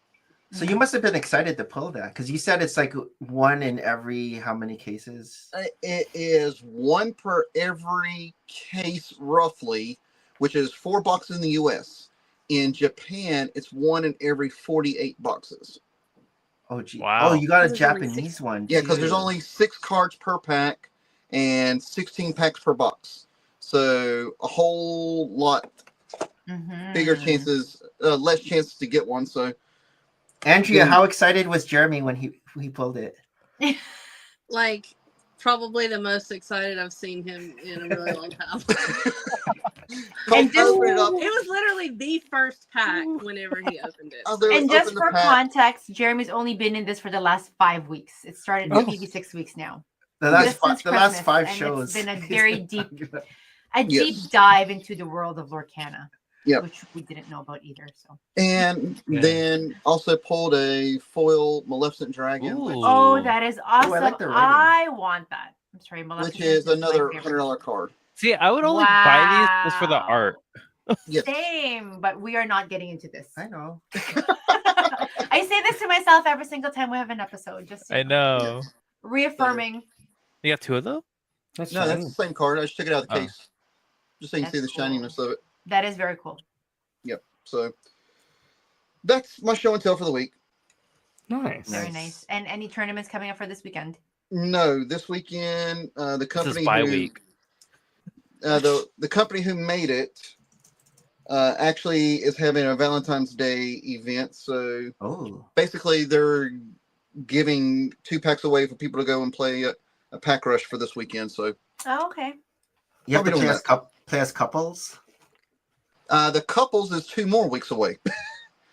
So you must have been excited to pull that because you said it's like one in every how many cases?
It is one per every case, roughly, which is 4 boxes in the U.S. In Japan, it's one in every 48 boxes.
Oh, gee.
Wow.
Oh, you got a
There's only
Japanese
6.
one.
Yeah, because there's
too.
only 6 cards per pack and 16 packs per box. So a whole lot bigger chances, less chances to get one. So,
Andrea,
Yeah.
how excited was Jeremy when he pulled it?
Like, probably the most excited I've seen him in a really long time.
Colt
just-
opened it up.
It was literally the first pack whenever he opened it.
I
So-
literally
And just
opened the
for
pack.
context, Jeremy's only been in this for the last 5 weeks. It started
Yes.
maybe 6 weeks now.
The last
Just since
the last
Christmas,
5
and
shows.
it's been a
He's
very
been
deep-
talking about-
A
Yes.
deep dive into the world of Lorcana,
Yep.
which we didn't know about either. So,
And
Yeah.
then also pulled a foil Maleficent Dragon, which,
Ooh.
oh, that is awesome!
I like the writing.
I want that. I'm sorry,
which
Maleficent
is
my
another
favorite.
$100 card.
See, I would only buy these just for the
Wow.
art.
Yes.
Same, but we are not getting into this.
I know.
I say this to myself every single time we have an episode. Just
I know.
reaffirming.
You got 2 of them?
That's
No, that's
shiny.
the same card. I just took it out of the
Oh.
case. Just so you can see the
That's cool.
shininess of it.
That is very cool.
So that's my show and tell for the week.
Nice.
Very nice. And any tournaments coming up for this weekend?
No, this weekend, the
This
company
is bye
who,
week.
the company who made it actually is having a Valentine's Day event. So
Oh,
basically, they're giving 2 packs away for people to go and play a pack rush for this weekend. So
Oh, okay.
you have to
Probably
play
doing
as, play as couples.
the couples is 2 more weeks away.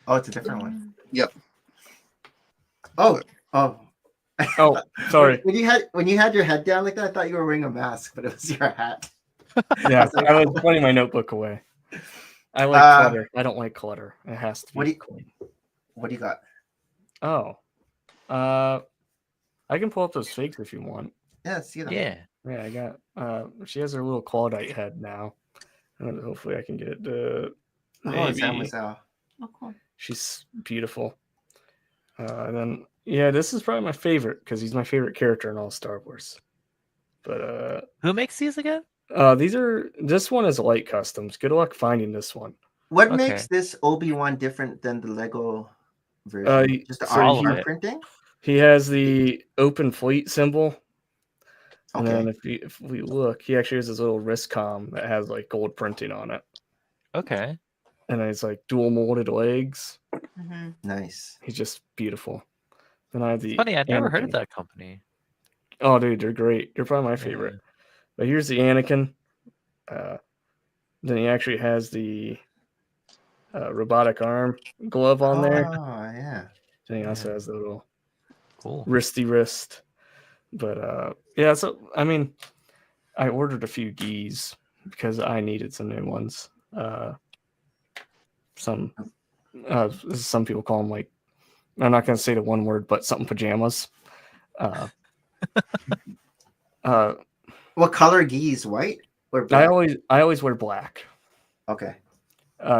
Oh, it's a different one.
Yep.
Oh,
Oh, sorry.
When you had your head down like that, I thought you were wearing a mask, but it was your hat.
Yeah, I was putting my notebook away. I like clutter. I don't like clutter. It has to be
What do you-
clean.
What do you got?
Oh, I can pull up those figs if you want.
Yeah, see them.
Yeah.
Yeah, I got. She has her little clawdite head now. And hopefully, I can get it.
Oh, it's
Maybe.
Mademoiselle.
Oh, cool.
She's beautiful. And then yeah, this is probably my favorite because he's my favorite character in all Star Wars. But
Who makes these again?
this one is light customs. Good luck finding this one.
What
Okay.
makes this Obi-Wan different than the Lego version? Just the
so
all of
art
it.
printing?
He has the open fleet symbol. And
Okay.
then if we look, he actually has this little wrist comm that has like gold printing on it.
Okay.
And then it's like dual molded legs.
Mm-hmm.
Nice.
He's just beautiful. Then I have the
It's funny, I never heard of
Anakin.
that company.
Oh, dude, they're great. They're probably my favorite. But here's the Anakin. Then he actually has the robotic arm glove on there.
Oh, yeah.
Then he also has the little
Cool.
wristy wrist. But yeah, so I mean, I ordered a few geese because I needed some new ones. Some people call them like, I'm not gonna say the one word, but something pajamas.
What color geese? White or black?
I always wear black.
Okay.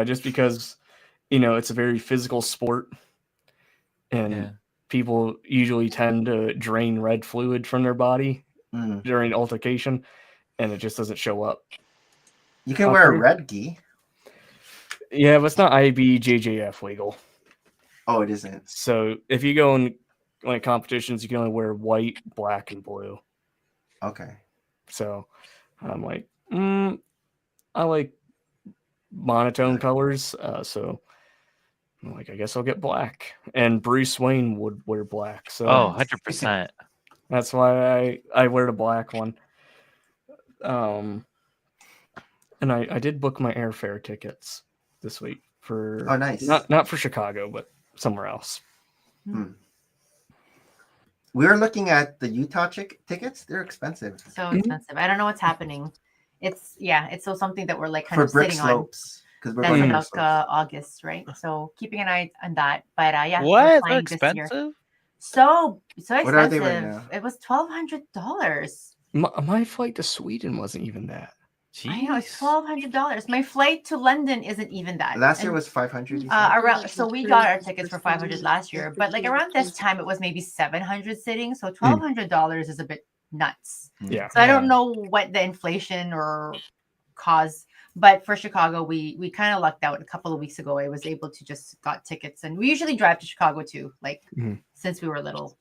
Just because it's a very physical sport, and
Yeah.
people usually tend to drain red fluid from their body
Mm.
during altercation, and it just doesn't show up.
You can wear a
Okay.
red gi.
Yeah, but it's not IBJJF legal.
Oh, it isn't.
So if you go in like competitions, you can only wear white, black, and blue.
Okay.
So I'm like, I like monotone colors. So I'm like, I guess I'll get black. And Bruce Wayne would wear black. So
Oh, 100%.
that's why I wear the black one. And I did book my airfare tickets this week for
Oh, nice.
not for Chicago, but somewhere else.
We were looking at the Utah tickets. They're expensive.
So expensive. I don't know what's happening. It's still something that we're like kind
For
of
brick
sitting on.
slopes. because we're
That's
going
in
to Whistles.
August, right? So keeping an eye on that. But yeah, we're
What? They're
flying this year.
expensive?
So expensive.
What are they right now?
It was $1,200.
My flight to Sweden wasn't even that.
I know it's
Jeez.
$1,200. My flight to London isn't even that.
Last year
And,
was 500. You said?
around. So we got our tickets for 500 last year, but like around this time, it was maybe 700 sitting. So $1,200 is a bit nuts.
Yeah.
So I don't know what the inflation or cause, but for Chicago, we kind of lucked out a couple of weeks ago. I was able to just got tickets, and we usually drive to Chicago too, like since we were little.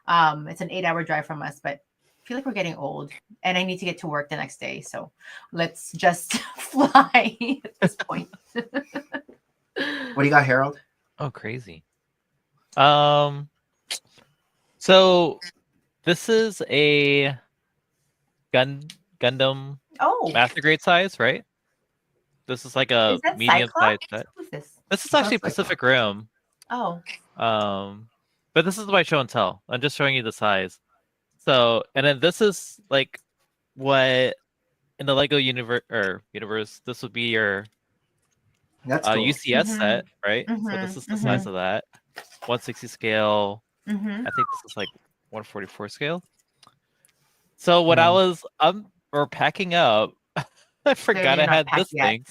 It's an 8-hour drive from us, but I feel like we're getting old, and I need to get to work the next day. So let's just fly at this point.
What do you got, Harold?
Oh, crazy. So this is a Gundam
Oh,
master grade size, right? This is like a
is that
medium size
Cyclops?
set.
Who's this?
This is actually
Sounds
Pacific Rim.
Oh,
But this is my show and tell. I'm just showing you the size. So, and then this is like what in the Lego universe, this would be your
That's cool.
UCS
Mhm.
set, right? So
Mhm,
this is the size of that. 160 scale.
mm-hmm.
I think this is like 144 scale. So when I was or packing up, I forgot I
not
had
packed
this
yet.
thing.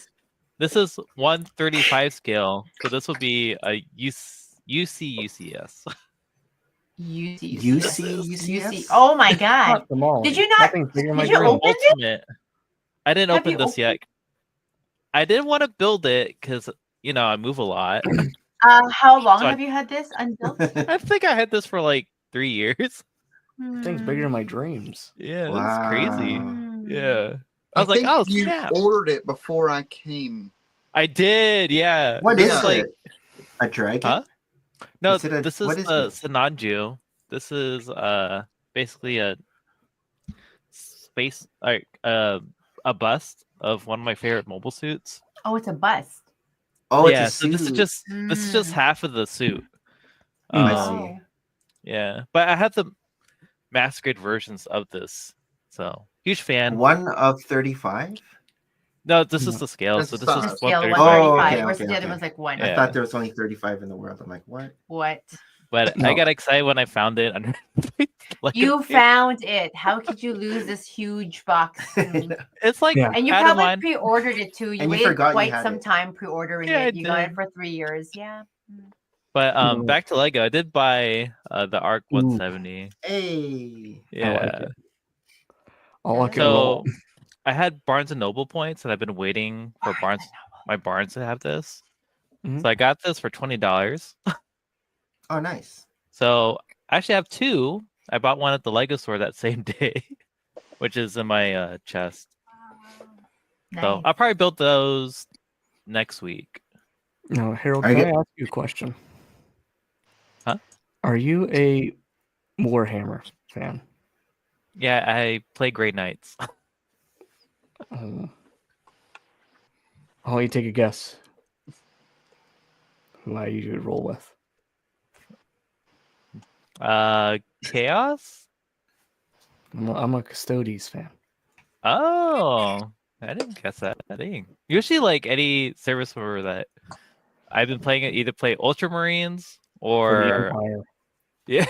This is 135 scale. So this would be a UCS.
UC. Oh my god!
Not them all.
Did you not?
Nothing's bigger than my
Did you
dream.
open it?
Ultimate. I didn't
Have
open
you
this yet. I didn't want to build it because I move a lot.
How long
So I-
have you had this unbuilt?
I think I had this for like 3 years.
Thing's bigger than my dreams.
Yeah, that's crazy.
Hmm.
Yeah. I was like,
think
oh
you
snap.
ordered it before I came.
I did, yeah.
What
This
is
is like
it? A dragon?
Huh? No,
Is it a-
this is
what is
the
it?
Sinanju. This is basically a space like a bust of one of my favorite mobile suits.
Oh, it's a bust.
Oh,
yeah,
it's a
so this is
suit.
just half of the suit.
I
Oh.
see.
Yeah, but I have the mass grade versions of this, so huge fan.
1 of 35?
No, this is the scale.
That's
So this
the
is
size.
Scale
135.
135
okay,
versus
okay,
the other
okay.
one's like 1.
Yeah.
I thought there was only 35 in the world. I'm like, what?
What?
But
No.
I got excited when I found it under like
You found it. How could you lose this huge box?
it's like
Yeah.
And you
out of
probably
line.
pre-ordered it too. You
And you
waited
forgot you
quite
had
some
it.
time pre-ordering
Yeah, I
it. You got
did.
it for 3 years. Yeah.
But
Mm.
back to Lego. I did buy the Arc
Ooh.
170.
Hey.
Yeah.
it. All I can
So
roll.
I had Barnes and Noble points, and I've been waiting for my Barnes to have this.
Mhm.
So I got this for $20.
Oh, nice.
So I actually have 2. I bought one at the Lego store that same day, which is in my chest. So
Nice.
I'll probably build those next week.
No, Harold,
Are
can
you-
I ask you a question?
Huh?
Are you a Warhammer fan?
Yeah, I play Grey Knights.
I'll let you take a guess who I usually roll with.
Chaos?
I'm a Custodes fan.
Oh, I didn't guess that. Dang. Usually, like any service member that I've been playing, it either play Ultramarines
For the
or
Empire.
yeah.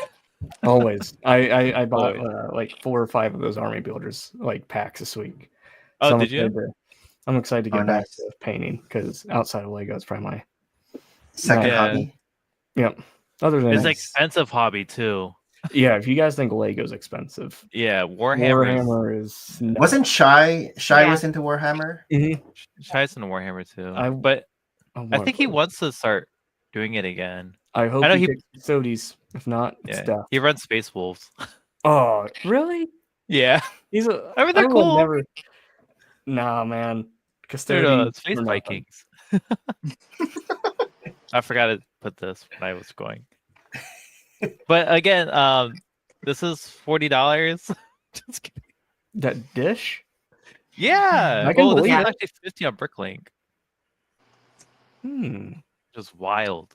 Always. I bought
Always.
like 4 or 5 of those army builders like packs this week.
Oh,
I'm
did you?
I'm excited to get
Oh,
back
nice.
to painting because outside of Lego, it's probably my
Second
Yeah.
hobby.
yep. Other than
It's an
Nice.
expensive hobby too.
yeah, if you guys think Lego's expensive,
Yeah, Warhammer.
Warhammer is nuts.
Wasn't Shy
Yeah.
was into Warhammer?
Tries in Warhammer too.
I-
but
I
I
wanna
think he
play.
wants to start doing it again.
I hope
I know
he
he-
picks Custodes. If not, it's
Yeah,
death.
he runs Space Wolves.
Oh, really?
Yeah,
He's a.
I mean, they're
everyone
cool.
Never... Nah, man.
They're
Custodes.
Space
are nothing.
Vikings. I forgot to put this when I was going. But again, this is $40. Just kidding.
That dish?
Yeah.
I can
Oh, this is
believe it.
actually 50 on Bricklink. Just wild.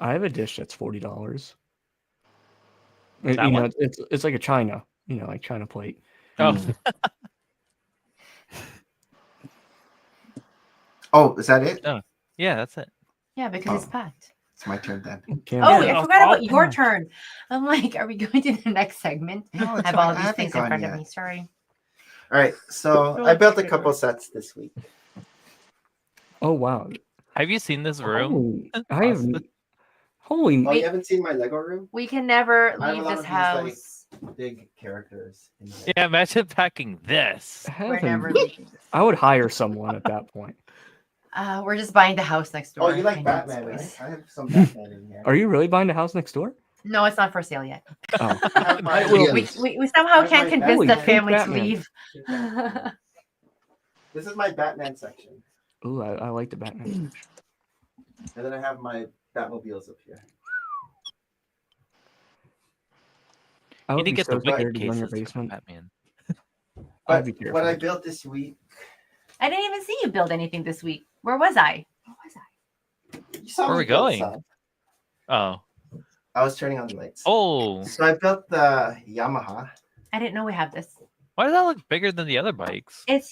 I have a dish that's $40.
That
You know,
one?
it's like a china, like china plate.
Oh,
Mm. Oh, is that it?
Yeah, that's it.
Yeah, because it's
Oh.
packed.
It's my turn then.
Okay.
Oh,
Yeah,
I forgot about
I'll
your
pass.
turn. I'm like, are we going to the next segment?
No,
I
it's
have
fine.
all
I
these
haven't
things in
gone
front of
yet.
me. Sorry.
All right, so I built a couple sets this week.
Oh wow.
Have you seen this room?
Holy, I have.
Austin?
Holy.
Oh, you haven't seen my Lego room?
We can never
I have a
leave
lot
this
of these, like,
house.
Big characters. In there.
Yeah, imagine packing this.
We're
Heaven.
never leaving this.
I would hire someone at that point.
We're just buying the house next door.
Oh, you like
I know
Batman,
it's
right?
waste.
I have some Batman in here.
Are you really buying the house next door?
No, it's not for sale yet.
Oh,
I have my-
It will
Yeah.
be.
We somehow
Where's
can't
my
convince
Holy
the
pink
family to
Batman.
leave.
This is my Batman section,
Ooh, I like the Batman.
and then I have my Batmobiles up here.
I
You
would
need to
be
get
so
the wicked
scared to go in your
cases for
basement.
Batman.
I'd
But
be
what I
terrified.
built this week,
I didn't even see you build anything this week. Where was I?
you saw
Where are
me
we
build
going?
some.
Oh.
I was turning on the lights.
Oh.
So I built the Yamaha.
I didn't know we have this.
Why does that look bigger than the other bikes?
It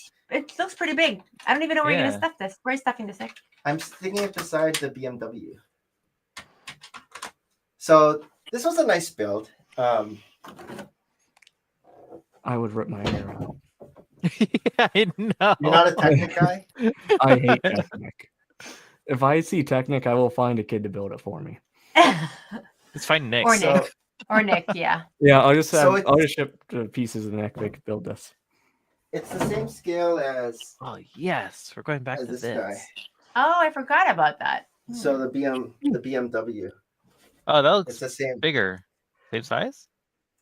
looks pretty big. I don't even know where you're
Yeah.
gonna stuff this. Where are you stuffing this?
I'm sticking it beside the BMW. So this was a nice build.
I would rip my hair out.
Yeah, I know.
You're not a Technic guy?
I hate Technic. If I see Technic, I will find a kid to build it for me.
It's fine, Nick.
Or
So-
Nick. Or Nick, yeah.
Yeah, I'll just
So
I'll just ship the pieces of the neck. They could build this.
It's the same scale as
Oh yes, we're going back to
this
this.
guy.
Oh, I forgot about that.
So the BMW.
Oh, that
It's
looks
the same.
bigger. Same size?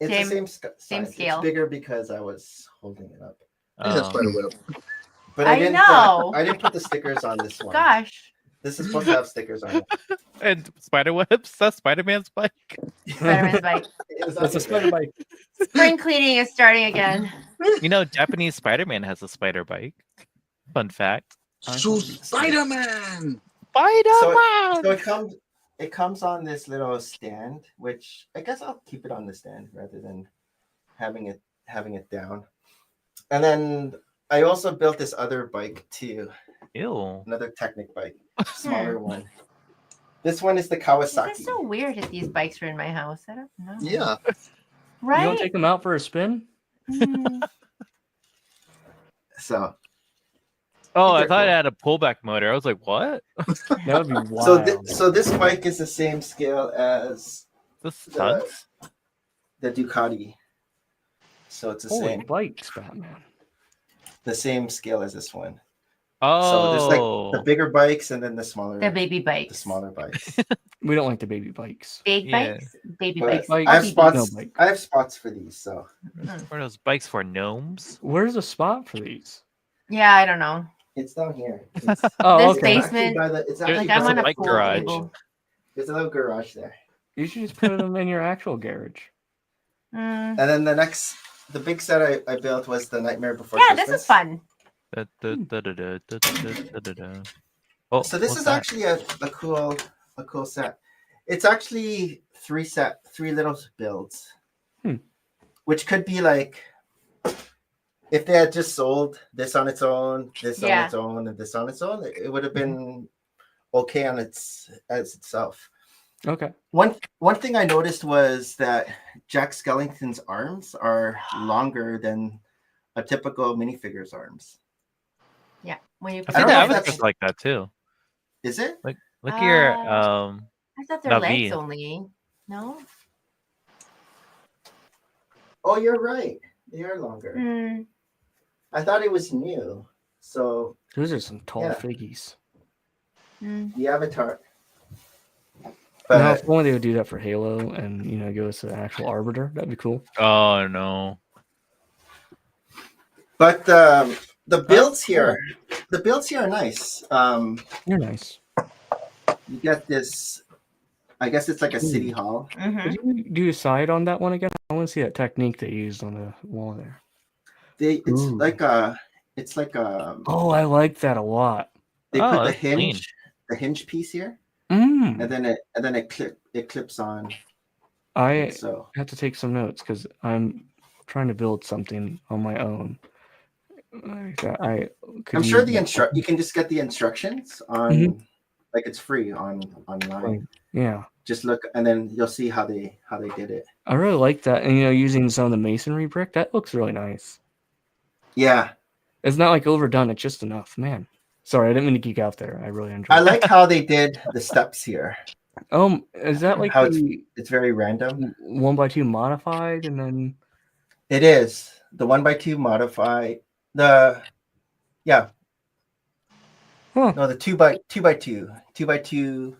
It's
Same-
the same
same
size.
scale.
It's bigger because I was holding it up.
Yeah,
Oh.
spider web.
But
I
I didn't.
know.
I didn't put the stickers on this one.
Gosh.
This is supposed to have stickers on it.
And spider webs? That's Spider-Man's bike.
Spider-Man's bike.
It was
That's a
on
spider bike.
Spring cleaning is starting again.
You know, Japanese Spider-Man has a spider bike. Fun fact.
So Spider-Man.
Spider-Man!
So it comes on this little stand, which I guess I'll keep it on the stand rather than having it down. And then I also built this other bike too,
Ew.
another Technic bike, smaller one. This one is the Kawasaki.
It's so weird that these bikes are in my house. I don't know.
Yeah.
You
Right?
don't take them out for a spin?
Mm.
So
Oh, I
They're
thought it
cool.
had a pullback motor. I was like, what?
That would be wild.
so this bike is the same scale as
This stunts?
the Ducati. So it's the
Holy
same
bikes, Batman.
scale as this one.
Oh.
So there's like the bigger bikes and then the smaller
The baby
the
bikes.
smaller bikes.
We don't like the baby bikes.
Big
Yeah.
bikes? Baby
But
bikes.
Like,
I have
Baby
spots.
no bike.
I have spots for these. So
What are those bikes for gnomes?
Where's the spot for these?
Yeah, I don't know.
it's down here. It's,
Oh,
This
okay.
it's actually
basement,
by the- it's
There's-
actually
Like I'm
by
on
the-
a
bike
pool
garage.
table.
There's a little garage there.
You should just put them in your actual garage.
Mm.
And then the big set I built was the Nightmare Before
Yeah,
Christmas.
this is fun.
Da, da, da, da, da, da, da, da, da. Oh,
So this
what's
is
that?
actually a cool set. It's actually three little builds, which could be like if they had just sold this on its own, this on
Yeah.
its own, and this on its own, it would have been okay on as itself.
Okay.
One thing I noticed was that Jack Skellington's arms are longer than a typical minifigure's arms.
Yeah. When you
I
put
think
don't
the
know if
avatars
that's-
like that too.
Is it?
Look at your
I thought they're legs
Navi.
only. No?
Oh, you're right. They are longer.
Mm.
I thought it was new. So
Those are some tall
Yeah.
figgies.
Mm.
the avatar.
Now,
But
if only they would do that for Halo and give us an actual arbiter, that'd be cool.
Oh no.
the builds here, are nice.
You're nice.
You get this. I guess it's like a city hall.
hmm
Could you do a side on that one again? I want to see that technique they used on the wall there.
It's
Ooh.
like a. It's like a.
Oh, I like that a lot.
They
Oh,
put the
that's clean.
hinge piece here,
Mm.
and then it clips on.
I
So
have to take some notes because I'm trying to build something on my own
I'm sure you can just get the instructions on like it's free online.
Yeah.
Just look and then you'll see how they did it.
I really like that. And using some of the masonry brick, that looks really nice.
Yeah.
It's not like overdone, it's just enough. Man. Sorry, I didn't mean to geek out there. I really enjoyed
I
it.
like how they did the steps here.
Is that like
how it's very random?
1x2 modified and then
it is the 1x2 modified. No, the 2x2. 2x2.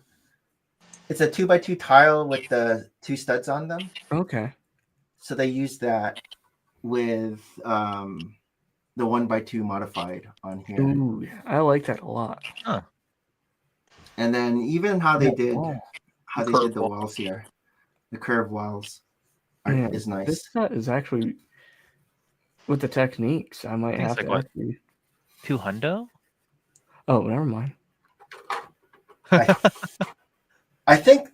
It's a 2x2 tile with the 2 studs on them.
Okay.
So they use that with the 1x2 modified on here.
Ooh, I like that a lot.
Huh.
And then even how they did
Curved
the walls here, the curved walls is nice.
This set is actually with the techniques. I might have to
what,
actually.
$200?
Oh, never mind.
I think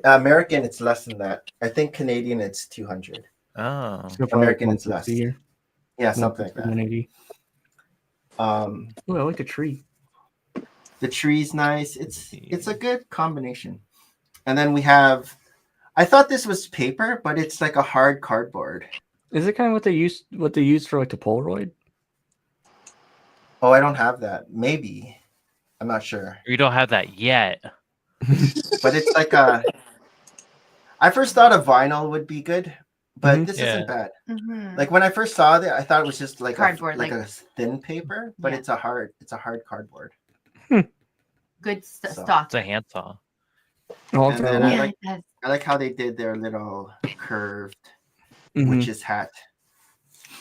American it's less than that. I think Canadian it's 200.
Oh,
So
American it's less.
Here.
Yeah, something like that.
180. Oh, I like the tree.
The tree's nice. It's a good combination. And then we have. I thought this was paper, but it's like a hard cardboard.
Is it kind of what they used for like the Polaroid?
Oh, I don't have that. Maybe. I'm not sure.
You don't have that yet.
But it's like a. I first thought a vinyl would be good, but this isn't bad. Like when I first saw it, I thought it was just like
cardboard,
like a thin paper, but it's a hard cardboard.
Good stock.
It's a handsaw.
And then I like how they did their little curved witch's hat.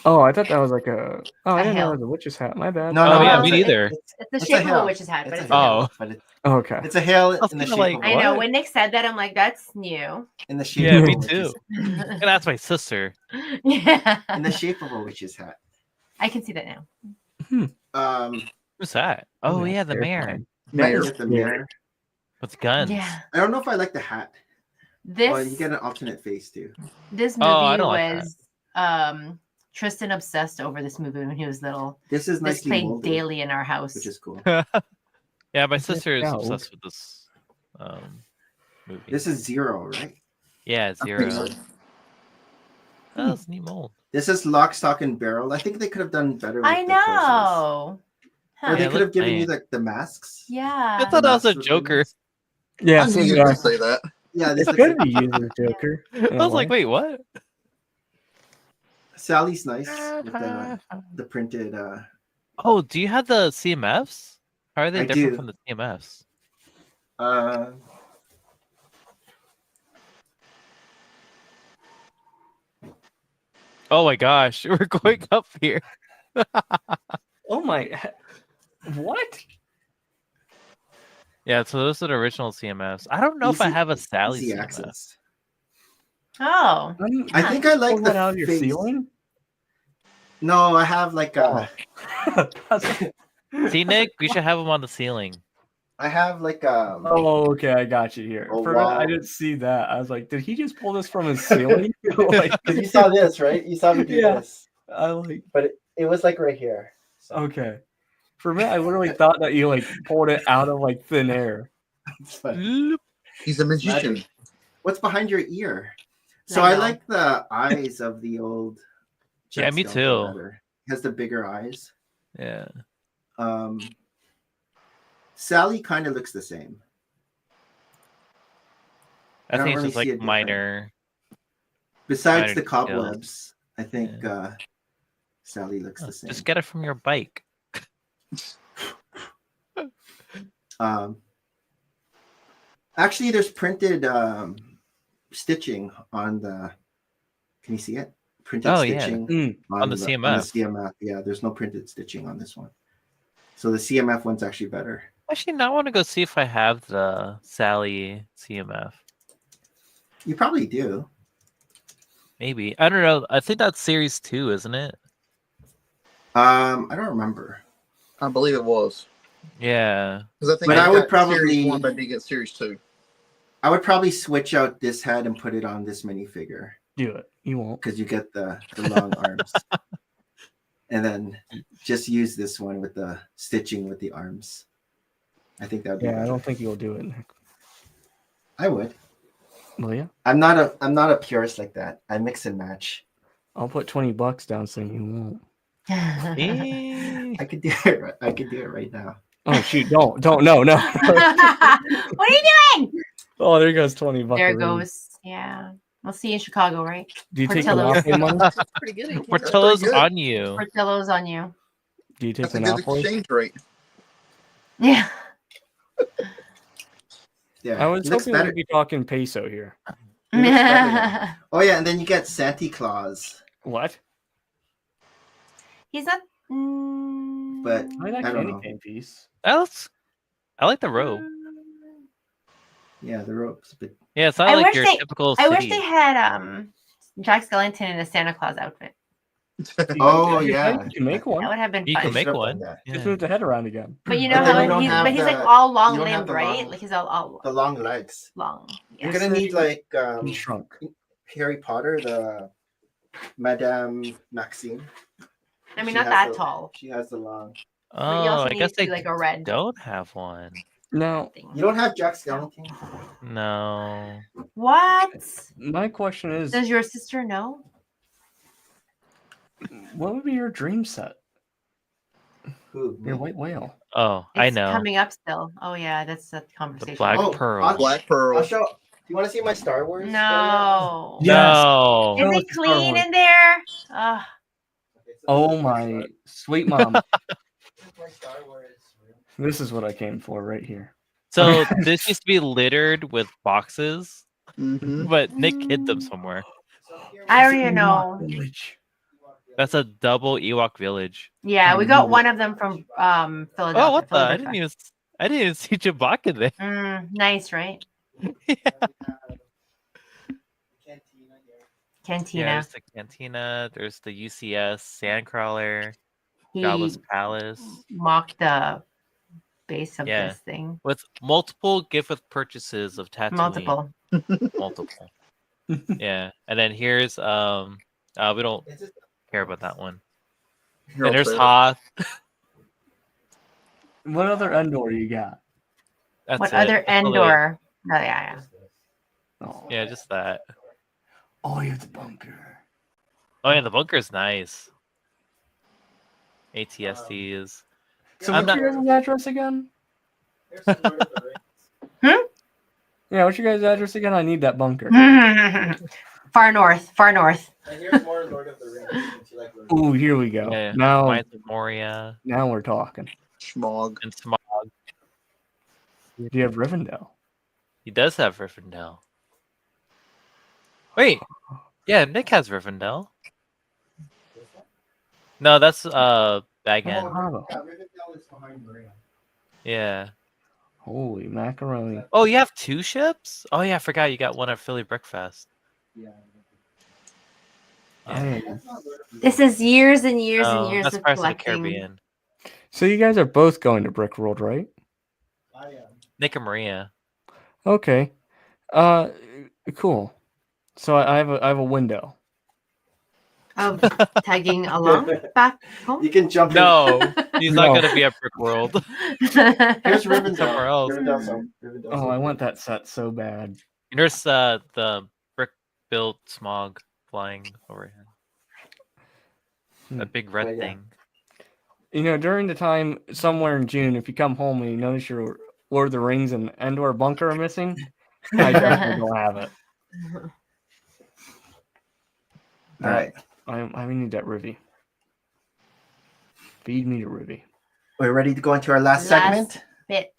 Oh, I thought that was like a. Oh, I didn't know it was a witch's hat. My bad.
No,
yeah, me neither.
It's the shape of a witch's hat, but it's
okay.
It's a hail in the shape.
Like,
of
I know when Nick said that, I'm like, that's new.
In the shape.
Yeah,
of
me
a
too.
witch's-
And that's my sister.
Yeah.
In the shape of a witch's hat.
I can see that now.
Who's that? Oh yeah, the mayor.
Mayor with the mirror.
With guns.
Yeah.
I don't know if I like the hat.
This
Well, you get an alternate face too.
This movie
I don't like
was Tristan obsessed over this movie when he was little.
This is
This
nicely
played
molded,
daily in our house.
which is cool.
Yeah, my sister is
Yeah.
obsessed with this movie.
This is 0, right?
Yeah,
I'm
0.
pretty sure.
Oh, that's neat mold.
This is Lock, Stock, and Barrel. I think they could have done better. With
I
the close-ups.
know.
Or
Huh.
they
Yeah,
could have
look
given you
nice.
the masks.
Yeah.
I thought that was a
Masks were
Joker.
nice.
Yeah,
I
so
knew you
did
were
I.
gonna say that.
Yeah, this
It's
looks
good to use as a Joker.
I was like, wait, what?
Sally's nice with the printed.
Oh, do you have the CMFs? How are they
I
different
do.
from the CMFs? Oh my gosh, we're going up here.
Oh my! What?
Yeah, so those are the original CMFs. I don't know if I
Easy-
have a Sally
easy
CMF.
access.
Oh.
I think I like
Pull
the
that out of your
face.
ceiling.
No, I have like a.
See, Nick, we should have them on the ceiling.
I have like
Oh, okay, I got you here.
Oh,
For a minute,
wow.
I didn't see that. I was like, did he just pull this from his ceiling? Like,
Because you saw this, right? You saw me do
Yeah.
this,
I like.
but it was like right here. So
Okay. For a minute, I literally thought that you like pulled it out of like thin air.
it's fun.
He's a magician.
Magic. What's behind your ear? So I
know.
like the eyes of the old.
Yeah, me
Skeletor
too.
better. Has the bigger eyes.
Yeah.
Sally kind of looks the same.
I
don't
think it's
really
just
see a
like
difference.
minor.
Besides
Minor
the
details.
cobwebs, I think Sally looks the same.
Just get it from your bike.
Actually, there's printed stitching on the. Can you see it? Printed
Oh, yeah.
stitching
On the CMF.
CMF. Yeah, there's no printed stitching on this one. So the CMF one's actually better.
Actually, now I want to go see if I have the Sally CMF.
You probably do.
Maybe. I don't know. I think that's series 2, isn't it?
I don't remember.
I believe it was.
Yeah.
Because I think
But I would
got Series
probably-
1, but I did get Series 2.
I would probably switch out this head and put it on this minifigure
Do it. You won't.
because you get the long arms. and then just use this one with the stitching with the arms. I think that would be
Yeah, I
better.
don't think you'll do it, Nick.
I would.
Will you?
I'm not a purist like that. I mix and match.
I'll put $20 down so you won't.
Eh.
I could do it. I could do it right now.
Oh shoot! Don't no.
What are you doing?
Oh, there goes $20.
There it goes. Yeah. We'll see you in Chicago, right?
Do you take
Portillo's.
Monopoly money?
That's pretty good. Ike.
Portillo's
good.
on you.
Portillo's on you.
Do you take
That's a good
Monopoly?
exchange rate.
Yeah.
Yeah,
I was
it looks
hoping
better.
we'd be talking peso here.
It looks better now. Oh yeah, and then you get Santa Claus.
What?
He's not.
But
I like
I don't
candy
know.
cane piece.
I like the robe.
Yeah, the rope's a bit.
Yeah, it's not
I
like
wish
your
they-
typical
I
city.
wish they had Jack Skellington in a Santa Claus outfit.
Oh,
You
yeah.
can- You can make
That
one.
would have been
You
fun.
can make
should've
one.
done that.
Just
Yeah.
move the head around again.
But you know
But then you
how
don't
he's,
have
but he's like
the-
all long
you don't have
limbed,
the
right?
long-
Like he's all
The long legs.
long.
You're
Yeah.
gonna need like
He shrunk.
Harry Potter, the Madame Maxime.
I mean,
She
not
has
that
the-
tall.
She has the long.
But you
Oh,
also
I
need
guess
to do,
they
like a red
don't have one.
Now,
thing.
You don't have Jack Skellington?
No.
What?
my question is,
Does your sister know?
what would be your dream set?
Who?
Your white whale.
Oh, I
It's
know.
coming up still. Oh yeah, that's a
The
conversation.
Black
Oh,
Pearl.
Black Pearl.
I'll show. Do you want to see my Star Wars?
No.
Yeah.
No.
Is
Oh,
it
it's Star
clean
Wars.
in there? Ugh.
Oh my sweet mom.
My Star Wars room.
This is what I came for right here.
So this used to be littered with boxes,
Mm-hmm.
but Nick hid them somewhere.
So here
I
we-
don't even know.
Village.
That's a double Ewok village.
Yeah, we got one of them from Philadelphia.
Oh, what the? I
Philadelphia.
didn't even see Chewbacca there.
Nice, right?
Cantina here.
Cantina.
Yeah, there's the cantina. There's the UCS Sandcrawler,
he
Jabba's Palace,
mocked the base of
Yeah.
this thing.
with multiple gift with purchases of Tatooine.
Multiple.
Yeah, and then here's we don't
It's just
care about that one.
Here,
And
I'll
there's
say it.
Hoth.
What other Endor you got?
That's
What
it.
other
That's all they-
Endor? Oh, yeah.
Oh,
Yeah, just that.
oh, you have the bunker.
Oh yeah, the bunker's nice. ATSTs.
So
I'm
what's
not-
your guys' address again?
Here's the Lord of the Rings.
Yeah, what's your guys' address again? I need that bunker.
Far north.
And here's more Lord of the Rings. Since you like Lord of the
Ooh, here we go.
Yeah,
Now,
Mines of Moria
now we're talking.
Schmog.
and Smog.
Do you have Rivendell?
He does have Rivendell. Wait, yeah, Nick has Rivendell. No, that's Bag End.
Bravo.
Yeah, Rivendell is behind Maria.
Yeah.
Holy macaroni.
Oh, you have two ships? Oh yeah, I forgot you got one at Philly Brickfest.
Yeah.
Man.
That's not Lord of the
This is years and years
Oh,
and years
that's
of
Pirates of the
collecting.
Caribbean.
So you guys are both going to Brick World, right?
I am.
Nick and Maria.
Okay. Cool. So I have a window.
Of tagging along back home.
You can jump
No, he's
No.
not gonna be at Brick World.
in. Here's Rivendell.
Somewhere else.
Rivendell's
Oh, I want that set so bad.
There's the brick built Smog flying overhead. That big red
Oh, yeah.
thing.
You know, during the time somewhere in June, if you come home and you notice your Lord of the Rings and Endor bunker are missing, I definitely don't have it.
All right.
I need that Rivy. Feed me to Rivy.
We're ready to go into our last
Last
segment,
bit.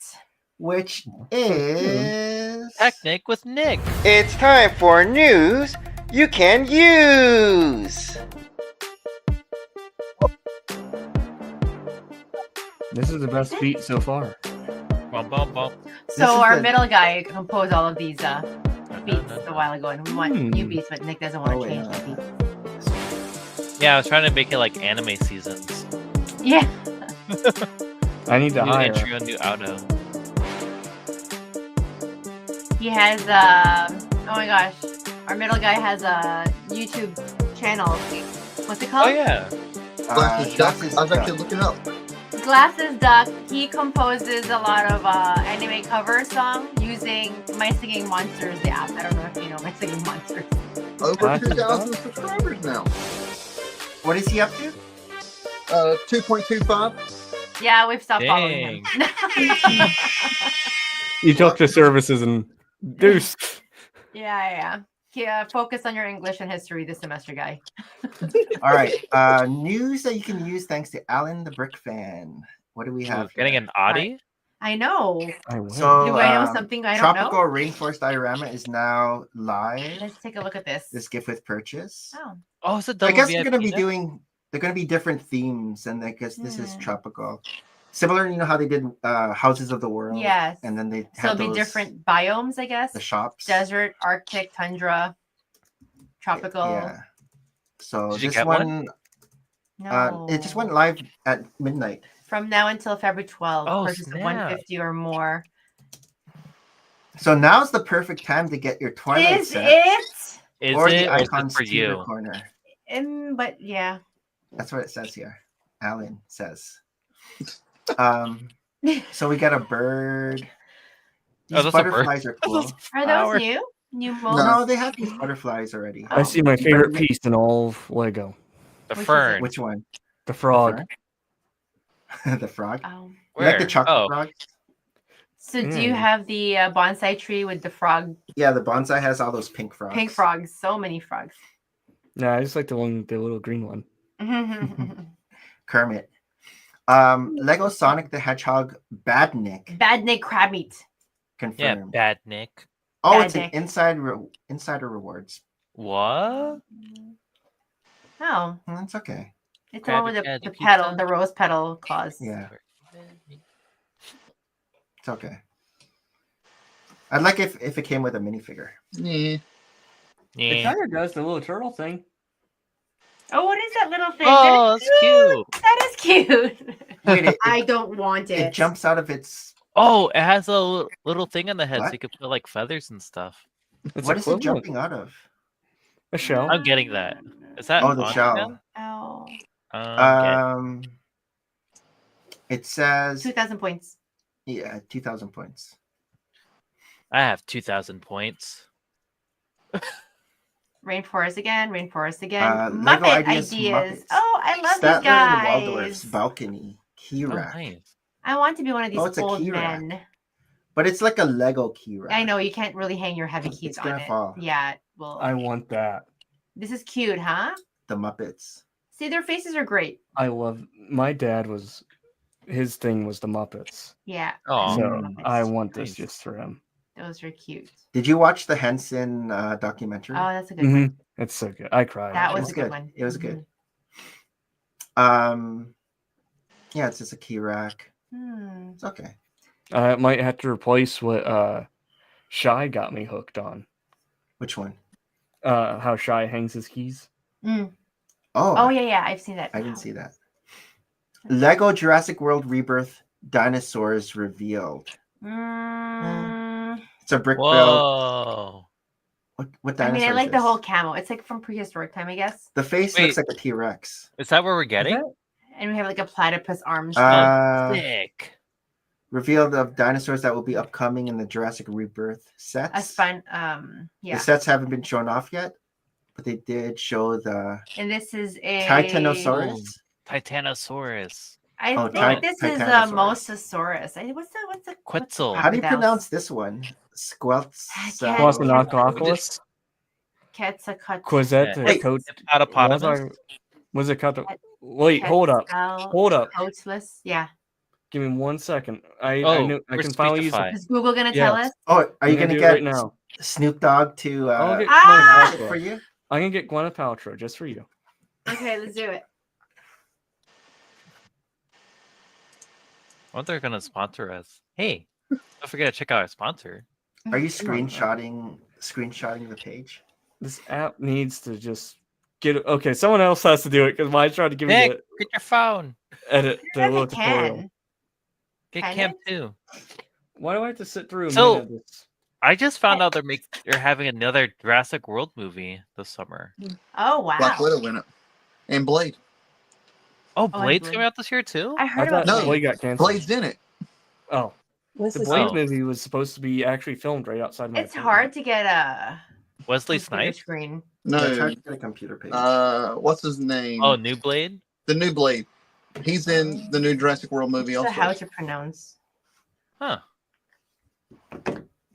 which is
Technic with Nick.
It's time for news you can use.
This is the best beat so far.
Bum, bum, bum.
This
So
is
our
the-
middle guy composed all of these beats a while ago, and we want
Hmm.
new beats, but Nick doesn't want to
Oh,
change
yeah.
the beats.
Yeah, I was trying to make it like anime seasons.
Yeah.
I need to
New
hire.
intro, new auto.
He has oh my gosh, our middle guy has a YouTube channel. What's it
Oh
called?
yeah.
Glasses Duck.
Glasses
I was
Duck.
actually looking it up.
Glasses Duck. He composes a lot of anime cover songs using My Singing Monsters, the app. I don't know if you know My Singing Monsters.
Over
Glasses
2,000 subscribers now.
What is he up to?
2.25.
Yeah, we've stopped following him.
You took the services and deuce.
Yeah. Focus on your English and history this semester, guy.
All right. News that you can use thanks to Alan the Brick Fan. What do we have?
Getting
here?
an Audi?
I know.
I win.
So
Do I know something I don't know?
Tropical Rainforest Diorama is now live.
Let's take a look at this.
This gift with purchase.
Oh.
Oh, it's a
I
double
guess
VIP
they're gonna be
now?
doing. They're gonna be different themes, and I guess this is
Hmm.
tropical. Similar, you know how they did Houses of the World.
Yes.
And then they
So
had
it'll be
those,
different biomes, I guess.
the shops.
Desert, Arctic, tundra, tropical.
Yeah. So
Did you
this
get one?
No.
it just went live at midnight.
From now until February 12th.
Oh,
Purchase of
snap.
150 or more.
So now's the perfect time to get your Twilight
Is
set
it?
Is
or
it
the
or is it
Icons
for
Theater
you?
Corner.
But yeah.
That's what it says here. Alan says. So we got a bird.
Oh,
These
that's a bird.
butterflies are cool.
Are
Flower.
those new? New mold?
No, they have these butterflies already.
I see my favorite piece in all of Lego.
The
Which is
fern.
it?
Which one?
The frog.
The frog.
Oh.
You like the
Where?
chocolate
Oh,
frog?
So do you
Mm.
have the bonsai tree with the frog,
Yeah, the bonsai has all those pink frogs.
pink frogs? So many frogs.
Nah, I just like the one, the little green one.
Kermit. Lego Sonic the Hedgehog Badnik
Bad Nick crab meat.
yeah,
confirmed.
bad Nick.
Oh,
Bad
it's an
Nick.
insider rewards.
What?
Oh,
That's okay.
it's the one with
Krabby
the
Patty
petal,
pizza?
the rose petal claws.
Yeah, it's okay. I'd like if it came with a minifigure.
Yeah.
It
Yeah.
kind of does the little turtle thing.
Oh, what is that little thing?
Oh, that's cute.
That is cute.
Wait, it,
I don't want it.
it jumps out of its.
Oh, it has a little thing on the head so
What?
you could put like feathers and stuff.
It's
What is it
equivalent.
jumping out of?
A shell.
I'm getting that. Is that
Oh, the
on
shell.
now?
Oh,
Okay.
It says
2,000 points.
2,000 points.
I have 2,000 points.
Rainforest again. Muppet
Lego
ideas.
Muppets.
Oh, I love
Statler
these guys.
and Waldorf's balcony key
Oh,
rack.
nice.
I want to be one of these
Oh, it's a
old
key rack.
men.
But it's like a Lego key rack.
I know you can't really hang your heavy keys
It's
on
gonna
it.
fall.
Yeah, well,
I want that.
this is cute, huh?
The Muppets.
See, their faces are great.
I love. My dad was. His thing was the Muppets.
Yeah.
Oh,
So
Muppets.
I want this
Nice.
just for him.
Those are cute.
Did you watch the Henson documentary?
Oh, that's a good one.
It's so good. I cried.
That
It
was
was
a good
good.
one.
It was good. Yeah, it's just a key rack.
Hmm.
It's okay.
I might have to replace what Shy got me hooked on.
Which one?
How Shy hangs his keys.
Mm.
Oh,
Oh yeah, I've seen that.
I didn't see that. Lego Jurassic World Rebirth dinosaurs revealed.
Mm,
It's a brick build.
whoa.
What
I
dinosaur?
mean, I
is
like the
this?
whole camo. It's like from prehistoric time, I guess.
The face
Wait.
looks like a T-Rex.
Is that what we're getting?
And we have like a platypus arms.
Sick.
Revealed of dinosaurs that will be upcoming in the Jurassic Rebirth sets.
a spine. Yeah.
The sets haven't been shown off yet, but they did show the
And this is a
Titanosaurus.
Titanosaurus.
I
Oh,
think this is a
Titanosaurus.
Mosasaurus. What's the
Quetzal.
How do you
crocodiles?
pronounce this one? Squelts.
can't-
Quasimodopolis.
Quetzalcoatl.
Quizette.
Wait.
Hippopotamus.
Was it cut? Wait, hold up. Hold up.
Quetzalcoatlus. Yeah.
Give me 1 second. I
Oh,
knew I
we're
can finally use
Speechify.
it.
Is Google gonna
Yeah.
tell us?
Oh, are
I'm
you gonna
do it
get
right now?
Snoop Dogg to
I'll get
Ah!
Gwyneth
for
Paltrow.
you?
I'm gonna get Gwyneth Paltrow just for you.
Okay, let's do it.
I wonder if they're gonna sponsor us. Hey, don't forget to check out our sponsor.
Are you
Come on,
screenshotting the page?
This app needs to just get it. Okay, someone else has to do it because mine's trying to give me
Nick,
the
get your phone.
edit the
Yes,
little
it
tutorial.
can.
Get
Can
Camp
it?
2.
Why do I have to sit through a
So-
minute of this?
I just found out they're having another Jurassic World movie this summer.
Oh wow.
Black Widow in it. And Blade.
Oh,
and
Blade's
Blade.
coming out this year too.
I
I
heard
thought
about
No.
Blade got canceled.
Blade's in it.
Oh,
What's
the
this
Blade
Oh.
movie was supposed to be actually filmed right outside my.
It's hard to get a
Wesley
computer
Snipes.
screen.
Yeah, it's
No.
hard to get a computer page.
What's his name?
Oh, New Blade.
The new Blade. He's in the new Jurassic World movie
So
also.
how to pronounce?
Huh.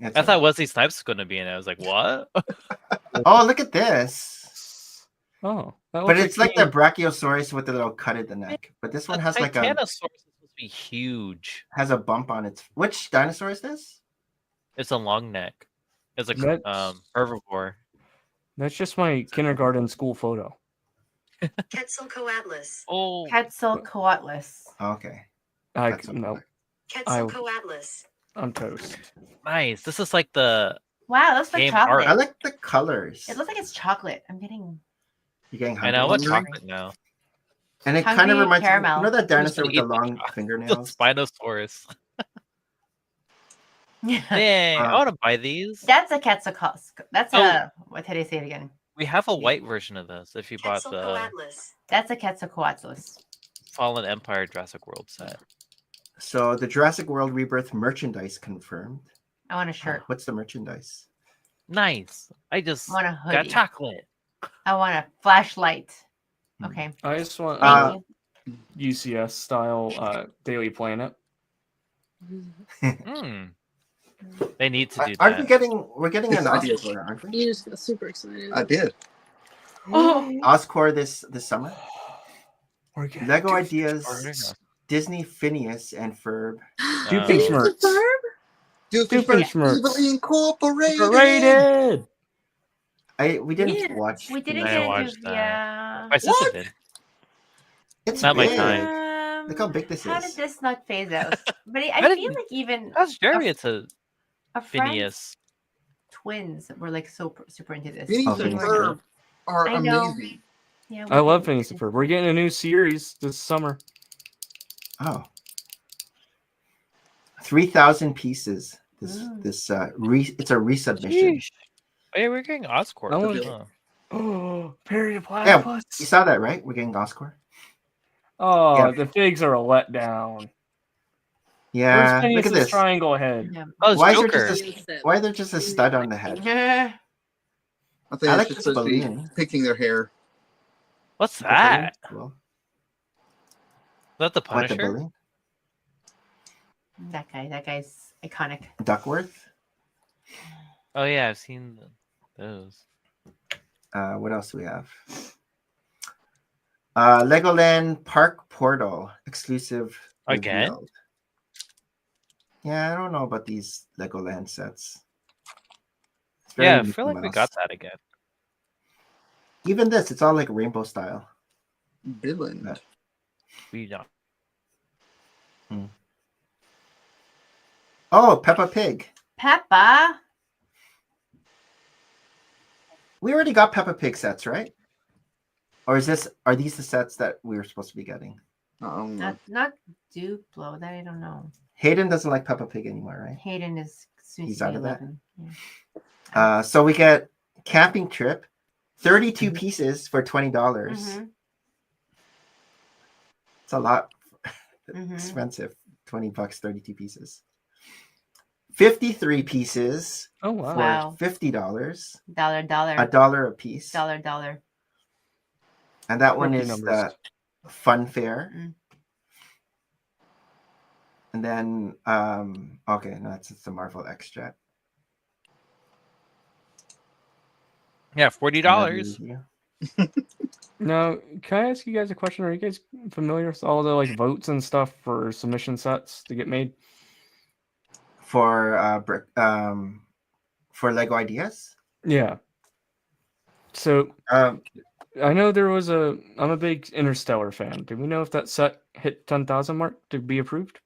It's
I thought Wesley Snipes was going to be in it. I was like, what?
Oh, look at this.
Oh, that
But
looks
it's like the
me.
Brachiosaurus with the little cut in the neck. But this one
The
has like a
Titanosaurus is supposed to be huge.
has a bump on its. Which dinosaur is this?
It's a long neck. It's a
That's-
herbivore.
That's just my kindergarten school photo.
Quetzalcoatlus.
Oh,
Quetzalcoatlus.
Okay.
I
That's
no,
Quetzalcoatlus.
I'm toast.
nice. This is like the
Wow, it looks like
Game
chocolate.
I like the colors.
It looks like it's chocolate. I'm getting
You're getting
I
hungry.
know what
Hungry?
chocolate now.
And it kind of
Hungry
reminds me.
caramel.
You know that dinosaur with the
Eat the
long
chocolate. The
fingernails?
Spinosaurus.
yeah.
Dang, I
Uh,
want to buy these.
That's a Quetzalcoatlus. That's
Oh.
a what did I say it again?
We have a white version of this. If you bought the
Quetzalcoatlus.
That's a Quetzalcoatlus.
Fallen Empire Jurassic World set.
So the Jurassic World Rebirth merchandise confirmed.
I want a shirt.
What's the merchandise?
Nice. I just
I want a
got
hoodie.
chocolate.
I want a flashlight.
Hmm.
Okay.
I just want
Uh,
UCS style Daily Planet.
Hmm. They need to do
Aren't we
that.
getting? We're getting an
I did.
Oscorp, aren't we?
You just got super excited.
I did.
Oh,
Oscorp this summer.
We're getting
Lego
Doofy
Ideas,
Spartacus.
Disney Phineas and Ferb.
Schmertz. Doofenshmirtz.
Evilly Incorporated.
Rated.
We didn't
Yeah,
watch.
we didn't
I
get
watched
into
that.
yeah.
My sister did.
It's
Not my
big.
time.
Look how big this
How
is.
did this not phase out? But I
How
feel
did-
like even
How's Jeremy? It's a
our friends,
Phineas.
twins were like so super into this.
Phineas
Oh,
and
Phineas and
Ferb are
I know.
amazing.
Yeah,
I love Phineas and Ferb. We're getting a new series this summer.
Oh. 3,000 pieces. This
Mm.
this it's a resubmission.
Sheesh. Oh, yeah, we're getting Oscorp.
I want-
Huh.
Oh, period
Yeah,
platypus.
you saw that, right? We're getting Oscorp.
Oh,
Yeah.
the figs are a letdown.
Yeah,
Where's
look at
Phineas's
this.
triangle head?
Yeah.
Oh, it's
Why is there
Joker.
just Why is there just a stud on the head?
I think
I
it's
like
just
this
supposed to be
balloon.
picking their hair.
What's that? Is
Cool.
that the
What, the
Punisher?
balloon?
That guy's iconic.
Duckworth.
Oh yeah, I've seen those.
What else do we have? Legoland Park Portal exclusive.
Again?
revealed. Yeah, I don't know about these Legoland sets. It's very
Yeah, I
Mickey
feel like we
Mouse.
got that again.
Even this, it's all like rainbow style.
Villain.
We don't.
Oh, Peppa Pig.
Peppa.
We already got Peppa Pig sets, right? Or are these the sets that we were supposed to be getting?
Not Duplo. That I don't know.
Hayden doesn't like Peppa Pig anymore, right?
Hayden is soon
He's
to be
out of that?
11. Yeah.
So we get camping trip, 32 pieces for $20.
Mhm.
It's a lot
Mhm.
expensive. $20, 32 pieces. 53 pieces
Oh wow.
for
Wow.
$50,
Dollar.
$1 a piece.
Dollar.
And that one
Rookie
is
numbers.
the Fun Fair.
Mm.
And then okay, no, it's the Marvel X Jet.
Yeah, $40.
Now, can I ask you guys a question? Are you guys familiar with all the like votes and stuff for submission sets to get made?
For Lego Ideas.
Yeah. So I know there was I'm a big Interstellar fan. Do we know if that set hit 10,000 mark to be approved?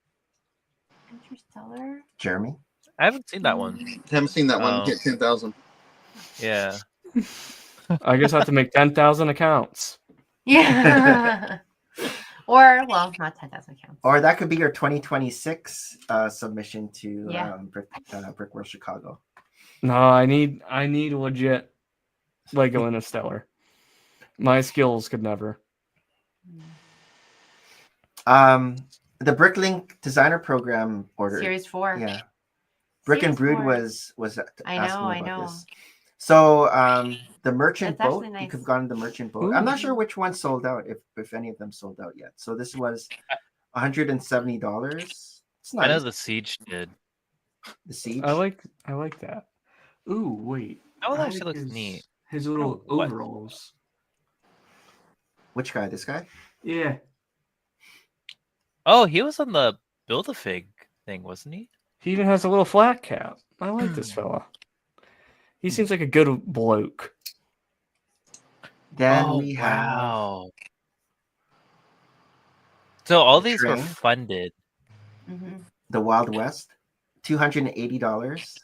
Interstellar.
Jeremy.
I haven't seen that one.
Haven't seen that one
Oh.
hit 10,000.
Yeah.
I guess I have to make 10,000 accounts.
Yeah. Or well, not 10,000 counts.
Or that could be your 2026 submission to
Yeah.
Brick World Chicago.
No, I need legit Lego Interstellar. My skills could never.
The Bricklink designer program order.
Series 4.
Yeah. Brick and
Series
Brood
4.
was
I
asking
know,
me
I
about
know.
this. So the merchant
That's
boat,
actually
you could
nice.
have gone to the merchant boat. I'm not sure which one sold out, if any of them sold out yet. So this was $170. It's
I know
nice.
the Siege did.
The Siege.
I like that. Ooh, wait.
That one
I
actually
like
looks neat.
His
I don't
little
know what-
overalls.
Which guy? This guy?
Yeah.
Oh, he was on the Build-A-Fig thing, wasn't he?
He even has a little flat cap. I like this fella. He seems like a good bloke.
Then
Oh,
we have
wow. So all
The
these were
Train.
funded.
the Wild West, $280.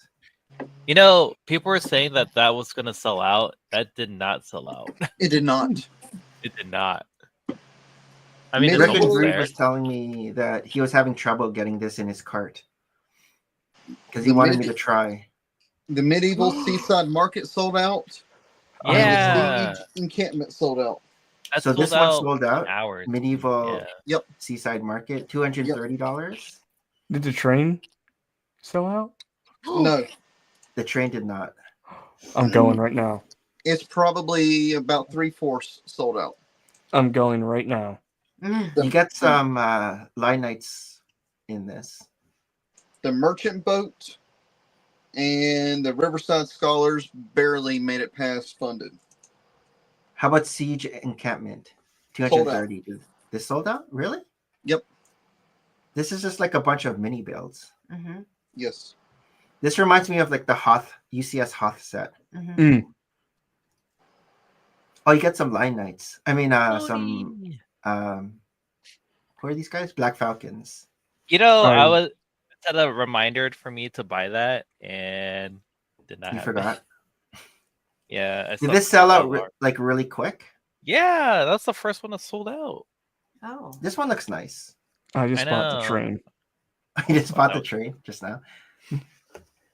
You know, people were saying that that was going to sell out. That did not sell out.
It did not.
It did not. I mean, there's
Rick and
almost
Brood
there.
was telling me that he was having trouble getting this in his cart because he
The
wanted me
mid-
to try.
The medieval seaside market sold out.
Yeah.
And the siege encampment sold out.
That
So this
sold
one
out
sold
in
out.
hours.
Medieval
Yeah.
Seaside Market, $230.
Did the train sell out?
No,
The Train did not.
I'm going right now.
it's probably about 3/4 sold out.
I'm going right now.
You get some line nights in this.
The merchant boat and the Riverside Scholars barely made it past funded.
How about Siege Encampment?
Sold out.
230. This sold out? Really?
Yep.
This is just like a bunch of mini builds.
Yes.
This reminds me of like the Hoth UCS Hoth set. Oh, you get some line knights. I mean, some who are these guys? Black Falcons.
You know, I
Oh.
was set a reminder for me to buy that and did not
You
happen.
forgot.
Yeah. I
Did
saw
this sell
so
out
large.
like really quick?
Yeah, that's the first one that sold out.
Oh.
This one looks nice.
I just
I
bought the
know.
train.
I just bought the train just now.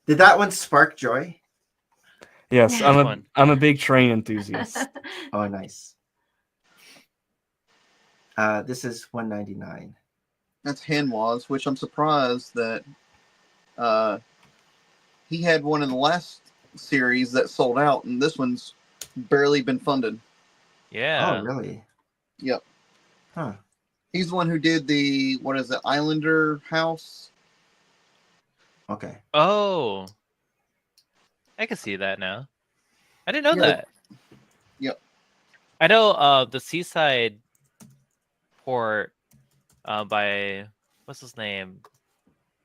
Did that one spark joy?
Yes,
Yeah.
I'm a big train enthusiast.
Oh, nice. This is $199.
That's Hanwaz, which I'm surprised that he had one in the last series that sold out, and this one's barely been funded.
Yeah.
Oh, really?
Yep.
Huh.
He's the one who did the, what is it, Islander house?
Okay.
Oh. I can see that now. I didn't know
Yeah.
that.
Yep.
I know the Seaside port by what's his name?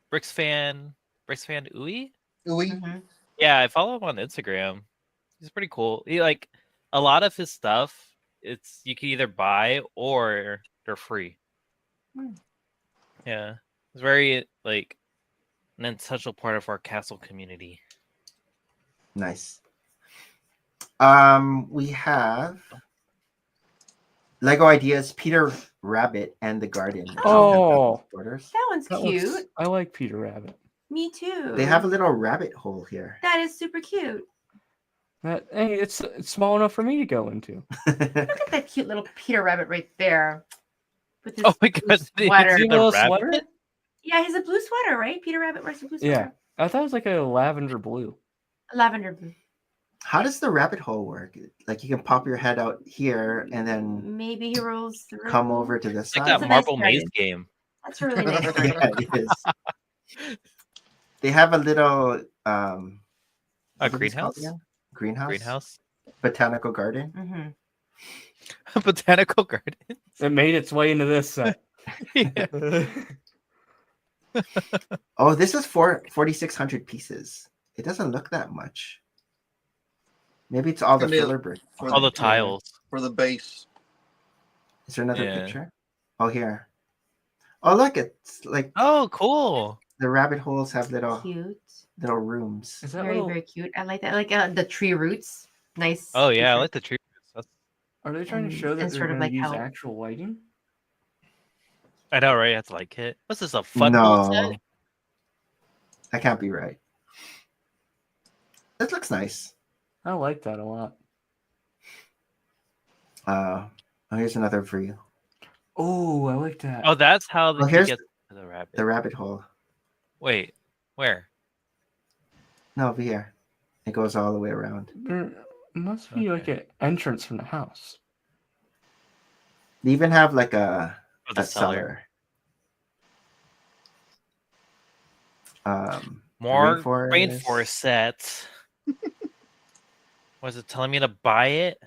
Bricks fan Uwe?
Uwe?
Yeah, I follow him on Instagram. He's pretty cool. He like a lot of his stuff, it's you can either buy or they're free. Yeah. It's very like an essential part of our castle community.
Nice. We have Lego Ideas, Peter Rabbit and the Garden.
Oh,
Orders.
That one's cute.
I like Peter Rabbit.
Me too.
They have a little rabbit hole here.
That is super cute.
Hey, it's small enough for me to go into.
Look at that cute little Peter Rabbit right there. With his
Oh my
blue
god, did you
sweater.
see
See
the
the
rabbit?
sweater?
Yeah, he's a blue sweater, right? Peter Rabbit wears a blue sweater.
Yeah, I thought it was like a lavender blue.
Lavender blue.
How does the rabbit hole work? Like you can pop your head out here and then
Maybe he rolls through.
come over to this
It's like
side.
that
a nice
marble maze
garden.
game.
That's a really nice
Yeah,
garden.
it is. They have a little
A
what is this called
greenhouse?
again? Greenhouse. Botanical garden.
Mm-hmm.
Botanical garden.
It made its way into this set.
Yeah.
Oh, this is 4,600 pieces. It doesn't look that much. Maybe it's all the
Gonna be a-
filler brick.
for
All the tiles.
For the base.
Is there another
Yeah.
picture? Oh, here. Oh, look, it's like
Oh, cool.
the rabbit holes have little
Cute.
rooms.
Is that
Very,
little,
very cute. I like that. I like the tree roots. Nice.
Oh yeah, I
feature.
like the tree. That's,
are they trying to
and-
show that
and
they're
sort of
going to
like
use
how-
actual lighting?
I know, right? I have to like it. What's this? A fun mold
No,
set?
that can't be right. This looks nice.
I like that a lot.
Oh, here's another for you.
Oh, I like that.
Oh, that's how the
Well,
kid
here's
gets to the rabbit.
the rabbit hole.
Wait, where?
No, over here. It goes all the way around.
There must be like an entrance from the house.
They even have like a
Oh, the cellar. More rainforest sets. Was it telling me to buy it?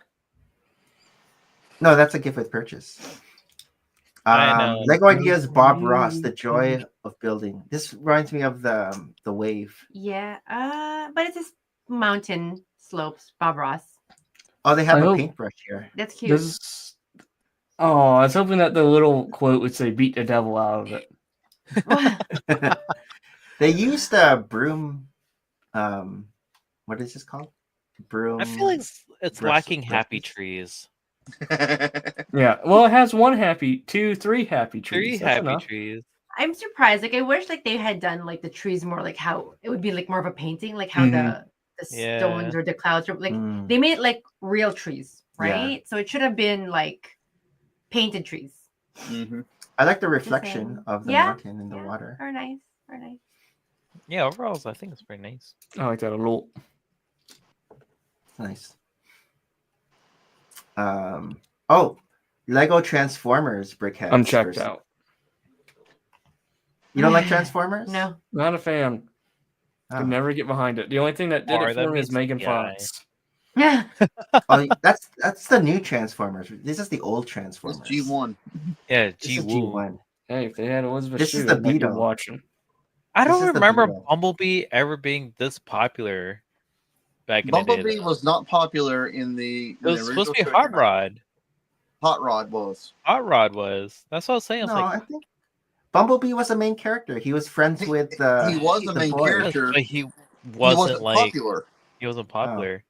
No, that's a gift with purchase.
I know.
Lego Ideas, Bob Ross, The Joy of Building. This reminds me of the wave.
Yeah. But it's just mountain slopes, Bob Ross.
Oh, they have
I
a
hope-
paintbrush here.
That's cute.
Oh, I was hoping that the little quote would say "beat the devil out of it."
They used a broom. What is this called? Broom.
I feel like it's
brush-
lacking happy
brushes.
trees.
Yeah. Well, it has one happy, three happy trees.
3
That's
happy
enough.
trees.
I'm surprised. Like I wish like they had done like the trees more like how it would be like more of a painting, like how the
Yeah.
stones or the clouds are like
Mm.
they made it like real trees,
Yeah.
right? So it should have been like painted trees.
Mm-hmm.
I like the reflection of the
Yeah,
mountain in the
yeah.
water.
Very nice. Very nice.
Yeah, overall, I think it's pretty nice.
I like that a lot.
Nice. Oh, Lego Transformers brickheads.
I'm checked
versus-
out.
You don't like Transformers?
No.
Not a fan.
Oh.
Could never get behind it. The only thing that did
Or
it
that
for me is
means
Megan
CGI.
Fox.
Yeah.
Oh, that's the new Transformers. This is the old
It's
Transformers.
G1.
Yeah,
This is
G-Woo.
G1.
Hey, if they had Elizabeth
This is
Shue,
the
I might be
Beetle.
watching.
I
This
don't
is the
remember
Beetle.
Bumblebee ever being this popular back in the
Bumblebee
day.
was not popular in the.
It was supposed to be Hot Rod.
Hot Rod was.
Hot Rod was. That's what I was saying. It's
No,
like,
I think Bumblebee was a main character. He was friends with
He was a
the
main
boy.
character.
but he
He
wasn't,
wasn't
like
popular
he wasn't popular.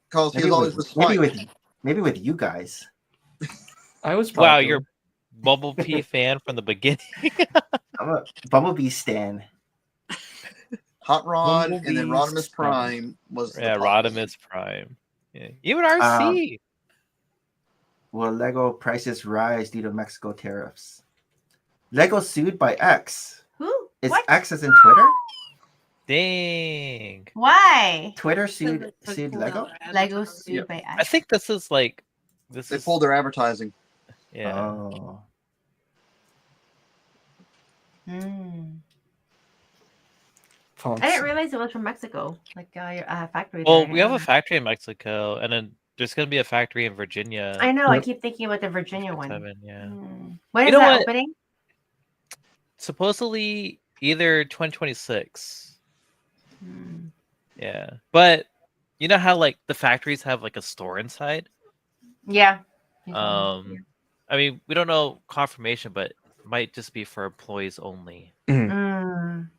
because he
Maybe
was always
with,
the
maybe
Spike.
with you guys.
I was
Wow,
popular.
you're a Bumblebee fan from the beginning.
I'm a Bumblebee stan.
Hot Rod and then
Bumblebee's
Rodimus Prime was.
Yeah,
the popular.
Rodimus Prime. Yeah. Even RC.
Will Lego prices rise due to Mexico tariffs? Lego sued by X.
Who?
Is
What?
X as in Twitter?
Dang.
Why?
Twitter sued Lego?
Lego sued
Yep.
by
I
X.
think this is like this
They
is
pulled their advertising.
yeah.
Oh.
Mm.
Fonts.
I didn't realize it was from Mexico, like your factory.
Well,
there.
we have a factory in Mexico, and then there's gonna be a factory in Virginia.
I know. I
Yep.
keep thinking about the Virginia one.
7, yeah.
When
You
is
know
that
what?
opening?
Supposedly either 2026.
Hmm.
Yeah, but you know how like the factories have like a store inside.
Yeah.
I mean, we don't know confirmation, but it might just be for employees only.
Mm.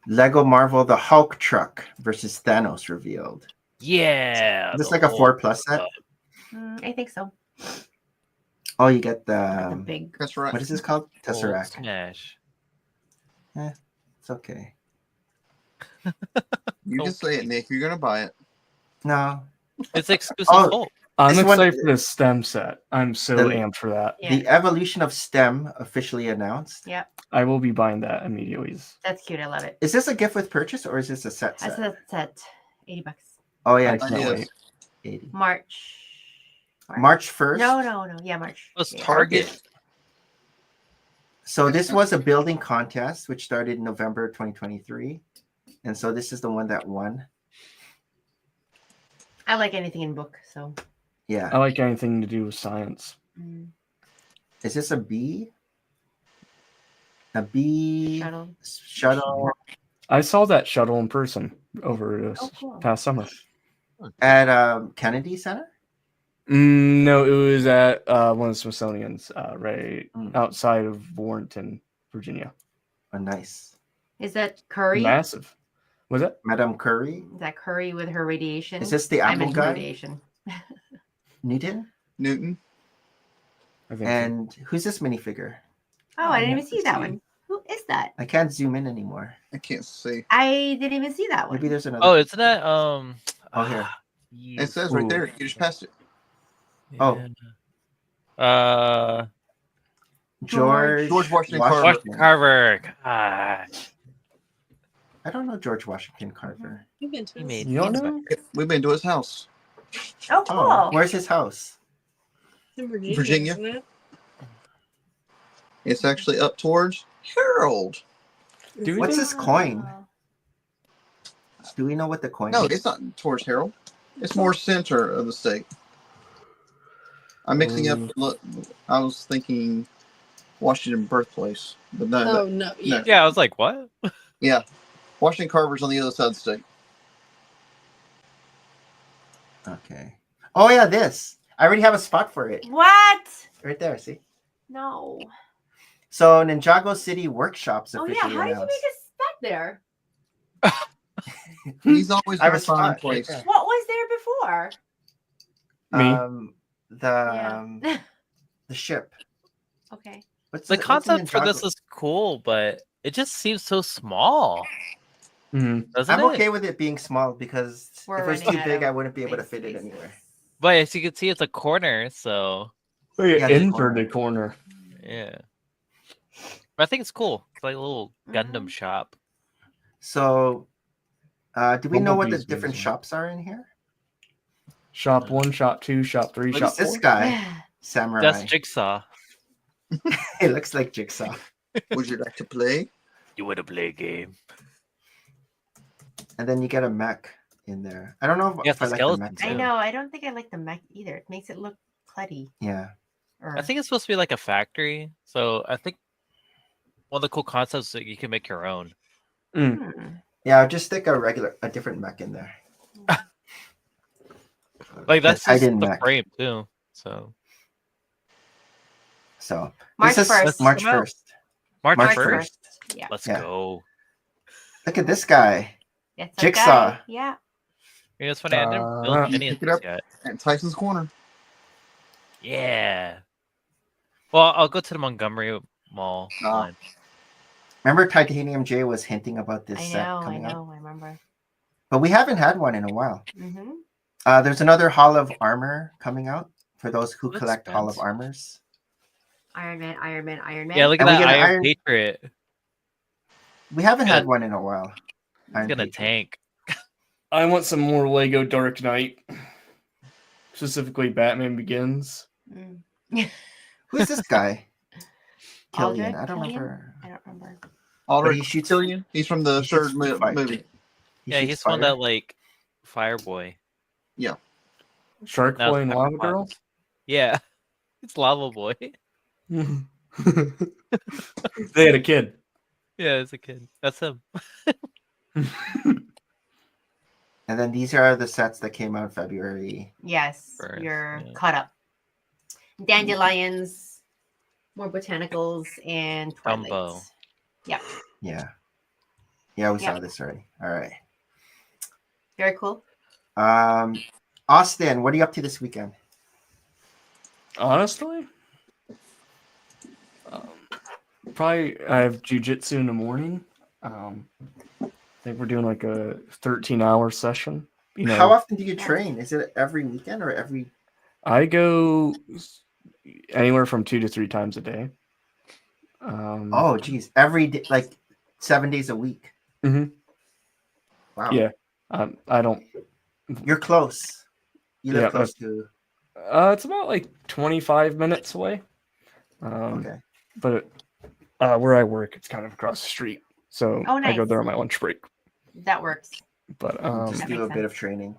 Lego Marvel the Hulk truck versus Thanos revealed.
Yeah,
Is this
the
like a
whole
4+ set?
I think so.
Oh, you get
The
the
big.
That's right.
what is this called?
Hulk
Tesseract.
Smash.
It's okay.
You just say it, Nick. You're gonna buy it.
No.
It's exclusive.
Oh,
Hulk.
I'm
This one-
excited for the STEM set. I'm so
The-
amped for that.
Yeah.
The evolution of STEM officially announced.
Yeah.
I will be buying that immediately.
That's cute. I love it.
Is this a gift with purchase or is this a set?
That's a set. $80.
Oh yeah,
I
it's
can't
It
wait.
is.
80.
March.
March 1st.
No. Yeah, March.
It's
Yeah.
Target.
So this was a building contest which started in November 2023. And so this is the one that won.
I like anything in book, so.
Yeah.
I like anything to do with science.
Is this a bee? A bee
Shuttle.
shuttle
I saw that shuttle in person over this
Oh, cool.
past summer.
at Kennedy Center?
No, it was at one of the Smithsonian's right
Mm.
outside of Warrenton, Virginia.
Oh, nice.
Is that Curry?
Massive. Was it?
Madame Curry.
Is that Curry with her radiation?
Is this the
I'm
Apple
into
guy?
radiation.
Newton?
Newton.
I think so.
And who's this minifigure?
Oh, I didn't
Yeah,
even see that one. Who is that?
I can't zoom in anymore.
I can't see.
I didn't even see that one.
Maybe there's another.
Oh, isn't that
Oh, here.
It says right
Ooh.
there. You just passed it.
Oh.
yeah.
George
Washington Carver.
Washington Carver. Gosh.
I don't know George Washington Carver.
You've been to
He
his-
made
You don't
these
know?
We've been to his house.
Oh, cool.
Oh, where's his house?
in Virginia,
Virginia.
isn't it?
It's actually up towards Harold.
Do we
What's
think-
this coin? Do we know what the coin
No,
is?
it's not towards Harold. It's more center of the state. I'm mixing up. Look, I was thinking Washington birthplace, but no,
Oh no, yeah.
Yeah, I was like, what?
yeah, Washington Carver's on the other side of the state.
Okay. Oh yeah, this. I already have a spot for it.
What?
Right there, see?
No.
So Ninjago City Workshops
Oh
officially
yeah, how did you
announced.
make a spot there?
He's always
I
got a
have a
fine
spot
place.
right there.
What was there before?
Me.
Yeah.
The ship.
Okay.
What's
The
what's in
concept for this
Ninjago?
is cool, but it just seems so small.
Mhm.
Doesn't
I'm
it?
okay with it being small because
We're
if it was
running
too
out
big,
of
I wouldn't be able to
big
fit it
spaces.
anywhere.
But as you can see, it's a corner, so
Oh, yeah,
Yeah, the
inverted corner.
yeah. But I think it's cool. It's like a little Gundam
Mhm.
shop.
So, do we know what the
Bumblebee's
different
amazing.
shops are in here?
Shop 1, shop 2, shop 3,
Look
shop
at this
4.
guy, Samurai.
That's Jigsaw.
It looks like Jigsaw.
Would you like to play?
You want to play a game?
And then you get a mech in there. I don't know
Yeah,
if I
the
like the
skeleton,
mech.
too.
I know. I don't think I like the mech either. It makes it look clutty.
Yeah.
I think it's supposed to be like a factory. So I think one of the cool concepts is that you can make your own.
Yeah, I'll just stick a different mech in there.
Like that's
I
just
didn't
the
mech.
frame too. So
So
March
this is
1st.
March
Come out.
1st.
March
March
1st.
Yeah.
Let's
Yeah.
go.
Look at this guy.
That's our
Jigsaw.
guy. Yeah.
You know, it's funny. I never built any of
Pick it
these
up.
yet.
At Tyson's Corner.
Yeah. Well, I'll go to the Montgomery Mall.
Ah.
line.
Remember Titanium J was hinting about this
I
set
know. I
coming up?
know. I remember.
But we haven't had one in a while.
Mm-hmm.
There's another Hall of Armor coming out for those who
Looks
collect Hall of
fancy.
Armors.
Iron Man. Iron Man. Iron Man.
Yeah, look at
And we
that
get an
Iron
Iron-
Patriot.
We haven't
Yeah.
had one in a while.
He's
Iron
gonna
Patriot.
tank.
I want some more Lego Dark Knight. Specifically, Batman Begins.
Mm.
Who's this guy?
Aldrich?
Killian. I don't
Killian?
remember.
I don't remember.
Aldrich
he shoots-
Killian. He's from the
he shoots
third
through fire.
movie.
He
Yeah,
shoots
he's one
fire.
that like Fireboy.
Shark
Now
Boy
it's
and
Pepper
Lava Girl.
Potts. Yeah, it's Lava Boy.
They had a kid.
Yeah, as a kid. That's him.
And then these are the sets that came out in February.
Yes.
First,
You're
yeah.
caught up. Dandelions, more botanicals, and
Dumbo.
twilights. Yep.
Yeah. Yeah, we
Yeah.
saw this already. All right.
Very cool.
Austin, what are you up to this weekend?
Honestly, probably I have jujitsu in the morning. I think we're doing like a 13-hour session. You know,
How often do you train? Is it every weekend or every?
I go anywhere from 2 to 3 times a day.
Oh, geez, every day, like 7 days a week.
Mhm.
Wow.
Yeah. I don't.
You're close. You live
Yeah,
close to.
It's about like 25 minutes away.
Okay.
But where I work, it's kind of across the street, so
Oh,
I go
nice.
there on my lunch break.
That works.
But
Just
That
do a
makes
bit
sense.
of training.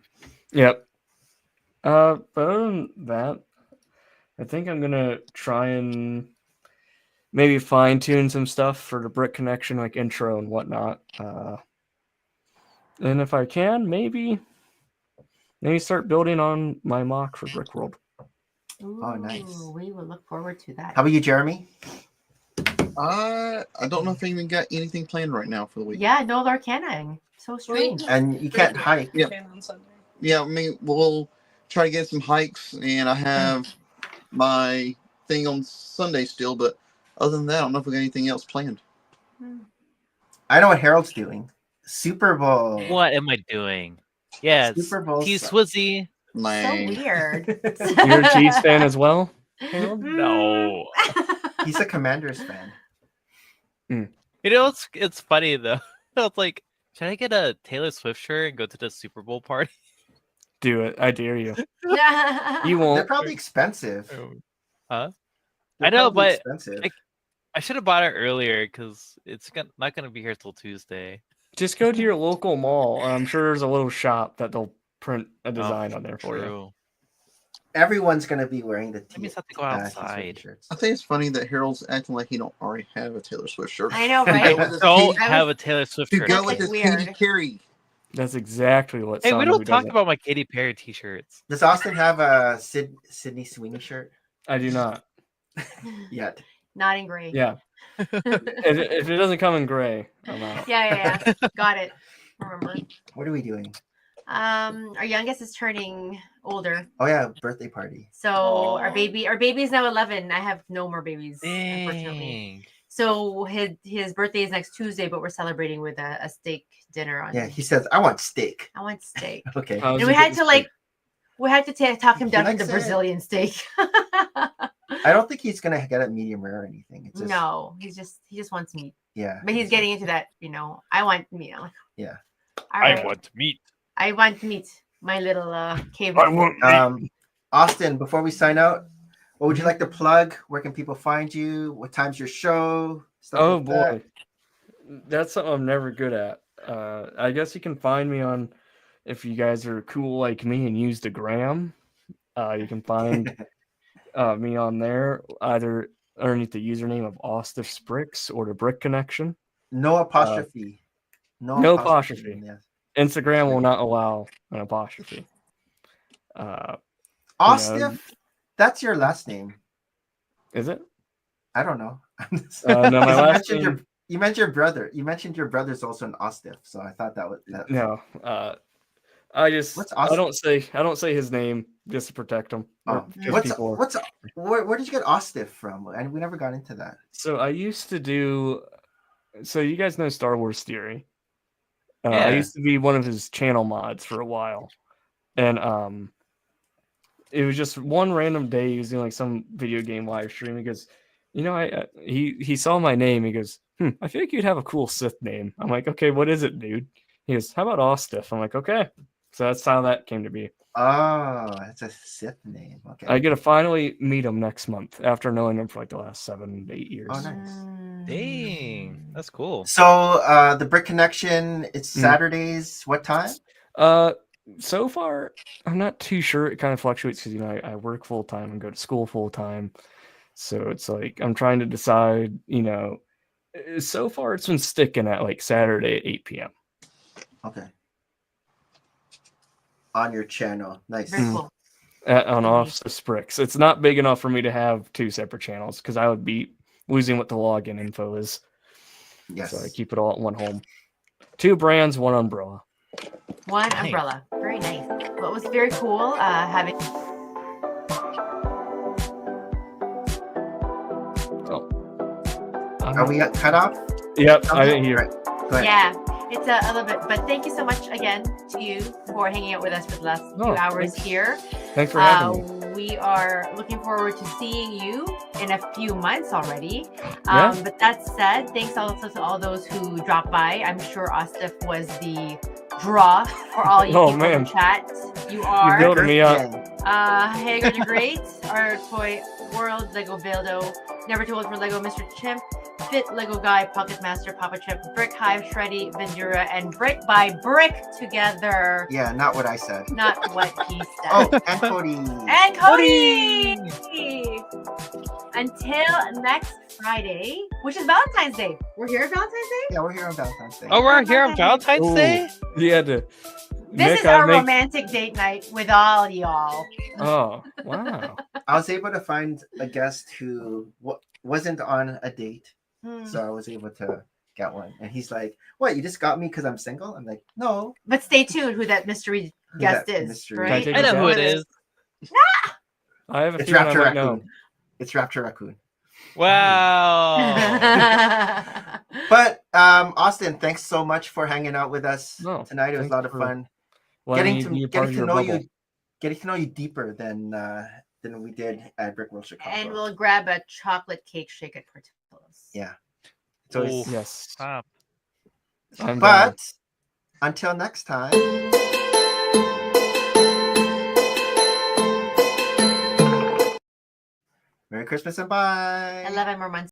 yep. But other than that, I think I'm gonna try and maybe fine tune some stuff for the brick connection, like intro and whatnot. And if I can, maybe start building on my mock for Brick World.
Ooh,
nice.
We will look forward to that.
How about you, Jeremy?
I don't know if I even got anything planned right now for the week.
Yeah, no Larcaning. So strange.
And you can't hike.
Yeah.
On Sunday.
Yeah, I mean, we'll try to get some hikes, and I have my thing on Sunday still, but other than that, I don't know if we got anything else planned.
I know what Harold's doing. Super Bowl.
What am I doing? Yeah, it's
Super Bowl
T
sucks.
Swizzy.
So weird.
You're a Chiefs fan as well?
No.
He's a Commanders fan.
You know, it's funny though. It's like, should I get a Taylor Swift shirt and go to the Super Bowl party?
Do it. I dare you. You
They're
won't.
probably expensive.
Huh?
They're
I know,
probably
but
expensive.
I should have bought it earlier because it's not gonna be here till Tuesday.
Just go to your local mall. I'm sure there's a little shop that they'll print a design on there for you.
True.
Everyone's gonna be wearing the
That means I have to go
Taylor Swift
outside.
shirts.
I think it's funny that Harold's acting like he don't already have a Taylor Swift shirt.
I know,
To
right?
go with his
Don't
Katy-
have a Taylor Swift
to
shirt.
go with
That's
his
weird.
Katy Perry.
That's exactly what.
Hey, we
someone
don't
who
talk
doesn't-
about my Katy Perry t-shirts.
Does Austin have a Sydney Sweeney shirt
I do not.
yet?
Not in gray.
Yeah. if it doesn't come in gray, I'm out.
Yeah. Got it. Remember.
What are we doing?
Our youngest is turning older.
Oh yeah, birthday party.
So our baby is now 11. I have no more babies, unfortunately.
Dang.
So his birthday is next Tuesday, but we're celebrating with a steak dinner on.
Yeah, he says, "I want steak."
I want steak.
Okay.
How's
And
he
we had
getting
to talk him
He
down to
likes
the
it.
Brazilian steak.
I don't think he's gonna get it medium rare or anything. It's just,
No, he just wants meat.
Yeah.
But he's getting into that, I want meat. I'm like,
Yeah.
all right,
want meat.
I want meat. My little cave.
Austin, before we sign out, what would you like to plug? Where can people find you? What time's your show? Stuff
Oh
like that.
boy, that's something I'm never good at. I guess you can find me on, if you guys are cool like me and use the gram, you can find me on there either underneath the username of Austiff's Bricks or the Brick Connection.
No apostrophe.
No apostrophe.
Yes.
Instagram will not allow an apostrophe.
Austiff, that's your last name.
Is it?
I don't know.
No, my
You
last
mentioned
name.
you mentioned your brother. You mentioned your brother's also an Austiff, so I thought that was that.
No, I
What's
I
Austiff?
don't say his name just to protect him.
Oh, where did you get Austiff from? And we never got into that.
So I used to do. So you guys know Star Wars Theory. I
Yeah.
used to be one of his channel mods for a while, and it was just one random day he was doing like some video game live stream. He goes, he saw my name. He goes, I feel like you'd have a cool Sith name. I'm like, okay, what is it, dude? He goes, how about Austiff? I'm like, okay. So that's how that came to be.
Oh, that's a Sith name. Okay.
I get to finally meet him next month after knowing him for like the last 7-8 years.
Oh, nice.
Dang, that's cool.
So the Brick Connection, it's Saturdays. What time?
So far, I'm not too sure. It kind of fluctuates because I work full time and go to school full time. So it's like I'm trying to decide. So far it's been sticking at like Saturday at 8 p.m.
Okay. On your channel, nice.
Very cool.
On Austiff's Bricks. It's not big enough for me to have two separate channels because I would be losing what the login info is.
Yes.
So I keep it all at one home. 2 brands, 1 umbrella.
One
Nice.
umbrella. Very nice. Well, it was very cool having.
Are we cut off?
Yep, I didn't hear.
Right. Go ahead.
Yeah, it's a little bit, but thank you so much again to you for hanging out with us for the last few hours here.
Thanks for having me.
We are looking forward to seeing you in a few months already.
Yeah.
But that said, thanks also to all those who dropped by. I'm sure Austiff was the draw for all you people in chat. You are.
You're building me up.
Hager the Great, our Toy World, Lego Buildo, Never Too Old for Lego, Mr. Chimp, Fit Lego Guy, Pocket Master, Papa Chip, Brick Hive, Shreddy, Vendura, and Brick by Brick together.
Yeah, not what I said.
Not what he said.
Oh, and Cody.
And Cody! Until next Friday, which is Valentine's Day. We're here on Valentine's Day?
Yeah, we're here on Valentine's Day.
Oh, we're here on Valentine's Day?
You had to.
This is our romantic date night with all y'all.
Oh, wow.
I was able to find a guest who wasn't on a date.
Hmm.
So I was able to get one. And he's like, what, you just got me because I'm single? I'm like, no.
But stay tuned who that mystery guest
that
is.
mystery-
Right?
I know who it is.
I have a
It's
feeling I
Raptor
might know.
Raccoon. It's Raptor Raccoon.
Wow.
But Austin, thanks so much for hanging out with us
No,
tonight. It was a
thanks
lot of
for
fun.
letting
Getting
me
to
be a part of your
know
bubble.
getting to know you deeper than than we did at Brick World Chicago.
And we'll grab a chocolate cake shake at Portillo's.
Yeah. So
Ooh,
Yes.
stop.
I'm down.
but until next time. Merry Christmas and bye.
11 more months.